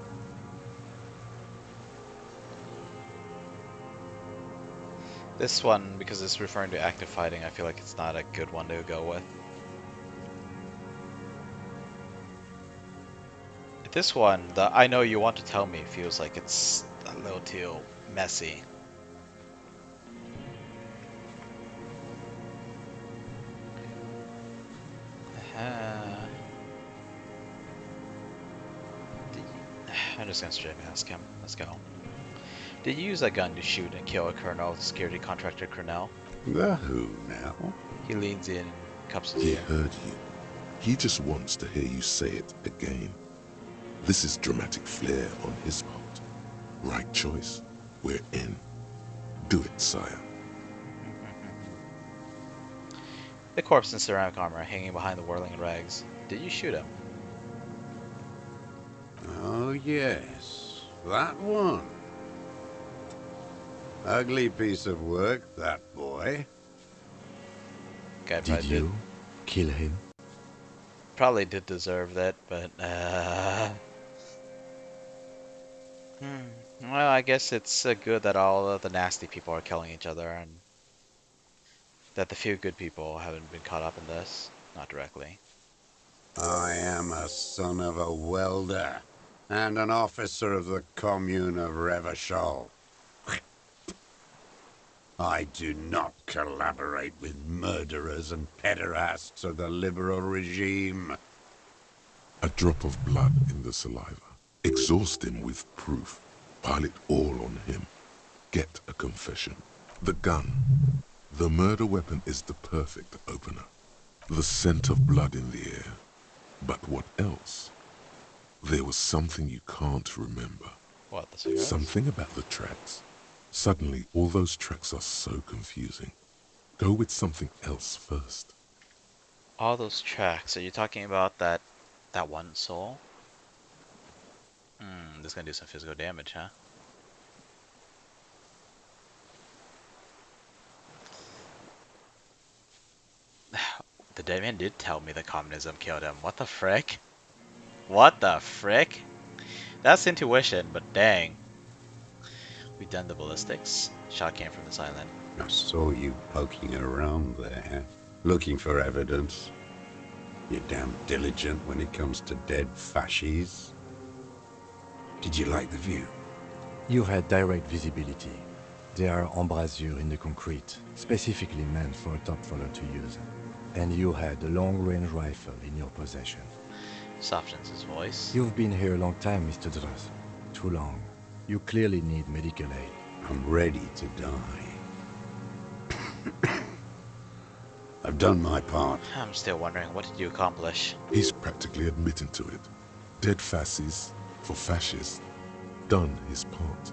[SPEAKER 1] This one, because it's referring to active fighting, I feel like it's not a good one to go with. This one, the I know you want to tell me, feels like it's a little too messy. I'm just gonna straight ask him. Let's go. Did you use a gun to shoot and kill a colonel of the security contractor Cornell?
[SPEAKER 4] The who now?
[SPEAKER 1] He leans in and cups his
[SPEAKER 2] He
[SPEAKER 1] ear.
[SPEAKER 2] heard you. He just wants to hear you say it again. This is dramatic flair on his part. Right choice. We're in. Do it, sire.
[SPEAKER 1] The corpse in ceramic armor hanging behind the whirling rags. Did you shoot him?
[SPEAKER 4] Oh, yes. That one. Ugly piece of work, that boy.
[SPEAKER 1] Guy
[SPEAKER 3] Did you kill him?
[SPEAKER 1] probably did deserve that, but well, I guess it's good that all of the nasty people are killing each other, and that the few good people haven't been caught up in this. Not directly.
[SPEAKER 4] I am a son of a welder and an officer of the commune of Revachol. I do not collaborate with murderers and pederasts of the liberal regime.
[SPEAKER 2] A drop of blood in the saliva. Exhaust him with proof. Pile it all on him. Get a confession. The gun. The murder weapon is the perfect opener. The scent of blood in the air. But what else? There was something you can't remember.
[SPEAKER 1] What, the cigarettes?
[SPEAKER 2] Something about the tracks. Suddenly, all those tracks are so confusing. Go with something else first.
[SPEAKER 1] All those tracks. Are you talking about that one soul? This is gonna do some physical damage, huh? The dead man did tell me that communism killed him. What the frick? What the frick? That's intuition, but dang. We done the ballistics. Shot came from this island.
[SPEAKER 4] I saw you poking around there, looking for evidence. You're damn diligent when it comes to dead fascies. Did you like the view?
[SPEAKER 3] You had direct visibility. There are embrasures in the concrete, specifically meant for a top follower to use. And you had a long-range rifle in your possession.
[SPEAKER 1] Softens his voice.
[SPEAKER 3] You've been here a long time, Mr. Dross. Too long. You clearly need medical aid.
[SPEAKER 4] I'm ready to die. I've done my part.
[SPEAKER 1] I'm still wondering, what did you accomplish?
[SPEAKER 2] He's practically admitting to it. Dead fascists for fascists. Done his part.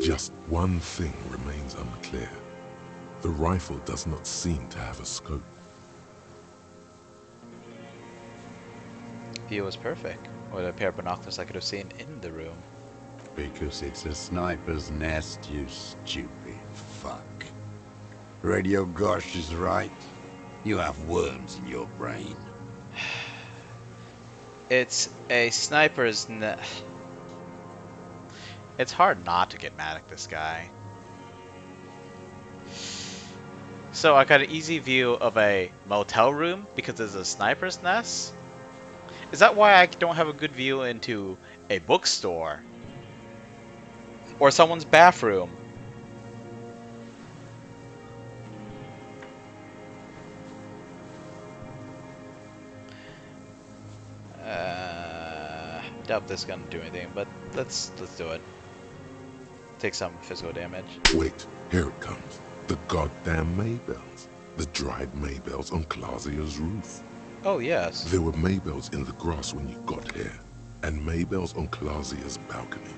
[SPEAKER 2] Just one thing remains unclear. The rifle does not seem to have a scope.
[SPEAKER 1] View was perfect. With a pair of binoculars I could have seen in the room.
[SPEAKER 4] Because it's a sniper's nest, you stupid fuck. Radio Gosh is right. You have worms in your brain.
[SPEAKER 1] It's a sniper's It's hard not to get mad at this guy. So I got an easy view of a motel room because there's a sniper's nest? Is that why I don't have a good view into a bookstore? Or someone's bathroom? Doubt this is gonna do anything, but let's do it. Take some physical damage.
[SPEAKER 2] Wait, here it comes. The goddamn Maybells. The dried Maybells on Clausia's roof.
[SPEAKER 1] Oh yes.
[SPEAKER 2] There were Maybells in the grass when you got here, and Maybells on Clausia's balcony.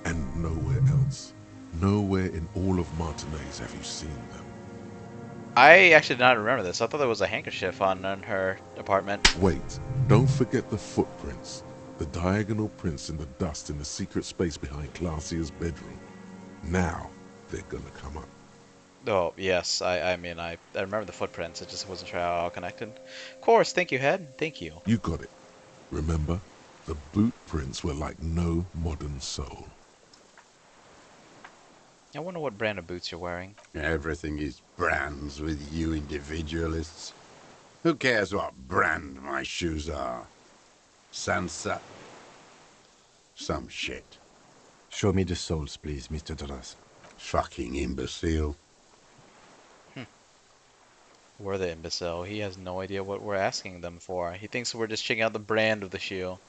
[SPEAKER 2] And nowhere else. Nowhere in all of Martinez have you seen them.
[SPEAKER 1] I actually did not remember this. I thought there was a handkerchief on her apartment.
[SPEAKER 2] Wait, don't forget the footprints. The diagonal prints in the dust in the secret space behind Clausia's bedroom. Now, they're gonna come up.
[SPEAKER 1] Oh, yes. I mean, I remember the footprints. I just wasn't sure how all connected. Of course. Thank you, Head. Thank you.
[SPEAKER 2] You got it. Remember, the boot prints were like no modern soul.
[SPEAKER 1] I wonder what brand of boots you're wearing.
[SPEAKER 4] Everything is brands with you individualists. Who cares what brand my shoes are? Sansa? Some shit.
[SPEAKER 3] Show me the soles, please, Mr. Dross.
[SPEAKER 4] Fucking imbecile.
[SPEAKER 1] We're the imbecile. He has no idea what we're asking them for. He thinks we're just checking out the brand of the shoe.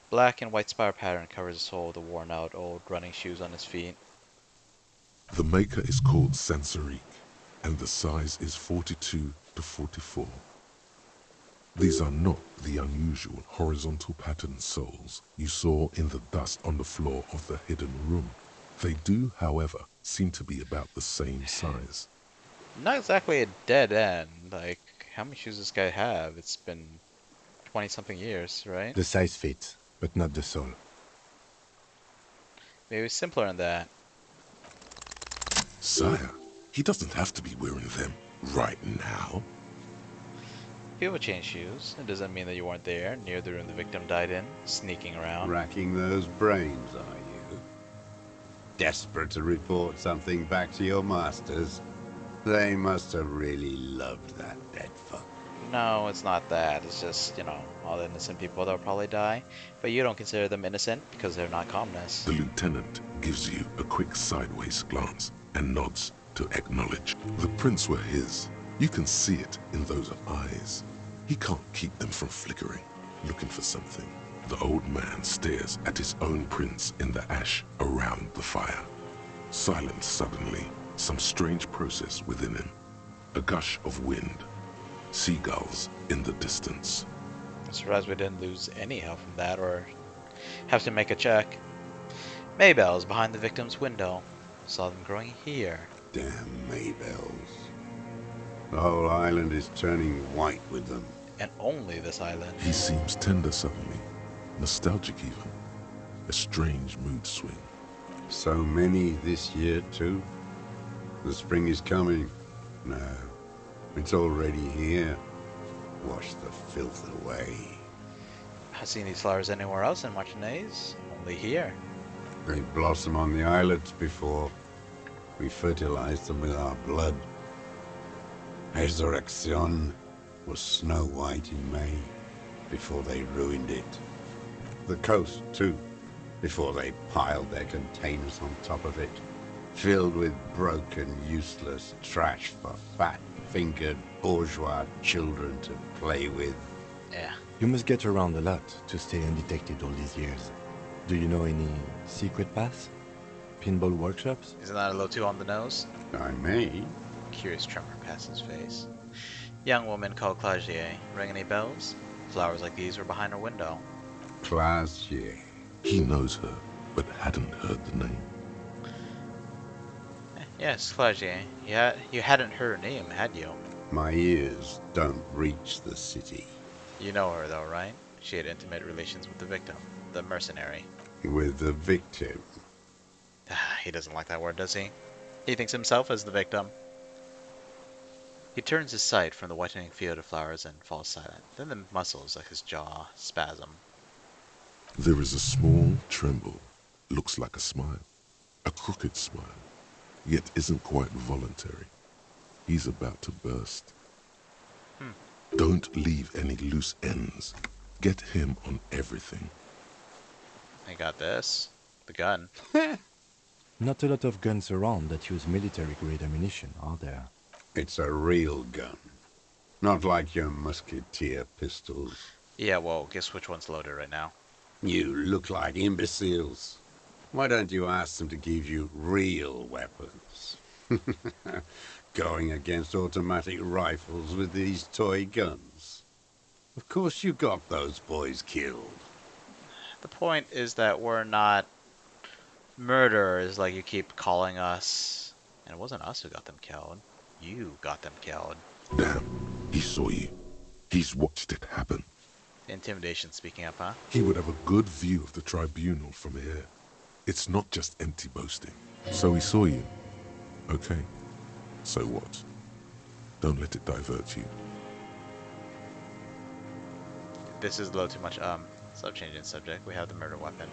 [SPEAKER 1] Black and white spiral pattern covers the sole of the worn-out old running shoes on his feet.
[SPEAKER 2] The maker is called Sansarique, and the size is 42 to 44. These are not the unusual horizontal pattern soles you saw in the dust on the floor of the hidden room. They do, however, seem to be about the same size.
[SPEAKER 1] Not exactly a dead end. Like, how many shoes does this guy have? It's been 20-something years, right?
[SPEAKER 3] The size fits, but not the sole.
[SPEAKER 1] Maybe simpler than that.
[SPEAKER 2] Sire, he doesn't have to be wearing them right now.
[SPEAKER 1] People change shoes. It doesn't mean that you weren't there, near the room the victim died in, sneaking around.
[SPEAKER 4] Racking those brains, are you? Desperate to report something back to your masters? They must have really loved that dead fuck.
[SPEAKER 1] No, it's not that. It's just, all the innocent people that'll probably die. But you don't consider them innocent because they're not communists.
[SPEAKER 2] The lieutenant gives you a quick sideways glance and nods to acknowledge. The prints were his. You can see it in those eyes. He can't keep them from flickering, looking for something. The old man stares at his own prints in the ash around the fire. Silent suddenly, some strange process within him. A gush of wind. Seagulls in the distance.
[SPEAKER 1] I'm surprised we didn't lose any help from that or have to make a check. Maybelle's behind the victim's window. Saw them growing here.
[SPEAKER 4] Damn Maybells. The whole island is turning white with them.
[SPEAKER 1] And only this island.
[SPEAKER 2] He seems tender suddenly, nostalgic even. A strange mood swing.
[SPEAKER 4] So many this year, too. The spring is coming. No, it's already here. Wash the filth away.
[SPEAKER 1] I've seen these flowers anywhere else in Martinez. Only here.
[SPEAKER 4] They blossom on the islets before. We fertilize them with our blood. Resurrection was snow white in May, before they ruined it. The coast, too, before they piled their containers on top of it, filled with broken, useless trash for fat-fingered bourgeois children to play with.
[SPEAKER 1] Yeah.
[SPEAKER 3] You must get around a lot to stay undetected all these years. Do you know any secret paths? Pinball workshops?
[SPEAKER 1] Isn't that a little too on the nose?
[SPEAKER 4] I may.
[SPEAKER 1] Curious tremor passed his face. Young woman called Clagier. Ring any bells? Flowers like these were behind her window.
[SPEAKER 4] Clagier.
[SPEAKER 2] He knows her, but hadn't heard the name.
[SPEAKER 1] Yes, Clagier. You hadn't heard her name, had you?
[SPEAKER 4] My ears don't reach the city.
[SPEAKER 1] You know her, though, right? She had intimate relations with the victim, the mercenary.
[SPEAKER 4] With the victim.
[SPEAKER 1] He doesn't like that word, does he? He thinks himself as the victim. He turns his sight from the whitening field of flowers and falls silent. Then the muscles of his jaw spasm.
[SPEAKER 2] There is a small tremble. Looks like a smile. A crooked smile. Yet isn't quite voluntary. He's about to burst. Don't leave any loose ends. Get him on everything.
[SPEAKER 1] I got this. The gun.
[SPEAKER 3] Not a lot of guns around that use military-grade ammunition, are there?
[SPEAKER 4] It's a real gun. Not like your musketeer pistols.
[SPEAKER 1] Yeah, well, guess which one's loaded right now.
[SPEAKER 4] You look like imbeciles. Why don't you ask them to give you real weapons? Going against automatic rifles with these toy guns. Of course you got those boys killed.
[SPEAKER 1] The point is that we're not murderers like you keep calling us. And it wasn't us who got them killed. You got them killed.
[SPEAKER 2] Damn, he saw you. He's watched it happen.
[SPEAKER 1] Intimidation speaking up, huh?
[SPEAKER 2] He would have a good view of the tribunal from here. It's not just empty boasting. So he saw you. Okay. So what? Don't let it divert you.
[SPEAKER 1] This is a little too much, stop changing the subject. We have the murder weapon.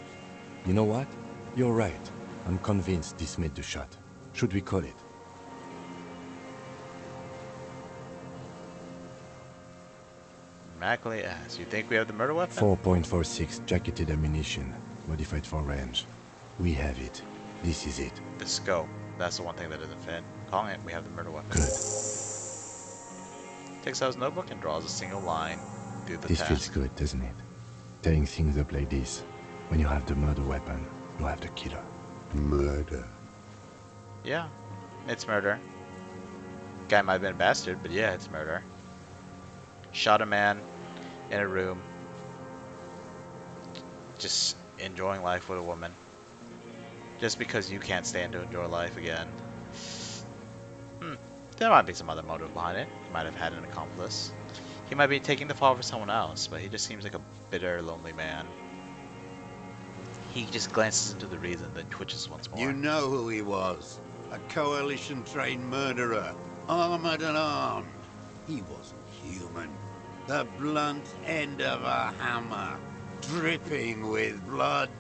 [SPEAKER 3] You know what? You're right. I'm convinced this made the shot. Should we call it?
[SPEAKER 1] Mackley asks, you think we have the murder weapon?
[SPEAKER 3] 4.46 jacketed ammunition, modified for range. We have it. This is it.
[SPEAKER 1] The scope. That's the one thing that doesn't fit. Calling it, we have the murder weapon.
[SPEAKER 3] Good.
[SPEAKER 1] Takes out his notebook and draws a single line through the
[SPEAKER 3] This
[SPEAKER 1] task.
[SPEAKER 3] feels good, doesn't it? Tearing things up like this. When you have the murder weapon, you have the killer.
[SPEAKER 4] Murder.
[SPEAKER 1] Yeah, it's murder. Guy might have been a bastard, but yeah, it's murder. Shot a man in a room, just enjoying life with a woman. Just because you can't stand to enjoy life again. There might be some other motive behind it. He might have had an accomplice. He might be taking the fall for someone else, but he just seems like a bitter, lonely man. He just glances into the reason, then twitches once more.
[SPEAKER 4] You know who he was. A coalition-trained murderer. Armored and armed. He wasn't human. The blunt end of a hammer. Dripping with blood.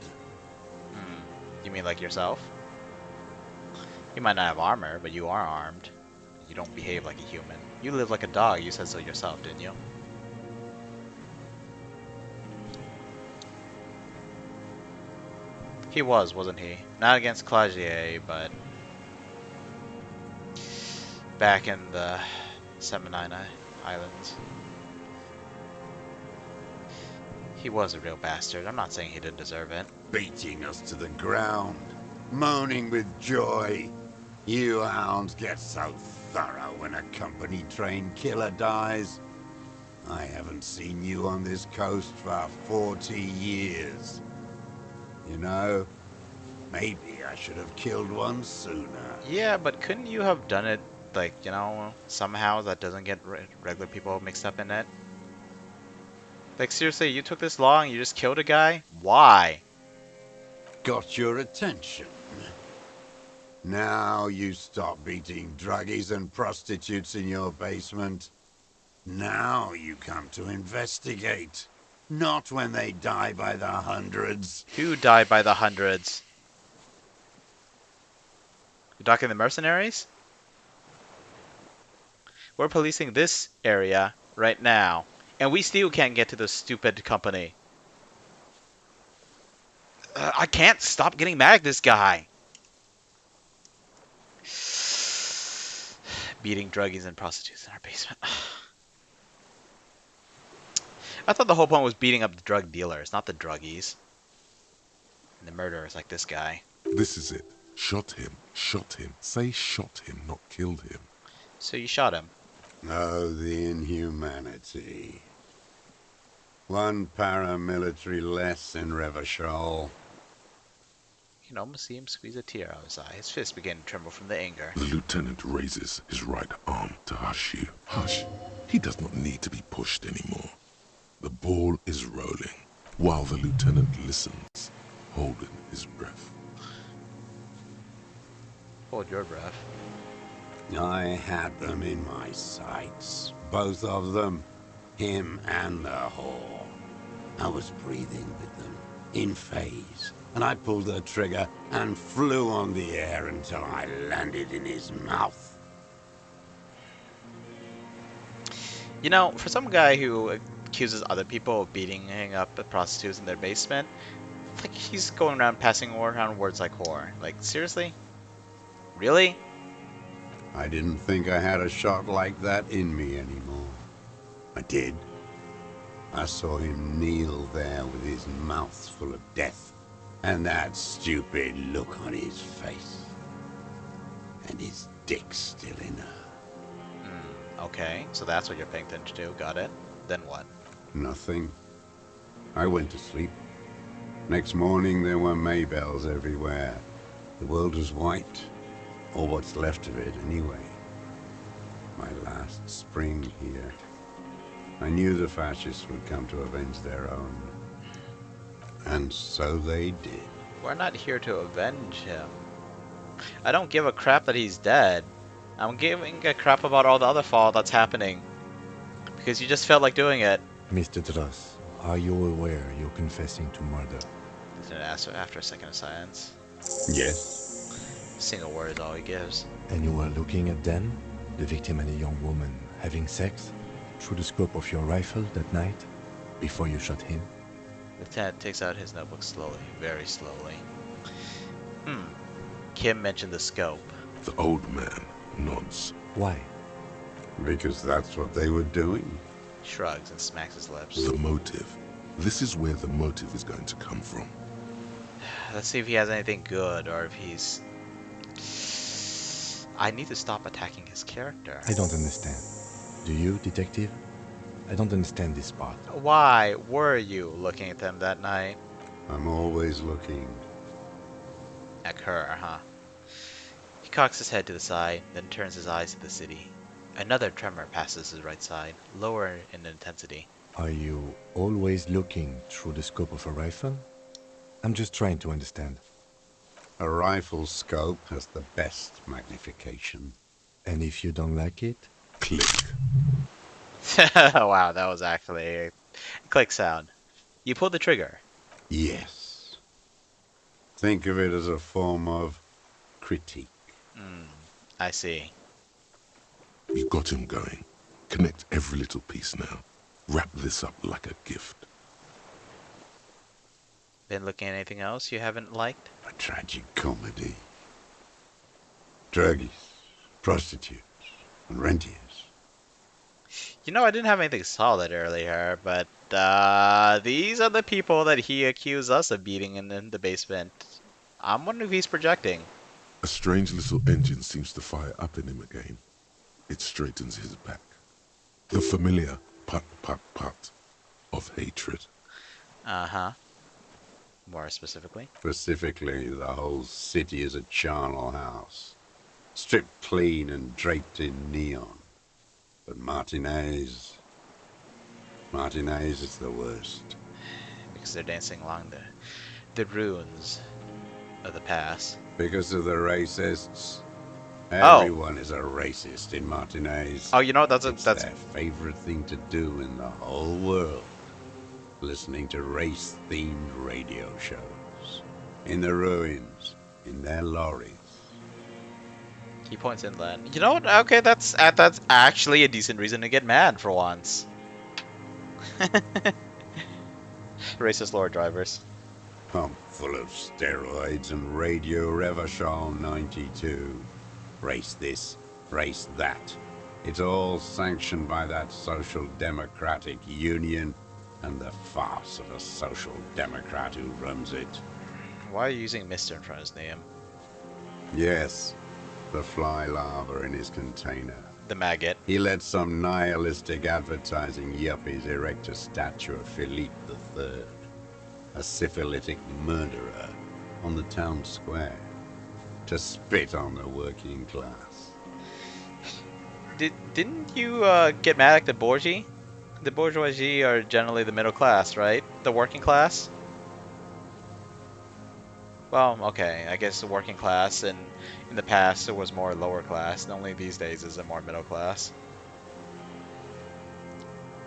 [SPEAKER 1] You mean like yourself? You might not have armor, but you are armed. You don't behave like a human. You live like a dog, you said so yourself, didn't you? He was, wasn't he? Not against Clagier, but back in the Seminina Islands. He was a real bastard. I'm not saying he didn't deserve it.
[SPEAKER 4] Beating us to the ground. Moaning with joy. You hounds get so thorough when a company-trained killer dies. I haven't seen you on this coast for 40 years. You know, maybe I should have killed one sooner.
[SPEAKER 1] Yeah, but couldn't you have done it, like, you know, somehow that doesn't get regular people mixed up in it? Like, seriously, you took this long, you just killed a guy? Why?
[SPEAKER 4] Got your attention. Now you stop beating druggies and prostitutes in your basement. Now you come to investigate. Not when they die by the hundreds.
[SPEAKER 1] Who died by the hundreds? You talking the mercenaries? We're policing this area right now, and we still can't get to the stupid company. I can't stop getting mad at this guy. Beating druggies and prostitutes in our basement. I thought the whole point was beating up the drug dealers, not the druggies. And the murderers like this guy.
[SPEAKER 2] This is it. Shot him. Shot him. Say shot him, not killed him.
[SPEAKER 1] So you shot him.
[SPEAKER 4] Oh, the inhumanity. One paramilitary less in Revachol.
[SPEAKER 1] You can almost see him squeeze a tear out of his eye. His fist began to tremble from the anger.
[SPEAKER 2] The lieutenant raises his right arm to hush you. Hush. He does not need to be pushed anymore. The ball is rolling, while the lieutenant listens, holding his breath.
[SPEAKER 1] Hold your breath.
[SPEAKER 4] I had them in my sights. Both of them. Him and the whore. I was breathing with them, in phase. And I pulled the trigger and flew on the air until I landed in his mouth.
[SPEAKER 1] You know, for some guy who accuses other people of beating up prostitutes in their basement, like he's going around passing around words like whore. Like, seriously? Really?
[SPEAKER 4] I didn't think I had a shot like that in me anymore. I did. I saw him kneel there with his mouth full of death. And that stupid look on his face. And his dick still in her.
[SPEAKER 1] Okay, so that's what you're paying attention to. Got it. Then what?
[SPEAKER 4] Nothing. I went to sleep. Next morning there were Maybells everywhere. The world was white. Or what's left of it anyway. My last spring here. I knew the fascists would come to avenge their own. And so they did.
[SPEAKER 1] We're not here to avenge him. I don't give a crap that he's dead. I'm giving a crap about all the other fall that's happening. Because you just felt like doing it.
[SPEAKER 3] Mr. Dross, are you aware you're confessing to murder?
[SPEAKER 1] Lieutenant asked after a second of silence.
[SPEAKER 4] Yes.
[SPEAKER 1] A single word is all he gives.
[SPEAKER 3] And you were looking at them, the victim and a young woman, having sex, through the scope of your rifle that night, before you shot him?
[SPEAKER 1] Lieutenant takes out his notebook slowly, very slowly. Kim mentioned the scope.
[SPEAKER 2] The old man nods.
[SPEAKER 3] Why?
[SPEAKER 4] Because that's what they were doing.
[SPEAKER 1] Shrugs and smacks his lips.
[SPEAKER 2] The motive. This is where the motive is going to come from.
[SPEAKER 1] Let's see if he has anything good or if he's... I need to stop attacking his character.
[SPEAKER 3] I don't understand. Do you, detective? I don't understand this part.
[SPEAKER 1] Why were you looking at them that night?
[SPEAKER 4] I'm always looking.
[SPEAKER 1] At her, huh? He cocks his head to the side, then turns his eyes to the city. Another tremor passes his right side, lower in intensity.
[SPEAKER 3] Are you always looking through the scope of a rifle? I'm just trying to understand.
[SPEAKER 4] A rifle scope has the best magnification.
[SPEAKER 3] And if you don't like it?
[SPEAKER 2] Click.
[SPEAKER 1] Wow, that was actually a click sound. You pulled the trigger.
[SPEAKER 4] Yes. Think of it as a form of critique.
[SPEAKER 1] I see.
[SPEAKER 2] You got him going. Connect every little piece now. Wrap this up like a gift.
[SPEAKER 1] Been looking at anything else you haven't liked?
[SPEAKER 4] A tragic comedy. Druggies, prostitutes, and rentiers.
[SPEAKER 1] You know, I didn't have anything solid earlier, but these are the people that he accused us of beating in the basement. I'm wondering if he's projecting.
[SPEAKER 2] A strange little engine seems to fire up in him again. It straightens his back. The familiar put put put of hatred.
[SPEAKER 1] Uh-huh. More specifically.
[SPEAKER 4] Specifically, the whole city is a charnel house. Stripped clean and draped in neon. But Martinez is the worst.
[SPEAKER 1] Because they're dancing along the ruins of the past.
[SPEAKER 4] Because of the racists.
[SPEAKER 1] Oh.
[SPEAKER 4] Everyone is a racist in Martinez.
[SPEAKER 1] Oh, you know, that's
[SPEAKER 4] their favorite thing to do in the whole world. Listening to race-themed radio shows. In the ruins. In their lorries.
[SPEAKER 1] He points inland. You know what? Okay, that's actually a decent reason to get mad for once. Racist lorry drivers.
[SPEAKER 4] Pump full of steroids and Radio Revachol 92. Race this, race that. It's all sanctioned by that Social Democratic Union and the farce of a Social Democrat who runs it.
[SPEAKER 1] Why are you using Mr. in front of his name?
[SPEAKER 4] Yes, the fly larva in his container.
[SPEAKER 1] The maggot.
[SPEAKER 4] He let some nihilistic advertising yuppies erect a statue of Philippe III, a syphilitic murderer, on the town square, to spit on the working class.
[SPEAKER 1] Didn't you get mad at the bourgeoisie? The bourgeoisie are generally the middle class, right? The working class? Well, okay, I guess the working class, and in the past it was more lower class, and only these days is it more middle class.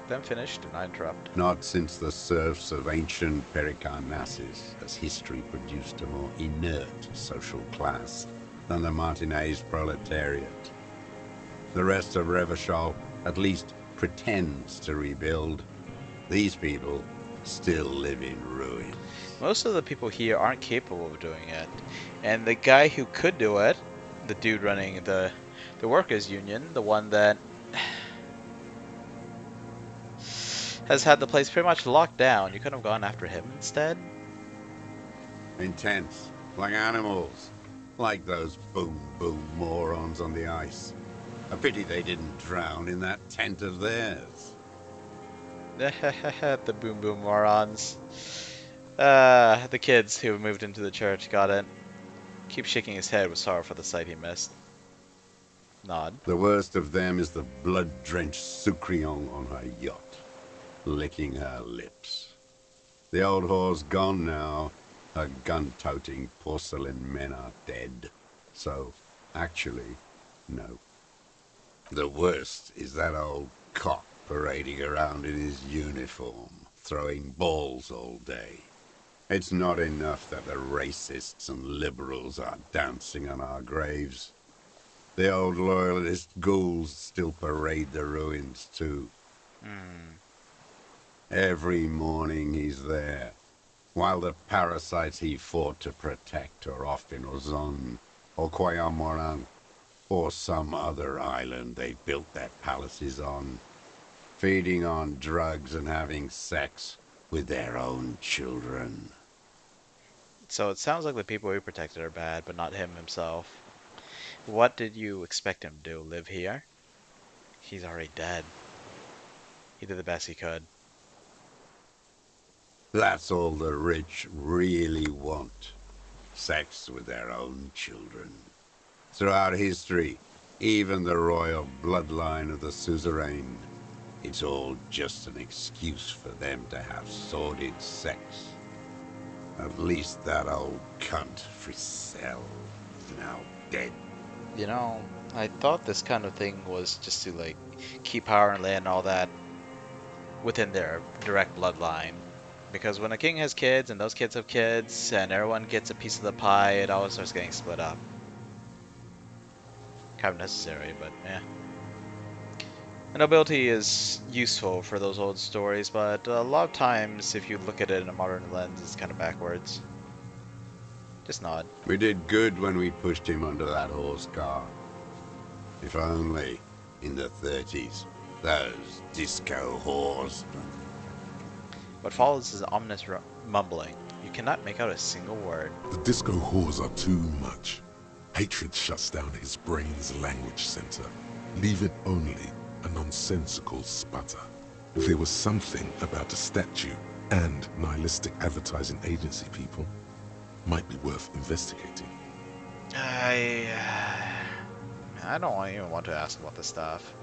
[SPEAKER 1] Then finished, and I interrupt.
[SPEAKER 4] Not since the serfs of ancient Pericarnassus has history produced a more inert social class than the Martinez proletariat. The rest of Revachol at least pretends to rebuild. These people still live in ruin.
[SPEAKER 1] Most of the people here aren't capable of doing it, and the guy who could do it, the dude running the workers' union, the one that has had the place pretty much locked down, you could have gone after him instead.
[SPEAKER 4] Intense, like animals, like those boom morons on the ice. A pity they didn't drown in that tent of theirs.
[SPEAKER 1] The boom morons. The kids who moved into the church, got it. Keeps shaking his head with sorrow for the sight he missed. Nod.
[SPEAKER 4] The worst of them is the blood-drenched Sucrion on her yacht, licking her lips. The old whore's gone now. Her gun-toting porcelain men are dead. So, actually, no. The worst is that old cock parading around in his uniform, throwing balls all day. It's not enough that the racists and liberals are dancing on our graves. The old loyalist ghouls still parade the ruins too. Every morning he's there, while the parasites he fought to protect are off in Ozon, or Quayamorang, or some other island they built their palaces on, feeding on drugs and having sex with their own children.
[SPEAKER 1] So it sounds like the people he protected are bad, but not him himself. What did you expect him to do? Live here? He's already dead. He did the best he could.
[SPEAKER 4] That's all the rich really want. Sex with their own children. Throughout history, even the royal bloodline of the suzerain, it's all just an excuse for them to have sordid sex. At least that old cunt, Frisell, is now dead.
[SPEAKER 1] You know, I thought this kind of thing was just to, like, keep power and land and all that within their direct bloodline. Because when a king has kids, and those kids have kids, and everyone gets a piece of the pie, it always starts getting split up. Kind of necessary, but yeah. The nobility is useful for those old stories, but a lot of times, if you look at it in a modern lens, it's kind of backwards. Just nod.
[SPEAKER 4] We did good when we pushed him under that horse car. If only, in the 30s, those disco whores.
[SPEAKER 1] What follows is ominous mumbling. You cannot make out a single word.
[SPEAKER 2] The disco whores are too much. Hatred shuts down his brain's language center, leaving only a nonsensical sputter. There was something about the statue and nihilistic advertising agency people. Might be worth investigating.
[SPEAKER 1] I don't even want to ask about this stuff.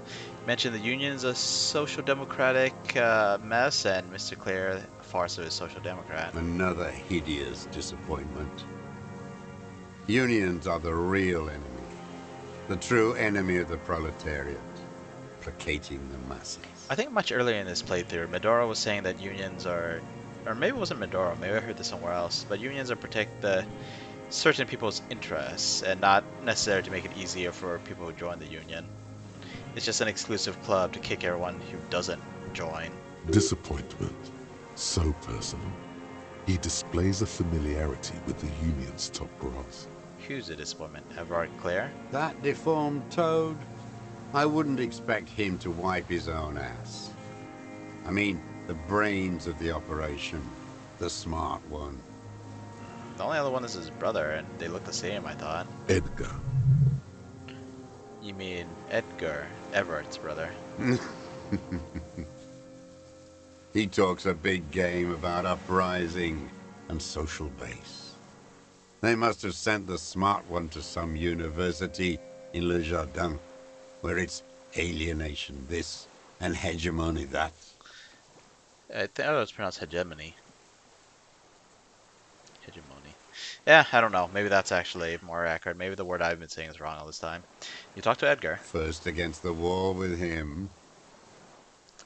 [SPEAKER 1] Mentioned the union's a social democratic mess, and Mr. Clare, farce of a social democrat.
[SPEAKER 4] Another hideous disappointment. Unions are the real enemy. The true enemy of the proletariat. Placating the masses.
[SPEAKER 1] I think much earlier in this playthrough, Medora was saying that unions are... Or maybe it wasn't Medora, maybe I heard this somewhere else. But unions are protect the certain people's interests, and not necessarily to make it easier for people who join the union. It's just an exclusive club to kick everyone who doesn't join.
[SPEAKER 2] Disappointment. So personal. He displays a familiarity with the union's top brass.
[SPEAKER 1] Who's a disappointment? Everard Clare?
[SPEAKER 4] That deformed toad? I wouldn't expect him to wipe his own ass. I mean, the brains of the operation. The smart one.
[SPEAKER 1] The only other one is his brother, and they look the same, I thought.
[SPEAKER 2] Edgar.
[SPEAKER 1] You mean Edgar, Everett's brother.
[SPEAKER 4] He talks a big game about uprising and social base. They must have sent the smart one to some university in Le Jardin, where it's alienation this and hegemony that.
[SPEAKER 1] I think it was pronounced hegemony. Hegemony. Yeah, I don't know. Maybe that's actually more accurate. Maybe the word I've been saying is wrong all this time. You talk to Edgar.
[SPEAKER 4] First against the wall with him.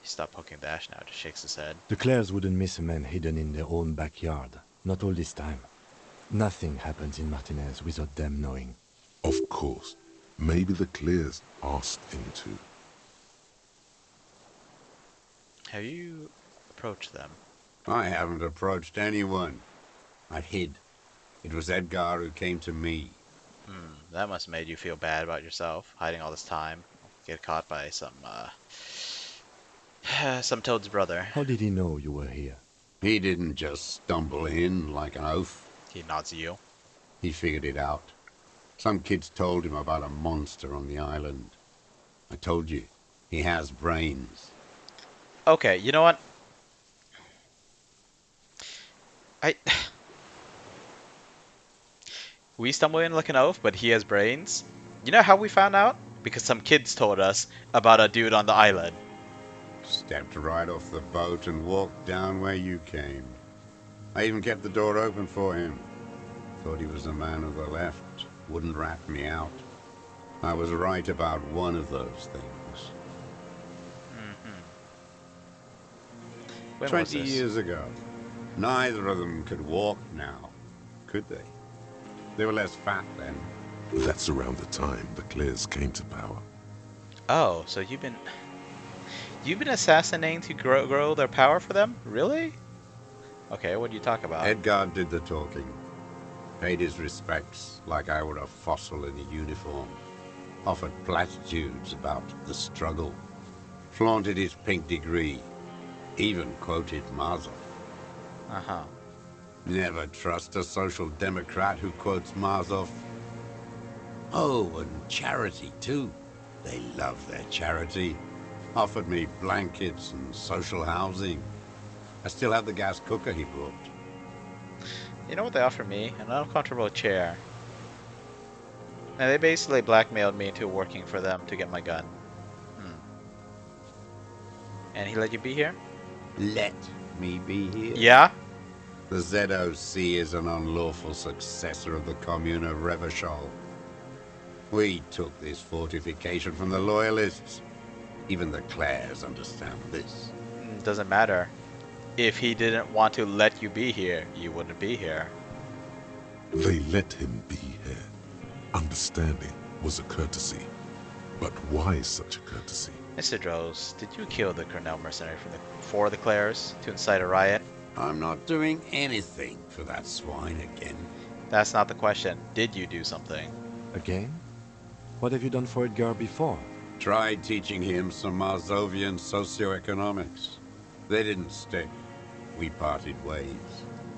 [SPEAKER 1] He stopped poking Dash now, just shakes his head.
[SPEAKER 3] The Clares wouldn't miss a man hidden in their own backyard. Not all this time. Nothing happens in Martinez without them knowing.
[SPEAKER 2] Of course. Maybe the Clears asked him to.
[SPEAKER 1] Have you approached them?
[SPEAKER 4] I haven't approached anyone. I hid. It was Edgar who came to me.
[SPEAKER 1] That must have made you feel bad about yourself, hiding all this time. Get caught by some Toad's brother.
[SPEAKER 3] How did he know you were here?
[SPEAKER 4] He didn't just stumble in like an oaf.
[SPEAKER 1] He nods at you.
[SPEAKER 4] He figured it out. Some kids told him about a monster on the island. I told you, he has brains.
[SPEAKER 1] Okay, you know what? We stumble in like an oaf, but he has brains. You know how we found out? Because some kids told us about a dude on the island.
[SPEAKER 4] Stepped right off the boat and walked down where you came. I even kept the door open for him. Thought he was a man of the left. Wouldn't rat me out. I was right about one of those things.
[SPEAKER 1] When was
[SPEAKER 4] 20
[SPEAKER 1] this?
[SPEAKER 4] years ago. Neither of them could walk now, could they? They were less fat then.
[SPEAKER 2] That's around the time the Clears came to power.
[SPEAKER 1] Oh, so you've been assassinating to grow their power for them? Really? Okay, what do you talk about?
[SPEAKER 4] Edgar did the talking. Paid his respects like I were a fossil in a uniform. Offered platitudes about the struggle. Flaunted his pink degree. Even quoted Marzoff.
[SPEAKER 1] Uh-huh.
[SPEAKER 4] Never trust a social democrat who quotes Marzoff. Oh, and charity, too. They love their charity. Offered me blankets and social housing. I still have the gas cooker he brought.
[SPEAKER 1] You know what they offered me? An uncomfortable chair. And they basically blackmailed me into working for them to get my gun. Hmm. And he let you be here?
[SPEAKER 4] Let me be here.
[SPEAKER 1] Yeah?
[SPEAKER 4] The ZOC is an unlawful successor of the Commune of Revachol. We took this fortification from the Loyalists. Even the Clares understand this.
[SPEAKER 1] Doesn't matter. If he didn't want to let you be here, you wouldn't be here.
[SPEAKER 2] They let him be here. Understanding was a courtesy. But why such a courtesy?
[SPEAKER 1] Mr. Droz, did you kill the Cornell mercenary for the Clares to incite a riot?
[SPEAKER 4] I'm not doing anything for that swine again.
[SPEAKER 1] That's not the question. Did you do something?
[SPEAKER 3] Again? What have you done for Edgar before?
[SPEAKER 4] Tried teaching him some Marzovian socioeconomics. They didn't stick. We parted ways.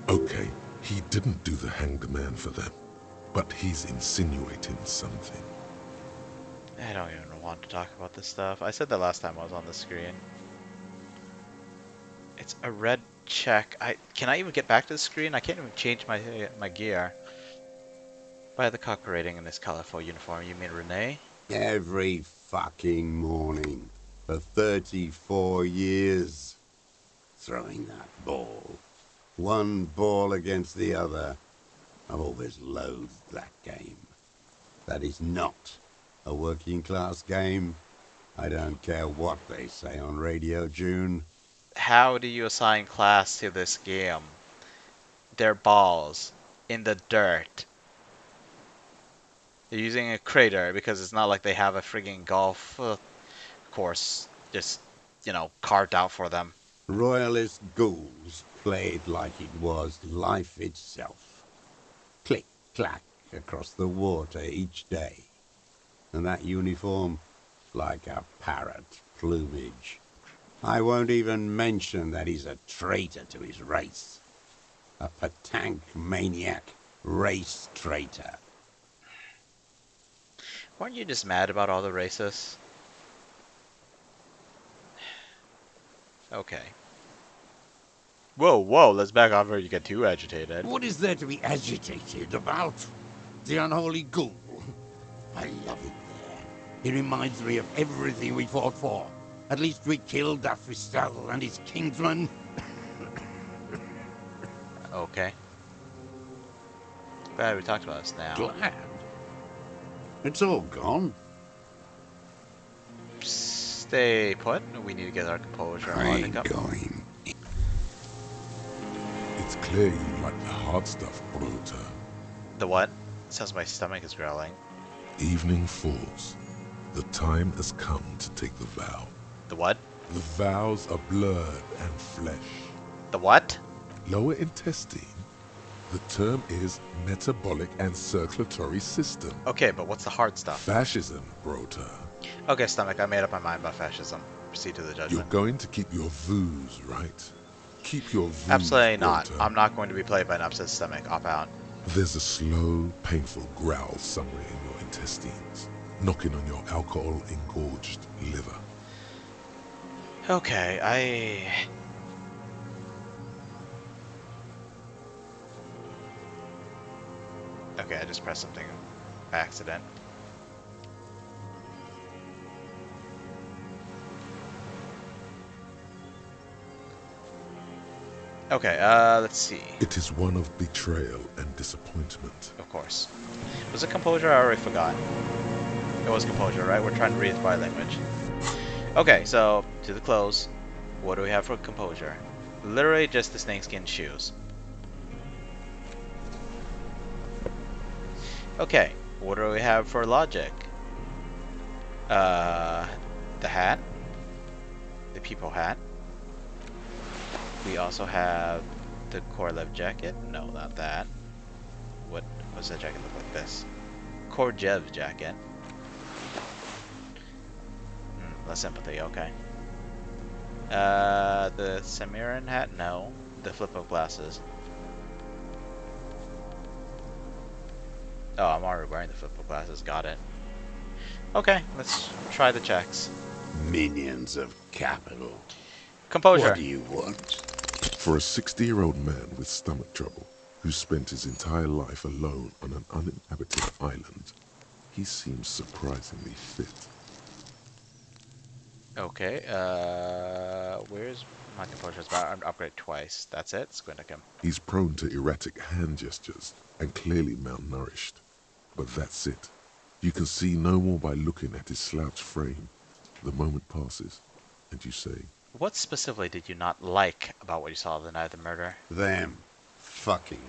[SPEAKER 2] Okay, he didn't do the hanged man for them. But he's insinuating something.
[SPEAKER 1] I don't even want to talk about this stuff. I said that last time I was on the screen. It's a red check. Can I even get back to the screen? I can't even change my gear. By the cock rating in this colorful uniform, you mean Renee?
[SPEAKER 4] Every fucking morning. For 34 years. Throwing that ball. One ball against the other. I've always loathed that game. That is not a working class game. I don't care what they say on Radio June.
[SPEAKER 1] How do you assign class to this game? They're balls in the dirt. They're using a crater because it's not like they have a frigging golf course just, carved out for them.
[SPEAKER 4] Royalist ghouls played like it was life itself. Click, clack across the water each day. And that uniform, like a parrot plumage. I won't even mention that he's a traitor to his race. A Patank maniac race traitor.
[SPEAKER 1] Weren't you just mad about all the racists? Okay. Whoa, let's back off before you get too agitated.
[SPEAKER 4] What is there to be agitated about? The unholy ghoul. I love it there. It reminds me of everything we fought for. At least we killed Dafistel and his kingsman.
[SPEAKER 1] Okay. Glad we talked about this now.
[SPEAKER 4] Glad. It's all gone.
[SPEAKER 1] Stay put. We need to get our composure.
[SPEAKER 4] I ain't going.
[SPEAKER 2] It's clear you like the hard stuff, Bruta.
[SPEAKER 1] The what? Sounds my stomach is growling.
[SPEAKER 2] Evening falls. The time has come to take the vow.
[SPEAKER 1] The what?
[SPEAKER 2] The vows are blood and flesh.
[SPEAKER 1] The what?
[SPEAKER 2] Lower intestine. The term is metabolic and circulatory system.
[SPEAKER 1] Okay, but what's the hard stuff?
[SPEAKER 2] Fascism, Brota.
[SPEAKER 1] Okay, stomach, I made up my mind about fascism. Proceed to the
[SPEAKER 2] You're
[SPEAKER 1] judgment.
[SPEAKER 2] going to keep your views, right? Keep your views,
[SPEAKER 1] Absolutely not.
[SPEAKER 2] Brota.
[SPEAKER 1] I'm not going to be played by an upset stomach. Opt out.
[SPEAKER 2] There's a slow, painful growl somewhere in your intestines, knocking on your alcohol-engorged liver.
[SPEAKER 1] Okay, Okay, I just pressed something by accident. Okay, let's see.
[SPEAKER 2] It is one of betrayal and disappointment.
[SPEAKER 1] Of course. Was it composure? I already forgot. It was composure, right? We're trying to read body language. Okay, so to the close. What do we have for composure? Literally just the snakeskin shoes. Okay, what do we have for logic? The hat. The people hat. We also have the Korlev jacket. No, not that. What does that jacket look like? This Korjev jacket. Less sympathy. Okay. The Samiran hat. No. the flip-up glasses. Oh, I'm already wearing the flip-up glasses. Got it. Okay, let's try the checks.
[SPEAKER 4] Minions of capital. What
[SPEAKER 1] Composure.
[SPEAKER 4] do you want?
[SPEAKER 2] For a 60-year-old man with stomach trouble, who spent his entire life alone on an uninhabited island, he seems surprisingly fit.
[SPEAKER 1] Okay, where's my composure? It's about upgrade twice. That's it. Squintic him.
[SPEAKER 2] He's prone to erratic hand gestures and clearly malnourished. But that's it. You can see no more by looking at his slouched frame. The moment passes, and you say,
[SPEAKER 1] What specifically did you not like about what you saw the night of the murder?
[SPEAKER 4] Them. Fucking.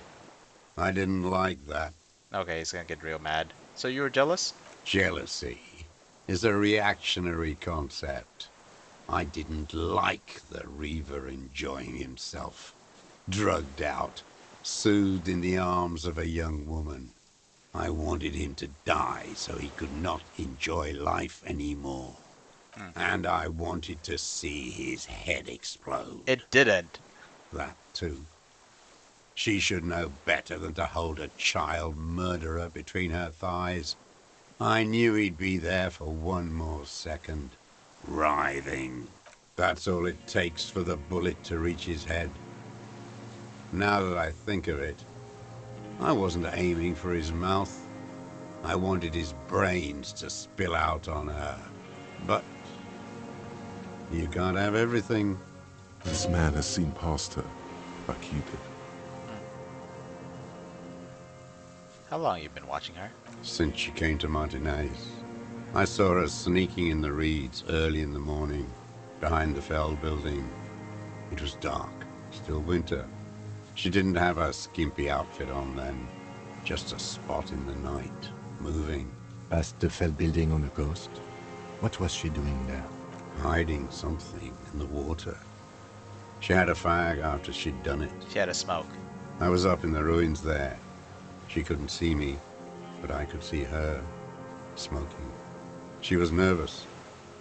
[SPEAKER 4] I didn't like that.
[SPEAKER 1] Okay, he's gonna get real mad. So you were jealous?
[SPEAKER 4] Jealousy is a reactionary concept. I didn't like the Reaver enjoying himself. Drugged out, soothed in the arms of a young woman. I wanted him to die so he could not enjoy life anymore. And I wanted to see his head explode.
[SPEAKER 1] It didn't.
[SPEAKER 4] That too. She should know better than to hold a child murderer between her thighs. I knew he'd be there for one more second. Writhing. That's all it takes for the bullet to reach his head. Now that I think of it, I wasn't aiming for his mouth. I wanted his brains to spill out on her. But you can't have everything.
[SPEAKER 2] this man has seen past her, like you did.
[SPEAKER 1] How long you been watching her?
[SPEAKER 4] Since she came to Martinez. I saw her sneaking in the reeds early in the morning, behind the Fell building. It was dark, still winter. She didn't have her skimpy outfit on then, just a spot in the night, moving,
[SPEAKER 3] Past the Fell building on the coast. What was she doing there?
[SPEAKER 4] hiding something in the water. She had a fag after she'd done it.
[SPEAKER 1] She had a smoke.
[SPEAKER 4] I was up in the ruins there. She couldn't see me, but I could see her, smoking. She was nervous,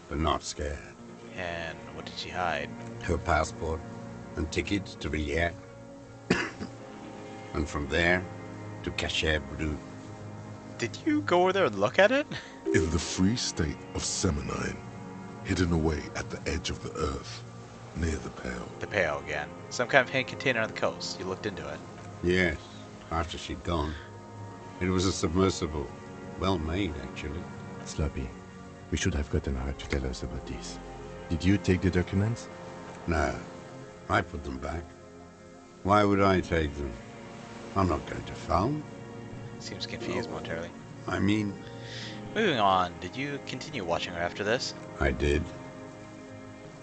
[SPEAKER 4] but not scared.
[SPEAKER 1] And what did she hide?
[SPEAKER 4] Her passport and tickets to Villiers. And from there to Cachet Brut.
[SPEAKER 1] Did you go over there and look at it?
[SPEAKER 2] In the free state of Seminine, hidden away at the edge of the earth, near the Pale.
[SPEAKER 1] The pail again. Some kind of hidden container on the coast. You looked into it.
[SPEAKER 4] Yes, after she'd gone. It was a submersible. Well made, actually.
[SPEAKER 3] Sloppy. We should have gotten her to tell us about this. Did you take the documents?
[SPEAKER 4] No, I put them back. Why would I take them? I'm not going to phone.
[SPEAKER 1] Seems confused momentarily.
[SPEAKER 4] I mean,
[SPEAKER 1] Moving on, did you continue watching her after this?
[SPEAKER 4] I did.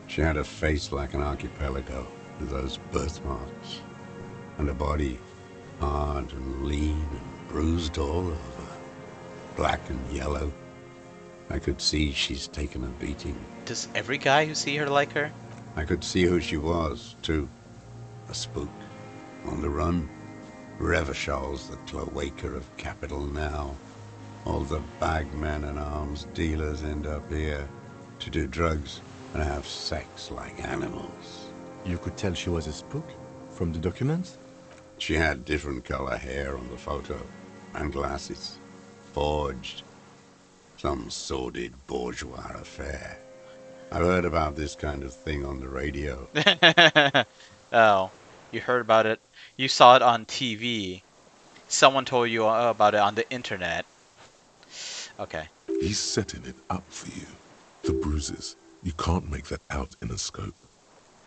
[SPEAKER 4] She had a face like an archipelago with those birthmarks. And a body hard and lean and bruised all over. Black and yellow. I could see she's taken a beating.
[SPEAKER 1] Does every guy who see her like her?
[SPEAKER 4] I could see who she was, too. A spook. On the run. Revachol's the cloaca of capital now. All the bagmen and arms dealers end up here to do drugs and have sex like animals.
[SPEAKER 3] You could tell she was a spook from the documents?
[SPEAKER 4] She had different color hair on the photo and glasses. Forged. Some sordid bourgeois affair. I've heard about this kind of thing on the radio.
[SPEAKER 1] Oh, you heard about it. You saw it on TV. Someone told you about it on the internet. Okay.
[SPEAKER 2] He's setting it up for you. The bruises, you can't make that out in a scope.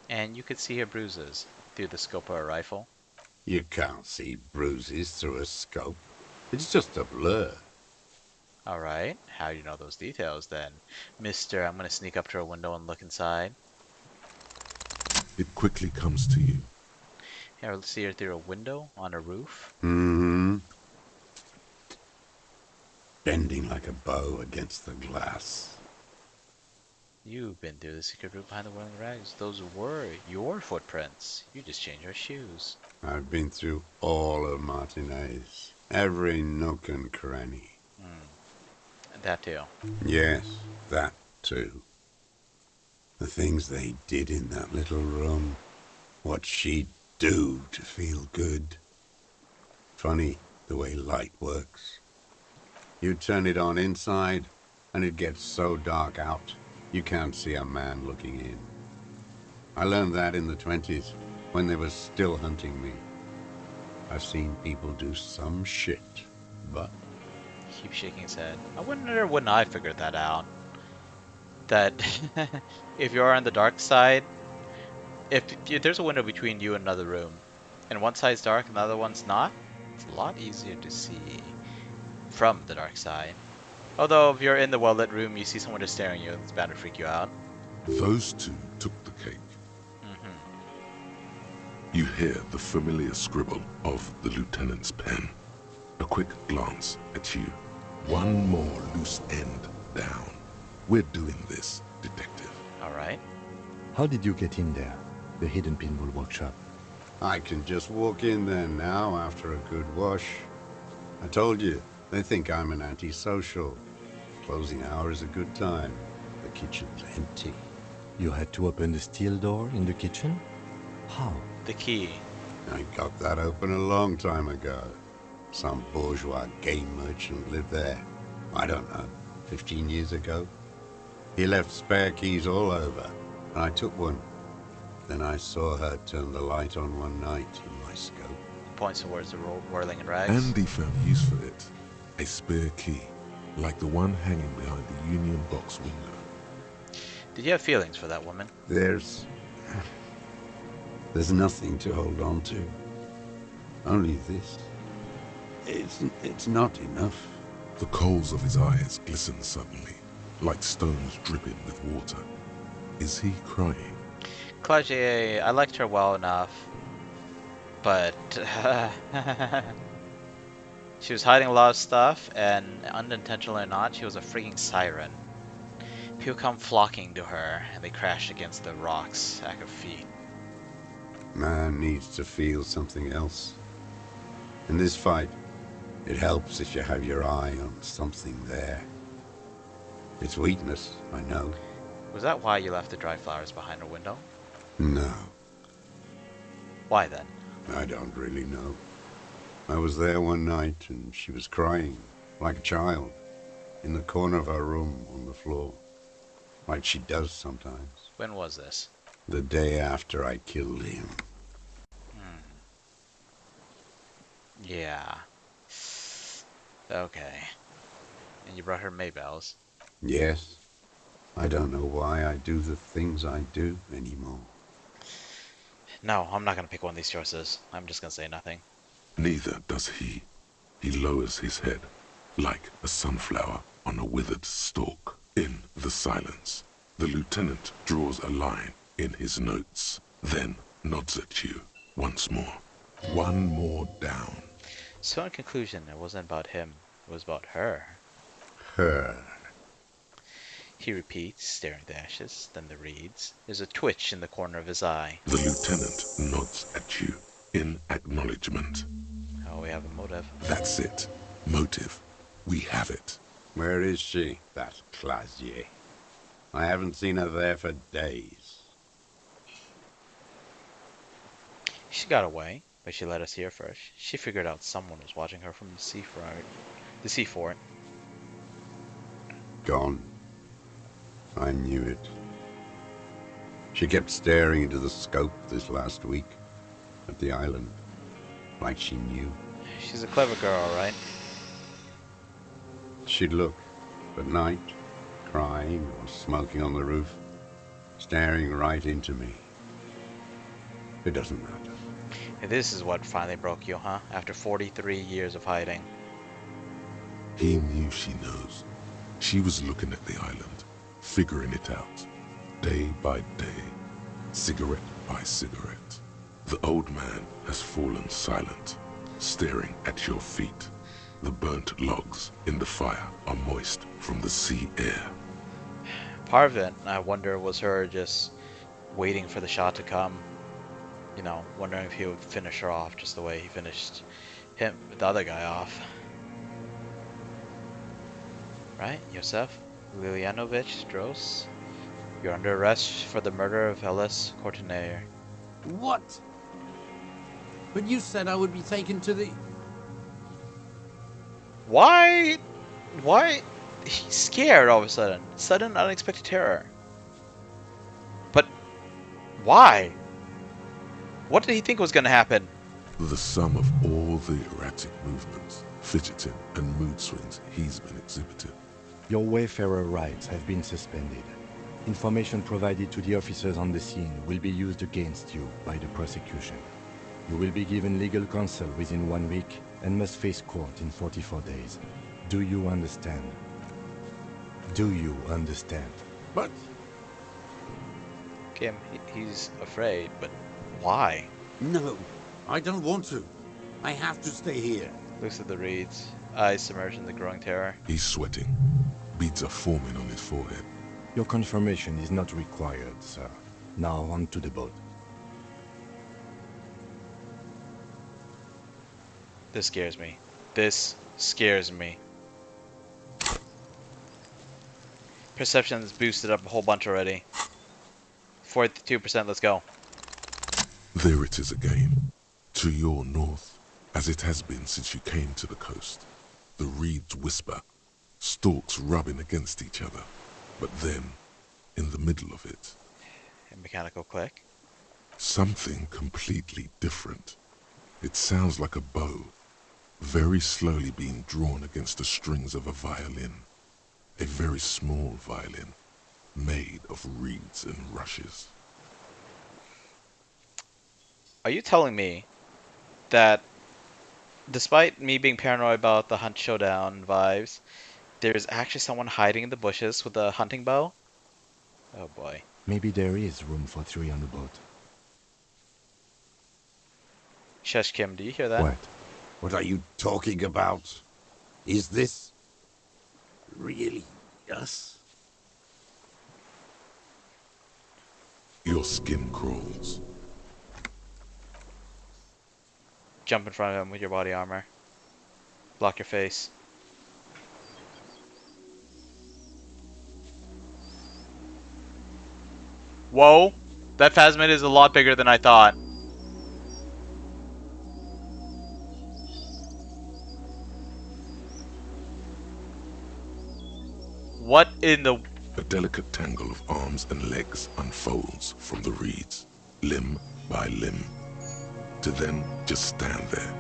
[SPEAKER 1] And you could see her bruises through the scope of her rifle.
[SPEAKER 4] You can't see bruises through a scope. It's just a blur.
[SPEAKER 1] Alright, how do you know those details then? Mister, I'm gonna sneak up to her window and look inside.
[SPEAKER 2] It quickly comes to you.
[SPEAKER 1] Here, let's see her through a window on a roof.
[SPEAKER 4] Mm-hmm. Bending like a bow against the glass.
[SPEAKER 1] You've been through the secret route behind the whirling rags. Those were your footprints. You just changed your shoes.
[SPEAKER 4] I've been through all of Martinez. Every nook and cranny.
[SPEAKER 1] And that too.
[SPEAKER 4] Yes, that too. The things they did in that little room. What she'd do to feel good. Funny the way light works. You turn it on inside, and it gets so dark out, you can't see a man looking in. I learned that in the 20s, when they were still hunting me. I've seen people do some shit, but...
[SPEAKER 1] Keep shaking his head. I wonder when I figured that out. That if you're on the dark side, if there's a window between you and another room, and one side's dark and the other one's not, it's a lot easier to see from the dark side. Although if you're in the well-lit room, you see someone just staring at you, it's bound to freak you out.
[SPEAKER 2] Those two took the cake. You hear the familiar scribble of the lieutenant's pen. A quick glance at you. One more loose end down. We're doing this, detective.
[SPEAKER 1] All right.
[SPEAKER 3] How did you get in there? The hidden pinball workshop.
[SPEAKER 4] I can just walk in there now after a good wash. I told you, they think I'm an antisocial. Closing hour is a good time. The kitchen's empty.
[SPEAKER 3] You had to open the steel door in the kitchen? How?
[SPEAKER 1] The key.
[SPEAKER 4] I got that open a long time ago. Some bourgeois game merchant lived there. I don't know, 15 years ago. He left spare keys all over, and I took one. Then I saw her turn the light on one night in my scope.
[SPEAKER 1] Points towards the whirling in rags.
[SPEAKER 2] Andy found use for it. A spare key, like the one hanging behind the Union Box window.
[SPEAKER 1] Did you have feelings for that woman?
[SPEAKER 4] There's nothing to hold on to. Only this. It's not enough.
[SPEAKER 2] The coals of his eyes glistened suddenly, like stones dripping with water. Is he crying?
[SPEAKER 1] Claudier, I liked her well enough, but she was hiding a lot of stuff, and unintentionally or not, she was a freaking siren. People come flocking to her, and they crash against the rocks at her feet.
[SPEAKER 4] Man needs to feel something else. In this fight, it helps if you have your eye on something there. It's weakness, I know.
[SPEAKER 1] Was that why you left the dry flowers behind her window?
[SPEAKER 4] No,
[SPEAKER 1] Why then?
[SPEAKER 4] I don't really know. I was there one night and she was crying, like a child, in the corner of her room on the floor, like she does sometimes.
[SPEAKER 1] When was this?
[SPEAKER 4] The day after I killed him.
[SPEAKER 1] Yeah. Okay. And you brought her Maybells.
[SPEAKER 4] Yes, I don't know why I do the things I do anymore.
[SPEAKER 1] No, I'm not gonna pick one of these choices. I'm just gonna say nothing.
[SPEAKER 2] Neither does he. He lowers his head, like a sunflower on a withered stalk. In the silence, the lieutenant draws a line in his notes, then nods at you once more. One more down.
[SPEAKER 1] So in conclusion, it wasn't about him. It was about her.
[SPEAKER 4] Her.
[SPEAKER 1] He repeats, staring at the ashes, then the reeds. There's a twitch in the corner of his eye.
[SPEAKER 2] The lieutenant nods at you in acknowledgement.
[SPEAKER 1] Oh, we have a motive.
[SPEAKER 2] That's it. Motive. We have it.
[SPEAKER 4] Where is she, that Clasier? I haven't seen her there for days.
[SPEAKER 1] She got away, but she let us here first. She figured out someone was watching her from the seafront. The seafort.
[SPEAKER 4] Gone. I knew it. She kept staring into the scope this last week at the island, like she knew.
[SPEAKER 1] She's a clever girl, right?
[SPEAKER 4] She'd look at night, crying or smoking on the roof, staring right into me. It doesn't matter.
[SPEAKER 1] And this is what finally broke you, huh? After 43 years of hiding.
[SPEAKER 2] He knew she knows. She was looking at the island, figuring it out, day by day, cigarette by cigarette. The old man has fallen silent, staring at your feet. The burnt logs in the fire are moist from the sea air.
[SPEAKER 1] Part of it, I wonder, was her just waiting for the shot to come. You know, wondering if he would finish her off just the way he finished him, the other guy off. Right, Yosef Lilianovich Dros? You're under arrest for the murder of Ellis Courtenay.
[SPEAKER 5] What? But you said I would be taken to the...
[SPEAKER 1] Why? Why? He's scared all of a sudden. Sudden, unexpected terror. But why? What did he think was going to happen?
[SPEAKER 2] The sum of all the erratic movements, fidgeting, and mood swings he's been exhibiting.
[SPEAKER 3] Your Wayfarer rights have been suspended. Information provided to the officers on the scene will be used against you by the prosecution. You will be given legal counsel within 1 week and must face court in 44 days. Do you understand? Do you understand?
[SPEAKER 5] But...
[SPEAKER 1] Kim, he's afraid, but why?
[SPEAKER 5] No, I don't want to. I have to stay here.
[SPEAKER 1] Looks at the reeds, eyes submerged in the growing terror.
[SPEAKER 2] He's sweating. Beads are forming on his forehead.
[SPEAKER 3] Your confirmation is not required, sir. Now on to the boat.
[SPEAKER 1] This scares me. This scares me. Perception's boosted up a whole bunch already. 42%, let's go.
[SPEAKER 2] There it is again. To your north, as it has been since you came to the coast. The reeds whisper, stalks rubbing against each other. But then, in the middle of it,
[SPEAKER 1] A mechanical click.
[SPEAKER 2] something completely different. It sounds like a bow, very slowly being drawn against the strings of a violin. A very small violin, made of reeds and rushes.
[SPEAKER 1] Are you telling me that despite me being paranoid about the Hunt Showdown vibes, there's actually someone hiding in the bushes with a hunting bow? Oh boy.
[SPEAKER 3] Maybe there is room for 3 on the boat.
[SPEAKER 1] Shush, Kim, do you hear that?
[SPEAKER 3] What?
[SPEAKER 5] What are you talking about? Is this... really us?
[SPEAKER 2] Your skin crawls.
[SPEAKER 1] Jump in front of him with your body armor. Block your face. Whoa! That phasmid is a lot bigger than I thought. What in the...
[SPEAKER 2] A delicate tangle of arms and legs unfolds from the reeds, limb by limb, to then just stand there,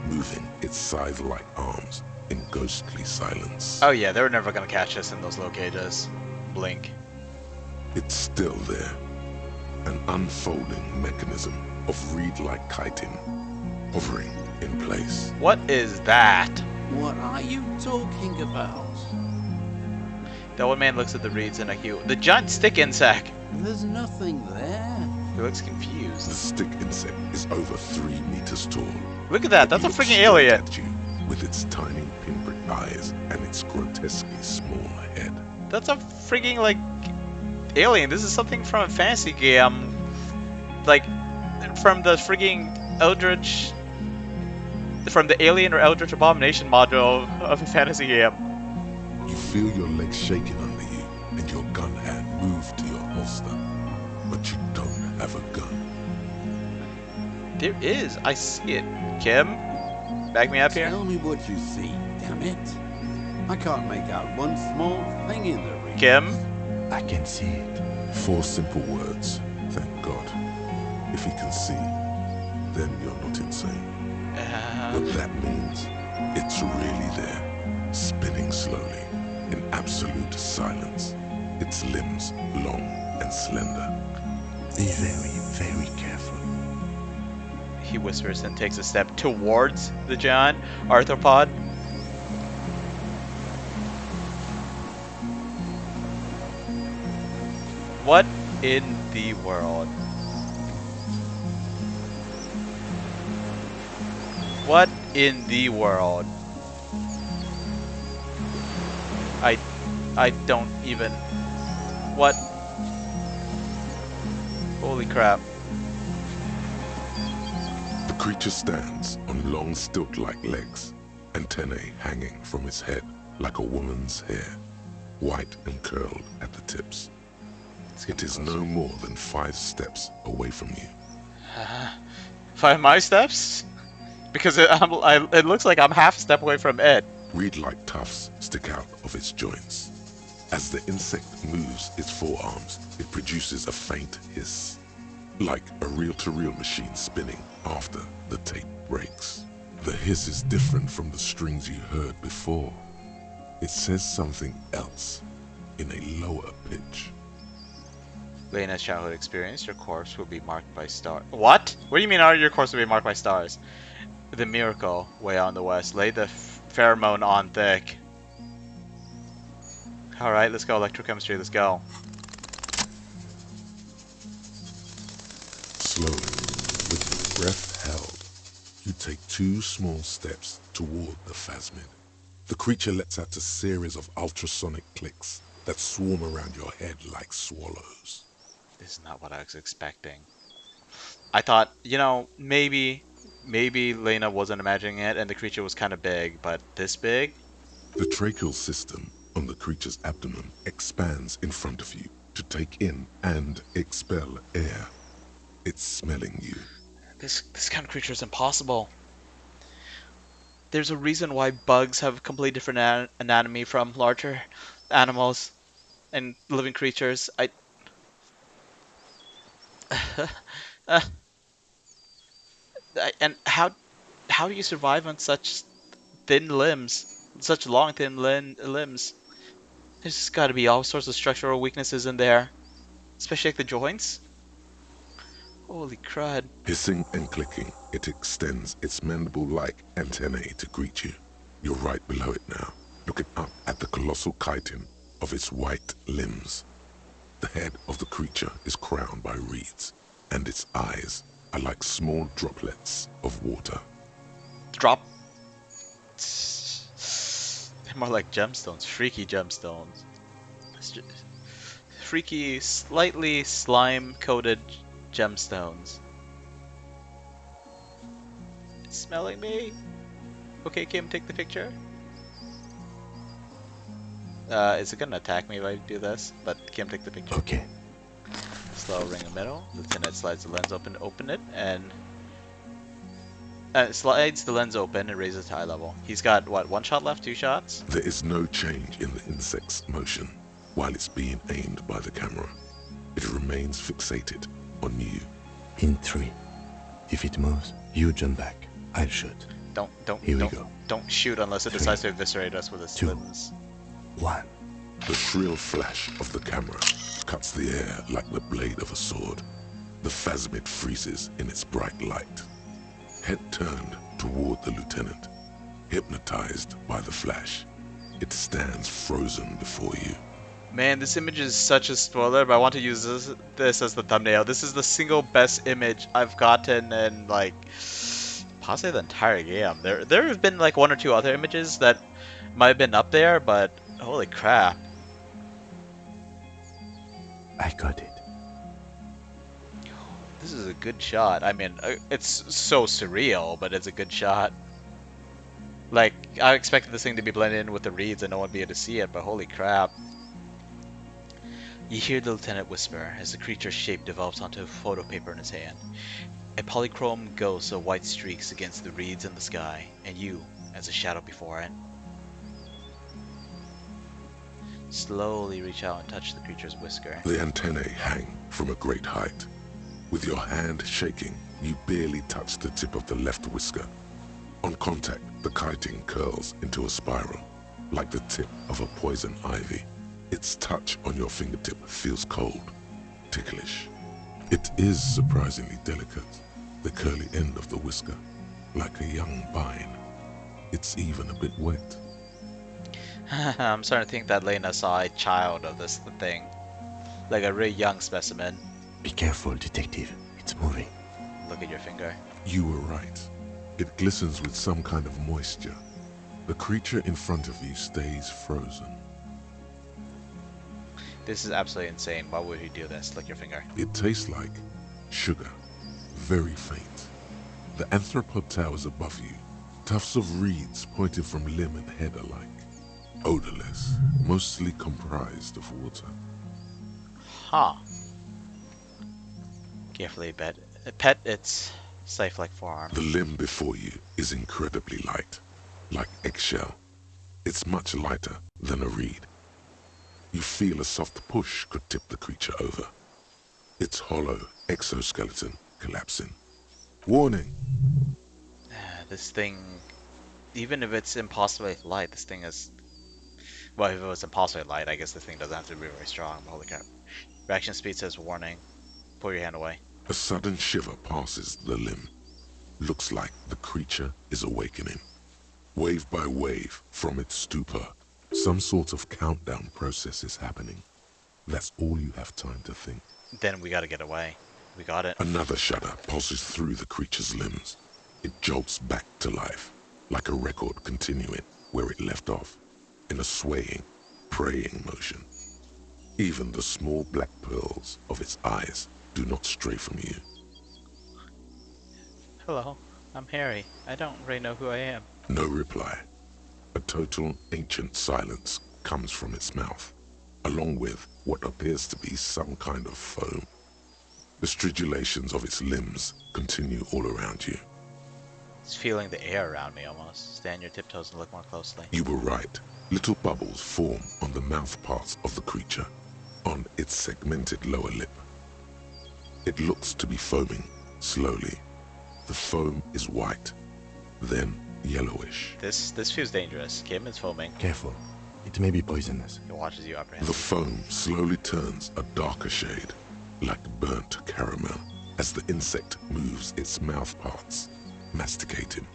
[SPEAKER 2] moving its scythe-like arms in ghostly silence.
[SPEAKER 1] Oh yeah, they were never gonna catch us in those low cages. Blink.
[SPEAKER 2] It's still there, an unfolding mechanism of reed-like chitin, hovering in place.
[SPEAKER 1] What is that?
[SPEAKER 5] What are you talking about?
[SPEAKER 1] The old man looks at the reeds in a hue. The giant stick insect!
[SPEAKER 5] There's nothing there.
[SPEAKER 1] He looks
[SPEAKER 2] The
[SPEAKER 1] confused.
[SPEAKER 2] stick insect is over 3 meters tall.
[SPEAKER 1] Look at that, that's a
[SPEAKER 2] It looks
[SPEAKER 1] freaking
[SPEAKER 2] straight
[SPEAKER 1] alien!
[SPEAKER 2] at you with its tiny pinprick eyes and its grotesquely small head.
[SPEAKER 1] That's a freaking, like, alien. This is something from a fantasy game. Like, from the freaking Eldritch... From the Alien or Eldritch Abomination module of a fantasy game.
[SPEAKER 2] You feel your legs shaking under you and your gun hand move to your holster, but you don't have a gun.
[SPEAKER 1] There is. I see it. Kim? Back me up here?
[SPEAKER 5] Tell me what you see, damn it. I can't make out one small thing in the reeds.
[SPEAKER 1] Kim?
[SPEAKER 3] I can see it.
[SPEAKER 2] 4 simple words, thank God. If he can see, then you're not insane. What that means, it's really there, spinning slowly, in absolute silence, its limbs long and slender.
[SPEAKER 3] Be very, very careful.
[SPEAKER 1] He whispers and takes a step towards the giant arthropod. What in the world? What in the world? I don't even... What? Holy crap.
[SPEAKER 2] The creature stands on long stilt-like legs, antennae hanging from its head like a woman's hair, white and curled at the tips. It is no more than 5 steps away from you.
[SPEAKER 1] By my steps? Because it looks like I'm half a step away from it.
[SPEAKER 2] Reed-like tufts stick out of its joints. As the insect moves its forearms, it produces a faint hiss, like a reel-to-reel machine spinning after the tape breaks. The hiss is different from the strings you heard before. It says something else, in a lower pitch.
[SPEAKER 1] Lena's childhood experience, your corpse will be marked by stars. What? What do you mean your corpse will be marked by stars? The miracle, way out in the west, lay the pheromone on thick. Alright, let's go, electrochemistry, let's go.
[SPEAKER 2] Slowly, with your breath held, you take 2 small steps toward the phasmid. The creature lets out a series of ultrasonic clicks that swarm around your head like swallows.
[SPEAKER 1] This is not what I was expecting. I thought, you know, maybe Lena wasn't imagining it and the creature was kind of big, but this big?
[SPEAKER 2] The tracheal system on the creature's abdomen expands in front of you to take in and expel air. It's smelling you.
[SPEAKER 1] This kind of creature is impossible. There's a reason why bugs have completely different anatomy from larger animals and living creatures. Uh, and how do you survive on such thin limbs, such long thin limbs? There's got to be all sorts of structural weaknesses in there, especially like the joints. Holy crud!
[SPEAKER 2] Hissing and clicking, it extends its mandible-like antennae to greet you. You're right below it now, looking up at the colossal chitin of its white limbs. The head of the creature is crowned by reeds, and its eyes are like small droplets of water.
[SPEAKER 1] Drop. They're more like gemstones, freaky gemstones. Freaky, slightly slime-coated gemstones. It's smelling me. Okay, Kim, take the picture. Is it gonna attack me if I do this? But Kim, take the picture.
[SPEAKER 3] Okay.
[SPEAKER 1] Slow ring in the middle. Lieutenant slides the lens open it, and slides the lens open and raises to eye level. He's got what? 1 shot left? 2 shots?
[SPEAKER 2] There is no change in the insect's motion while it's being aimed by the camera. It remains fixated on you.
[SPEAKER 3] In 3. If it moves, you jump back. I'll shoot. Here we go.
[SPEAKER 1] Don't shoot unless it
[SPEAKER 3] 3,
[SPEAKER 1] decides to eviscerate us with its
[SPEAKER 3] 2,
[SPEAKER 1] limbs.
[SPEAKER 3] 1.
[SPEAKER 2] The shrill flash of the camera cuts the air like the blade of a sword. The phasmid freezes in its bright light. Head turned toward the lieutenant, hypnotized by the flash. It stands frozen before you.
[SPEAKER 1] Man, this image is such a spoiler, but I want to use this as the thumbnail. This is the single best image I've gotten in, like, possibly the entire game. There have been, like, 1 or 2 other images that might have been up there, but holy crap.
[SPEAKER 3] I got it.
[SPEAKER 1] This is a good shot. I mean, it's so surreal, but it's a good shot. Like, I expected this thing to be blended in with the reeds and no one would be able to see it, but holy crap. You hear the lieutenant whisper as the creature's shape develops onto a photo paper in his hand. A polychrome ghost of white streaks against the reeds in the sky, and you as a shadow before it. Slowly reach out and touch the creature's whisker.
[SPEAKER 2] The antennae hang from a great height. With your hand shaking, you barely touch the tip of the left whisker. On contact, the chitin curls into a spiral, like the tip of a poison ivy. Its touch on your fingertip feels cold, ticklish. It is surprisingly delicate, the curly end of the whisker, like a young vine. It's even a bit wet.
[SPEAKER 1] I'm starting to think that Lena saw a child of this thing. Like a really young specimen.
[SPEAKER 3] Be careful, detective. It's moving.
[SPEAKER 1] Look at your finger.
[SPEAKER 2] You were right. It glistens with some kind of moisture. The creature in front of you stays frozen.
[SPEAKER 1] This is absolutely insane. Why would he do this? Look at your finger.
[SPEAKER 2] It tastes like sugar, very faint. The anthropod towers above you, tufts of reeds pointing from limb and head alike. Odorless, mostly comprised of water.
[SPEAKER 1] Huh. Carefully, pet. Pet, it's Safe-like forearm.
[SPEAKER 2] The limb before you is incredibly light, like eggshell. It's much lighter than a reed. You feel a soft push could tip the creature over. Its hollow exoskeleton collapsing. Warning!
[SPEAKER 1] This thing, even if it's impossibly light, this thing is... Well, if it was impossibly light, I guess the thing doesn't have to be very strong, but holy crap. Reaction speed says warning. Pull your hand away.
[SPEAKER 2] A sudden shiver passes the limb. Looks like the creature is awakening. Wave by wave from its stupor, some sort of countdown process is happening. That's all you have time to think.
[SPEAKER 1] Then we gotta get away. We got it.
[SPEAKER 2] Another shudder pulses through the creature's limbs. It jolts back to life, like a record continuing where it left off, in a swaying, praying motion. Even the small black pearls of its eyes do not stray from you.
[SPEAKER 1] Hello, I'm Harry. I don't really know who I am.
[SPEAKER 2] No reply. A total ancient silence comes from its mouth, along with what appears to be some kind of foam. The stridulations of its limbs continue all around you.
[SPEAKER 1] It's feeling the air around me almost. Stay on your tiptoes and look more closely.
[SPEAKER 2] You were right. Little bubbles form on the mouth parts of the creature, on its segmented lower lip. It looks to be foaming, slowly. The foam is white, then yellowish.
[SPEAKER 1] This feels dangerous. Kim is foaming.
[SPEAKER 3] Careful. It may be poisonous.
[SPEAKER 1] He watches you apprehend.
[SPEAKER 2] The foam slowly turns a darker shade, like burnt caramel, as the insect moves its mouth parts, masticating.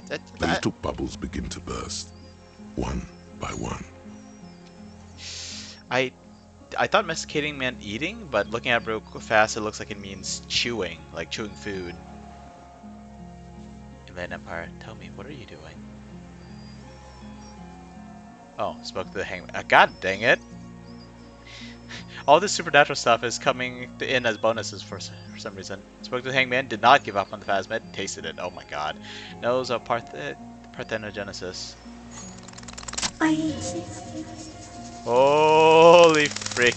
[SPEAKER 2] The little bubbles begin to burst, one by one.
[SPEAKER 1] I thought masticating meant eating, but looking at it real fast, it looks like it means chewing, like chewing food. Inland Empire, tell me, what are you doing? Oh, spoke to the hangman. God dang it! All this supernatural stuff is coming in as bonuses for some reason. Spoke to the hangman, did not give up on the phasmid, tasted it. Oh my god. Knows of parthenogenesis.
[SPEAKER 6] I exist.
[SPEAKER 1] Holy frick.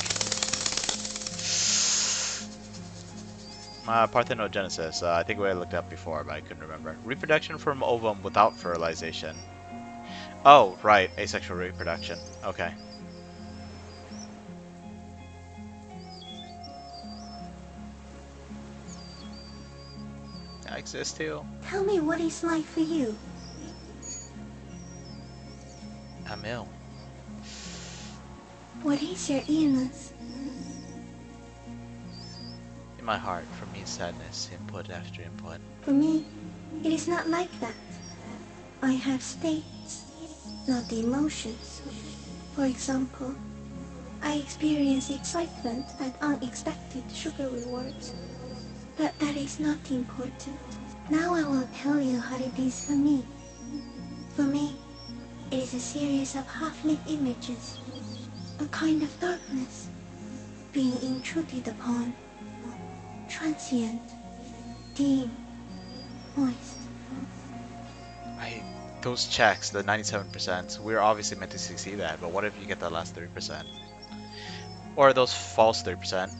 [SPEAKER 1] Parthenogenesis. I think we looked up before, but I couldn't remember. Reproduction from ovum without fertilization. Oh, right. Asexual reproduction. Okay. I exist too.
[SPEAKER 6] Tell me what it's like for you.
[SPEAKER 1] I'm ill.
[SPEAKER 6] What is your illness?
[SPEAKER 1] In my heart, for me, sadness, input after input.
[SPEAKER 6] For me, it is not like that. I have states, not the emotions. For example, I experience excitement at unexpected sugar rewards. But that is not important. Now I will tell you how it is for me. For me, it is a series of half-lit images, a kind of darkness, being intruded upon, transient, dim, moist.
[SPEAKER 1] Those checks, the 97%, we're obviously meant to succeed at, but what if you get that last 30%? Or those false 30%?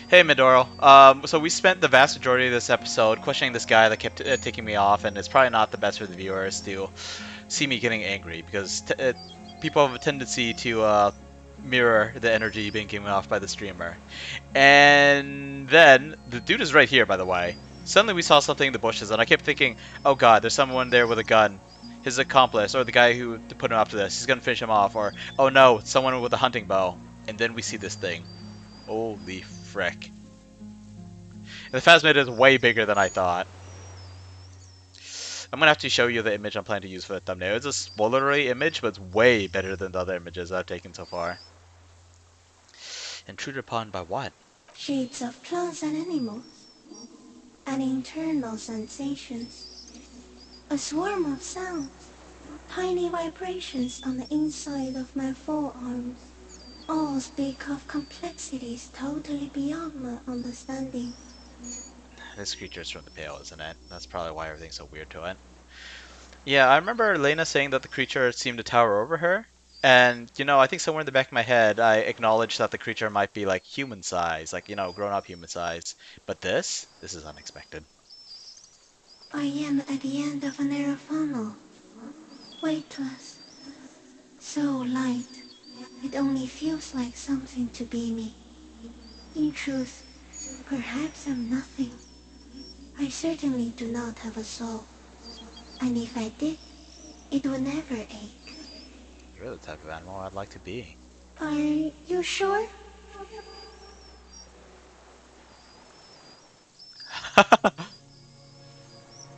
[SPEAKER 1] Hey Midoro, so we spent the vast majority of this episode questioning this guy that kept ticking me off, and it's probably not the best for the viewers to see me getting angry, because people have a tendency to mirror the energy being given off by the streamer. And then, the dude is right here, by the way. Suddenly we saw something in the bushes, and I kept thinking, oh god, there's someone there with a gun. His accomplice, or the guy who put him up to this, he's gonna finish him off, or, oh no, it's someone with a hunting bow. And then we see this thing. Holy frick. And the phasmid is way bigger than I thought. I'm gonna have to show you the image I'm planning to use for the thumbnail. It's a spoilery image, but it's way better than the other images I've taken so far. Intruded upon by what?
[SPEAKER 6] Shades of plants and animals, and internal sensations. A swarm of sounds, tiny vibrations on the inside of my forearms. All speak of complexities totally beyond my understanding.
[SPEAKER 1] This creature's from the Pale, isn't it? That's probably why everything's so weird to it. Yeah, I remember Lena saying that the creature seemed to tower over her. And, you know, I think somewhere in the back of my head, I acknowledged that the creature might be, like, human size. Like, you know, grown-up human size. But this is unexpected.
[SPEAKER 6] I am at the end of a narrow funnel, weightless, so light, it only feels like something to be me. In truth, perhaps I'm nothing. I certainly do not have a soul, and if I did, it would never ache.
[SPEAKER 1] You're the type of animal I'd like to be.
[SPEAKER 6] Are you sure?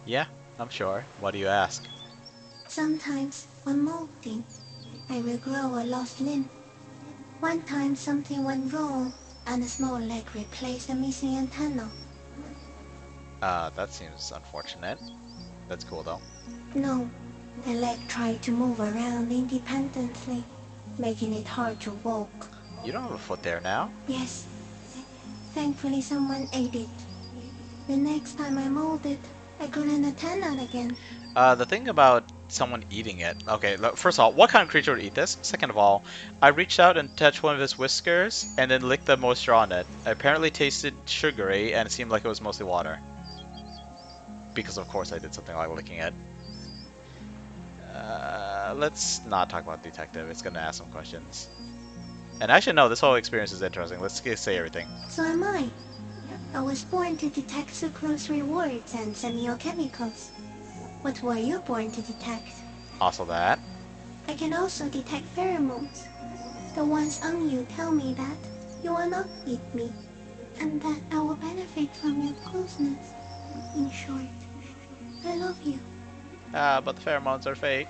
[SPEAKER 1] Yeah, I'm sure. Why do you ask?
[SPEAKER 6] Sometimes, when molting, I will grow a lost limb. One time something went wrong, and a small leg replaced a missing antenna.
[SPEAKER 1] That seems unfortunate. That's cool though.
[SPEAKER 6] No, the leg tried to move around independently, making it hard to walk.
[SPEAKER 1] You don't have a foot there now.
[SPEAKER 6] Yes, thankfully someone ate it. The next time I molded, I grew an antenna again.
[SPEAKER 1] The thing about someone eating it. Okay, first of all, what kind of creature would eat this? Second of all, I reached out and touched one of his whiskers and then licked the moisture on it. It apparently tasted sugary and it seemed like it was mostly water. Because of course I did something like licking it. Let's not talk about detective. It's gonna ask some questions. And actually, no, this whole experience is interesting. Let's just say everything.
[SPEAKER 6] So am I. I was born to detect sucrose rewards and semiochemicals. What were you born to detect?
[SPEAKER 1] Also that.
[SPEAKER 6] I can also detect pheromones. The ones on you tell me that you will not eat me, and that I will benefit from your closeness. In short, I love you.
[SPEAKER 1] But the pheromones are fake.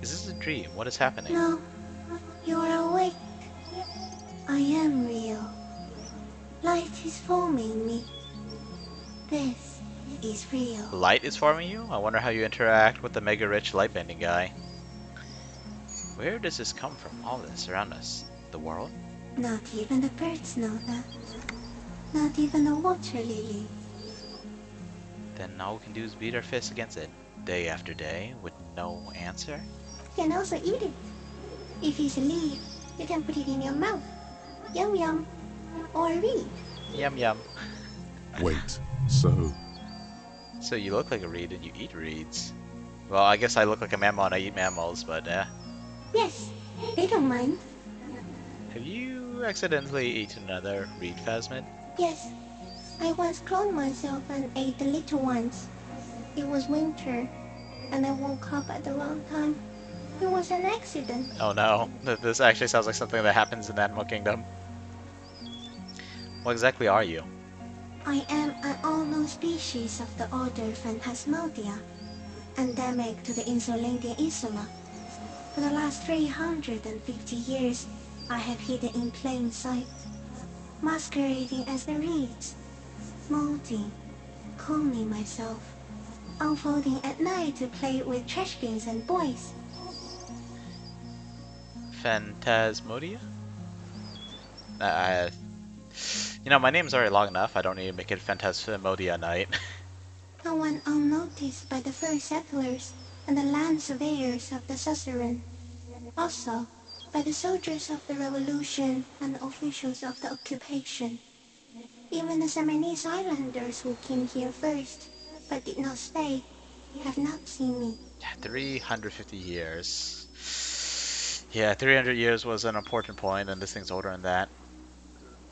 [SPEAKER 1] Is this a dream? What is happening?
[SPEAKER 6] No, you are awake. I am real. Light is forming me. This is real.
[SPEAKER 1] Light is forming you? I wonder how you interact with the mega-rich light-bending guy. Where does this come from? All this around us? The world?
[SPEAKER 6] Not even the birds know that. Not even the water lily.
[SPEAKER 1] Then all we can do is beat our fists against it, day after day, with no answer?
[SPEAKER 6] You can also eat it. If it's a leaf, you can put it in your mouth. Yum yum. Or read.
[SPEAKER 1] Yum yum.
[SPEAKER 2] Wait, so
[SPEAKER 1] So you look like a reed and you eat reeds. Well, I guess I look like a mammal and I eat mammals, but
[SPEAKER 6] Yes, they don't mind.
[SPEAKER 1] have you accidentally eaten another reed phasmid?
[SPEAKER 6] Yes, I once cloned myself and ate the little ones. It was winter, and I woke up at the wrong time. It was an accident.
[SPEAKER 1] Oh no, this actually sounds like something that happens in the Animal Kingdom. What exactly are you?
[SPEAKER 6] I am an unknown species of the order Phantasmodia, endemic to the insulating insula. For the last 350 years, I have hidden in plain sight, masquerading as the reeds, molding, cloning myself, unfolding at night to play with trash bins and boys.
[SPEAKER 1] Phantasmodia? Uh, my name's already long enough. I don't need to make it Phantasmodia night.
[SPEAKER 6] No one unnoticed by the first settlers and the land surveyors of the suzerain. Also, by the soldiers of the revolution and officials of the occupation. Even the Seminoles Islanders who came here first, but did not stay, have not seen me.
[SPEAKER 1] 350 years. Yeah, 300 years was an important point, and this thing's older than that.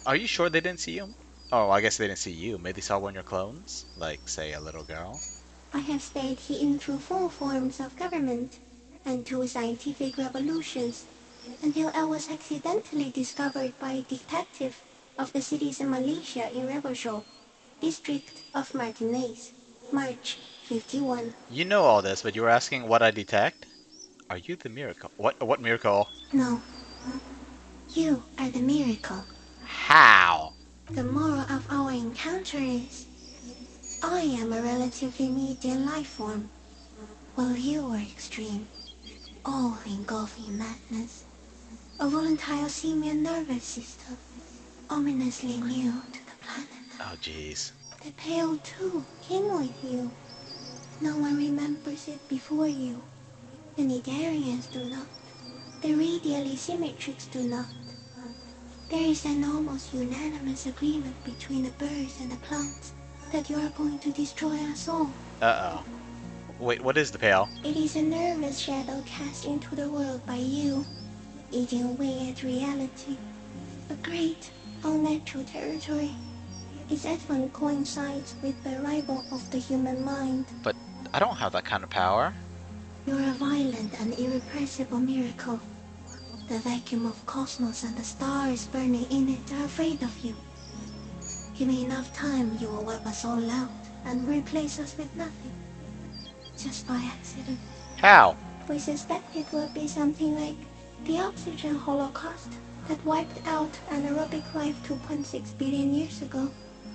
[SPEAKER 1] Are you sure they didn't see you? Oh, I guess they didn't see you. Maybe they saw one of your clones? Like, say, a little girl?
[SPEAKER 6] I have stayed hidden through 4 forms of government and 2 scientific revolutions until I was accidentally discovered by a detective of the citizen militia in Rebelshaw, district of Martinez, March 51.
[SPEAKER 1] You know all this, but you were asking what I detect? Are you the miracle? What miracle?
[SPEAKER 6] No, you are the miracle.
[SPEAKER 1] How?
[SPEAKER 6] The moral of our encounter is, I am a relatively medium life form, while you are extreme, all-engulfing madness. A volatile simian nervous system, ominously new to the planet.
[SPEAKER 1] Oh, jeez.
[SPEAKER 6] The Pale too came with you. No one remembers it before you. The Nidarians do not. The radially symmetrics do not. There is an almost unanimous agreement between the birds and the plants that you are going to destroy us all.
[SPEAKER 1] Uh-oh. Wait, what is the pail?
[SPEAKER 6] It is a nervous shadow cast into the world by you, eating away at reality. A great, unnatural territory. Its advent coincides with the arrival of the human mind.
[SPEAKER 1] But I don't have that kind of power.
[SPEAKER 6] You're a violent and irrepressible miracle. The vacuum of cosmos and the stars burning in it are afraid of you. Give me enough time, you will wipe us all out and replace us with nothing. Just by accident.
[SPEAKER 1] How?
[SPEAKER 6] We suspect it will be something like the oxygen holocaust that wiped out anaerobic life 2.6 billion years ago,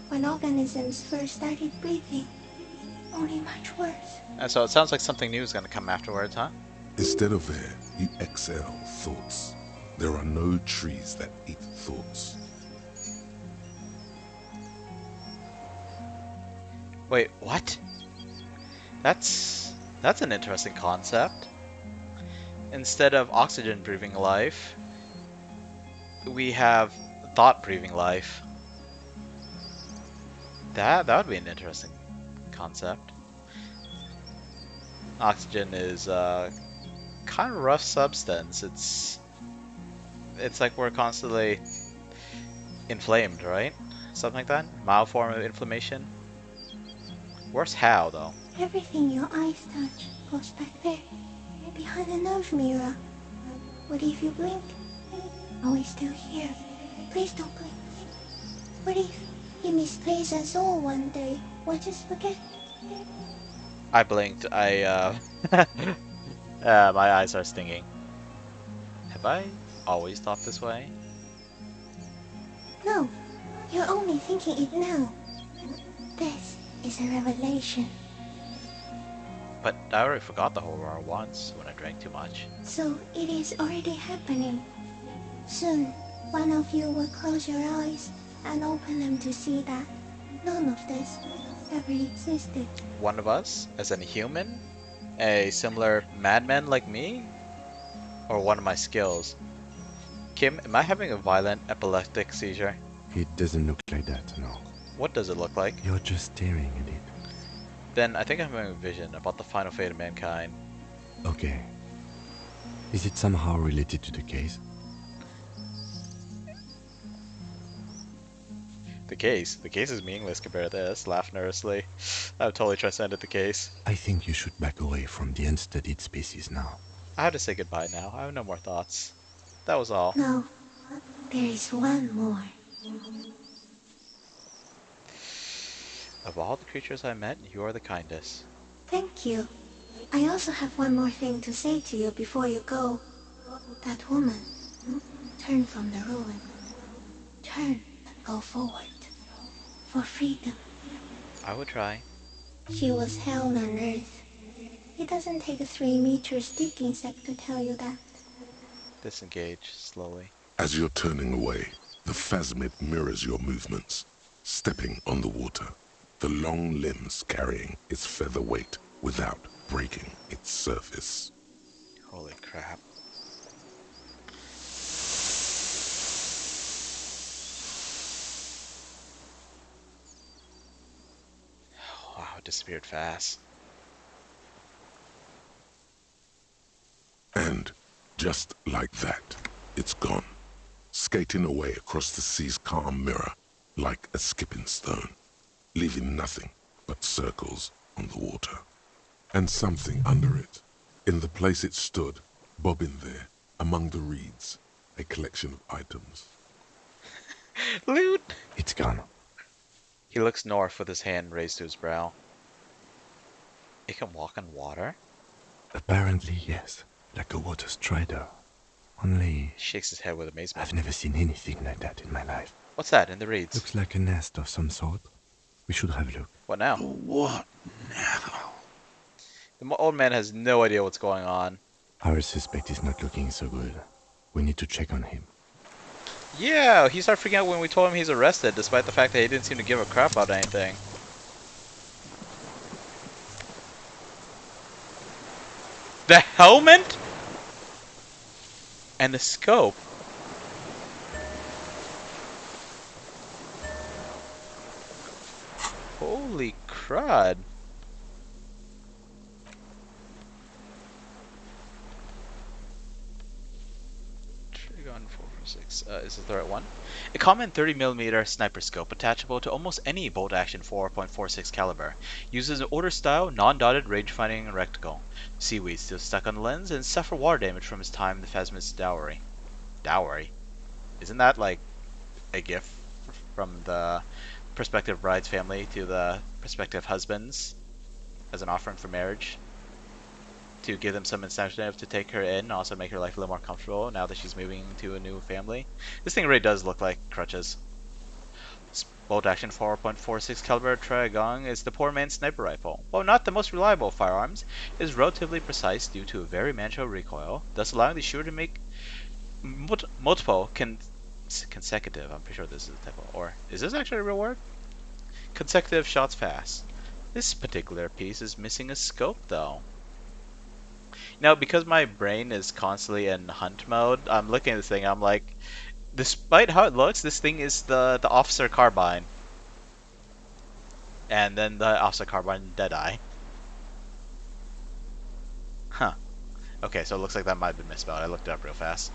[SPEAKER 6] when organisms first started breathing. Only much worse.
[SPEAKER 1] And so it sounds like something new is going to come afterwards, huh?
[SPEAKER 2] Instead of air, you exhale thoughts. There are no trees that eat thoughts.
[SPEAKER 1] Wait, what? That's an interesting concept. Instead of oxygen breathing life, we have thought breathing life. That would be an interesting concept. Oxygen is kind of rough substance. It's like we're constantly inflamed, right? Something like that. Mild form of inflammation. Where's how though?
[SPEAKER 6] Everything your eyes touch goes back there, behind the nose mirror. What if you blink? Are we still here? Please don't blink. What if you misplace us all one day? We'll just forget.
[SPEAKER 1] I blinked. My eyes are stinging. Have I always thought this way?
[SPEAKER 6] No, you're only thinking it now. This is a revelation.
[SPEAKER 1] But I already forgot the whole world once when I drank too much.
[SPEAKER 6] So it is already happening. Soon, one of you will close your eyes and open them to see that none of this ever existed.
[SPEAKER 1] One of us, as in a human? A similar madman like me? Or one of my skills? Kim, am I having a violent epileptic seizure?
[SPEAKER 3] It doesn't look like that, no.
[SPEAKER 1] What does it look like?
[SPEAKER 3] You're just staring at it.
[SPEAKER 1] Then I think I'm having a vision about the final fate of mankind.
[SPEAKER 3] Okay. Is it somehow related to the case?
[SPEAKER 1] The case? The case is meaningless compared to this. Laugh nervously. I've totally transcended the case.
[SPEAKER 3] I think you should back away from the unstudied species now.
[SPEAKER 1] I have to say goodbye now. I have no more thoughts. That was all.
[SPEAKER 6] No, there is one more.
[SPEAKER 1] Of all the creatures I met, you are the kindest.
[SPEAKER 6] Thank you. I also have one more thing to say to you before you go. That woman, turn from the ruin. Turn and go forward. For freedom.
[SPEAKER 1] I would try.
[SPEAKER 6] She was hell on earth. It doesn't take a 3-meter stick insect to tell you that.
[SPEAKER 1] Disengage slowly.
[SPEAKER 2] As you're turning away, the phasmid mirrors your movements, stepping on the water, the long limbs carrying its feather weight without breaking its surface.
[SPEAKER 1] Holy crap. Wow, it disappeared fast.
[SPEAKER 2] And just like that, it's gone, skating away across the sea's calm mirror like a skipping stone, leaving nothing but circles on the water. And something under it, in the place it stood, bobbing there, among the reeds, a collection of items.
[SPEAKER 1] Loot!
[SPEAKER 3] It's gone.
[SPEAKER 1] He looks north with his hand raised to his brow. It can walk on water?
[SPEAKER 3] Apparently, yes. Like a water strider. Only,
[SPEAKER 1] He shakes his head with amazement.
[SPEAKER 3] I've never seen anything like that in my life.
[SPEAKER 1] What's that in the reeds?
[SPEAKER 3] Looks like a nest of some sort. We should have a look.
[SPEAKER 1] What now?
[SPEAKER 5] What now?
[SPEAKER 1] The old man has no idea what's going on.
[SPEAKER 3] Our suspect is not looking so good. We need to check on him.
[SPEAKER 1] Yeah, he started freaking out when we told him he's arrested, despite the fact that he didn't seem to give a crap about anything. The helmet? And the scope. Holy crud. Trigon 446 is the third one. A common 30mm sniper scope attachable to almost any bolt-action 4.46 caliber. Uses an order-style, non-dotted range-finding reticle. Seaweed still stuck on the lens and suffer water damage from his time in the Phasmid's dowry. Dowry? Isn't that like a gift from the prospective bride's family to the prospective husbands as an offering for marriage? To give them some incentive to take her in, also make her life a little more comfortable now that she's moving to a new family. This thing really does look like crutches. Bolt action 4.46 caliber Trigon is the poor man's sniper rifle. While not the most reliable of firearms, it is relatively precise due to a very manageable recoil, thus allowing the shooter to make multiple consecutive, I'm pretty sure this is a typo, or is this actually a real word? Consecutive shots fast. This particular piece is missing a scope though. Now, because my brain is constantly in hunt mode, I'm looking at this thing, I'm like, despite how it looks, this thing is the officer carbine. And then the officer carbine Deadeye. Huh. Okay, so it looks like that might have been misspelled. I looked it up real fast.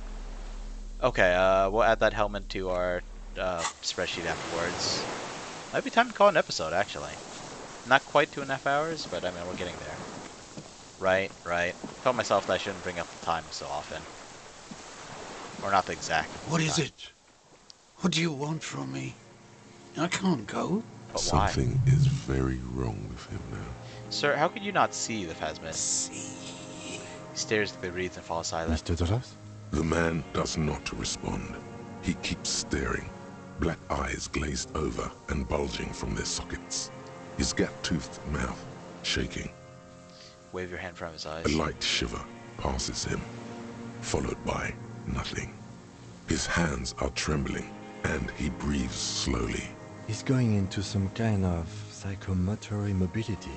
[SPEAKER 1] Okay, we'll add that helmet to our spreadsheet afterwards. Might be time to call an episode, actually. Not quite 2.5 hours, but I mean, we're getting there. Right. Told myself that I shouldn't bring up the time so often. Or not the exact
[SPEAKER 5] What is
[SPEAKER 1] time.
[SPEAKER 5] it? What do you want from me? I can't go.
[SPEAKER 1] But why?
[SPEAKER 2] Something is very wrong with him now.
[SPEAKER 1] Sir, how could you not see the Phasmid?
[SPEAKER 5] See.
[SPEAKER 1] He stares at the reeds and falls silent.
[SPEAKER 3] Mr. Doros?
[SPEAKER 2] The man does not respond. He keeps staring, black eyes glazed over and bulging from their sockets. His gap-toothed mouth shaking.
[SPEAKER 1] Wave your hand in front of his eyes.
[SPEAKER 2] A light shiver passes him, followed by nothing. His hands are trembling, and he breathes slowly.
[SPEAKER 3] He's going into some kind of psychomotor immobility.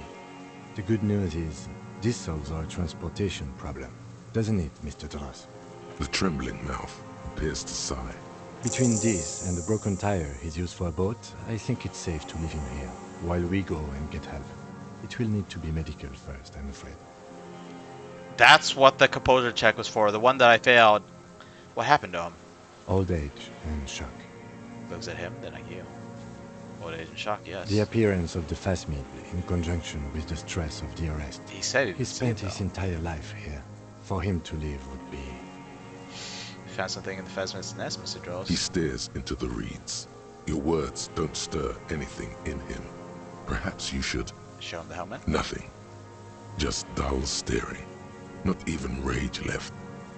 [SPEAKER 3] The good news is, this solves our transportation problem. Doesn't it, Mr. Doros?
[SPEAKER 2] The trembling mouth appears to sigh.
[SPEAKER 3] Between this and the broken tire he's used for a boat, I think it's safe to leave him here, while we go and get help. It will need to be medical first, I'm afraid.
[SPEAKER 1] That's what the composure check was for, the one that I failed. What happened to him?
[SPEAKER 3] Old age and shock.
[SPEAKER 1] Looks at him, then at you. Old age and shock, yes.
[SPEAKER 3] The appearance of the Phasmid in conjunction with the stress of the arrest.
[SPEAKER 1] He said he
[SPEAKER 3] He spent his entire life here. For him to leave would be...
[SPEAKER 1] Found something in the Phasmid's nest, Mr. Dross.
[SPEAKER 2] He stares into the reeds. Your words don't stir anything in him. Perhaps you should...
[SPEAKER 1] Show him the helmet.
[SPEAKER 2] Nothing. Just dull staring. Not even rage left,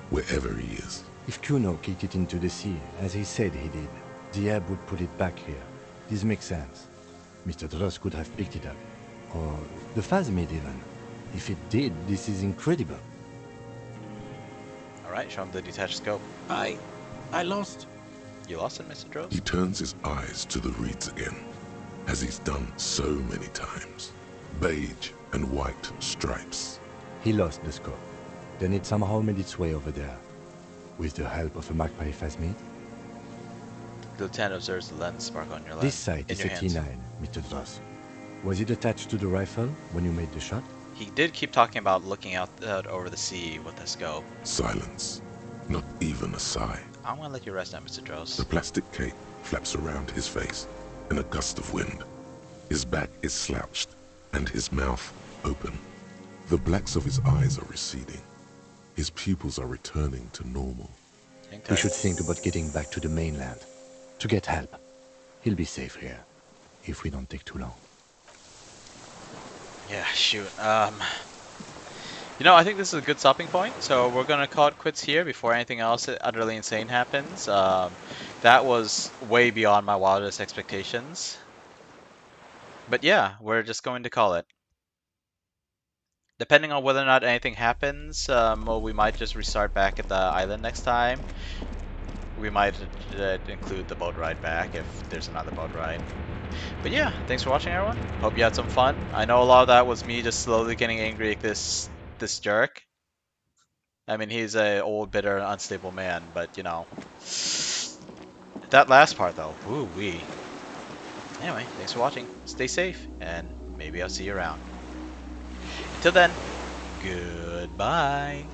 [SPEAKER 2] wherever he is.
[SPEAKER 3] If Kuno kicked it into the sea, as he said he did, the ebb would put it back here. This makes sense. Mr. Dross could have picked it up. Or the Phasmid even. If it did, this is incredible.
[SPEAKER 1] Alright, show him the detached scope.
[SPEAKER 5] I lost.
[SPEAKER 1] You lost it, Mr. Dross?
[SPEAKER 2] He turns his eyes to the reeds again, as he's done so many times. Beige and white stripes.
[SPEAKER 3] He lost the scope. Then it somehow made its way over there. With the help of a magpie Phasmid.
[SPEAKER 1] The lieutenant observes the lens spark on your lens.
[SPEAKER 3] This sight
[SPEAKER 1] in
[SPEAKER 3] is
[SPEAKER 1] your
[SPEAKER 3] a
[SPEAKER 1] hands.
[SPEAKER 3] T9, Mr. Dross. Was it attached to the rifle when you made the shot?
[SPEAKER 1] He did keep talking about looking out over the sea with the scope.
[SPEAKER 2] Silence. Not even a sigh.
[SPEAKER 1] I'm gonna let you rest now, Mr. Dross.
[SPEAKER 2] The plastic cape flaps around his face in a gust of wind. His back is slouched and his mouth open. The blacks of his eyes are receding. His pupils are returning to normal.
[SPEAKER 1] Hang
[SPEAKER 3] We
[SPEAKER 1] tight.
[SPEAKER 3] should think about getting back to the mainland. To get help. He'll be safe here. If we don't take too long.
[SPEAKER 1] Yeah, shoot. You know, I think this is a good stopping point, so we're gonna call it quits here before anything else utterly insane happens. That was way beyond my wildest expectations. But yeah, we're just going to call it. Depending on whether or not anything happens, well, we might just restart back at the island next time. We might include the boat ride back if there's another boat ride. But yeah, thanks for watching, everyone. Hope you had some fun. I know a lot of that was me just slowly getting angry at this jerk. I mean, he's a old, bitter, unstable man, but you know. That last part though, woo-wee. Anyway, thanks for watching. Stay safe, and maybe I'll see you around. Until then, goodbye.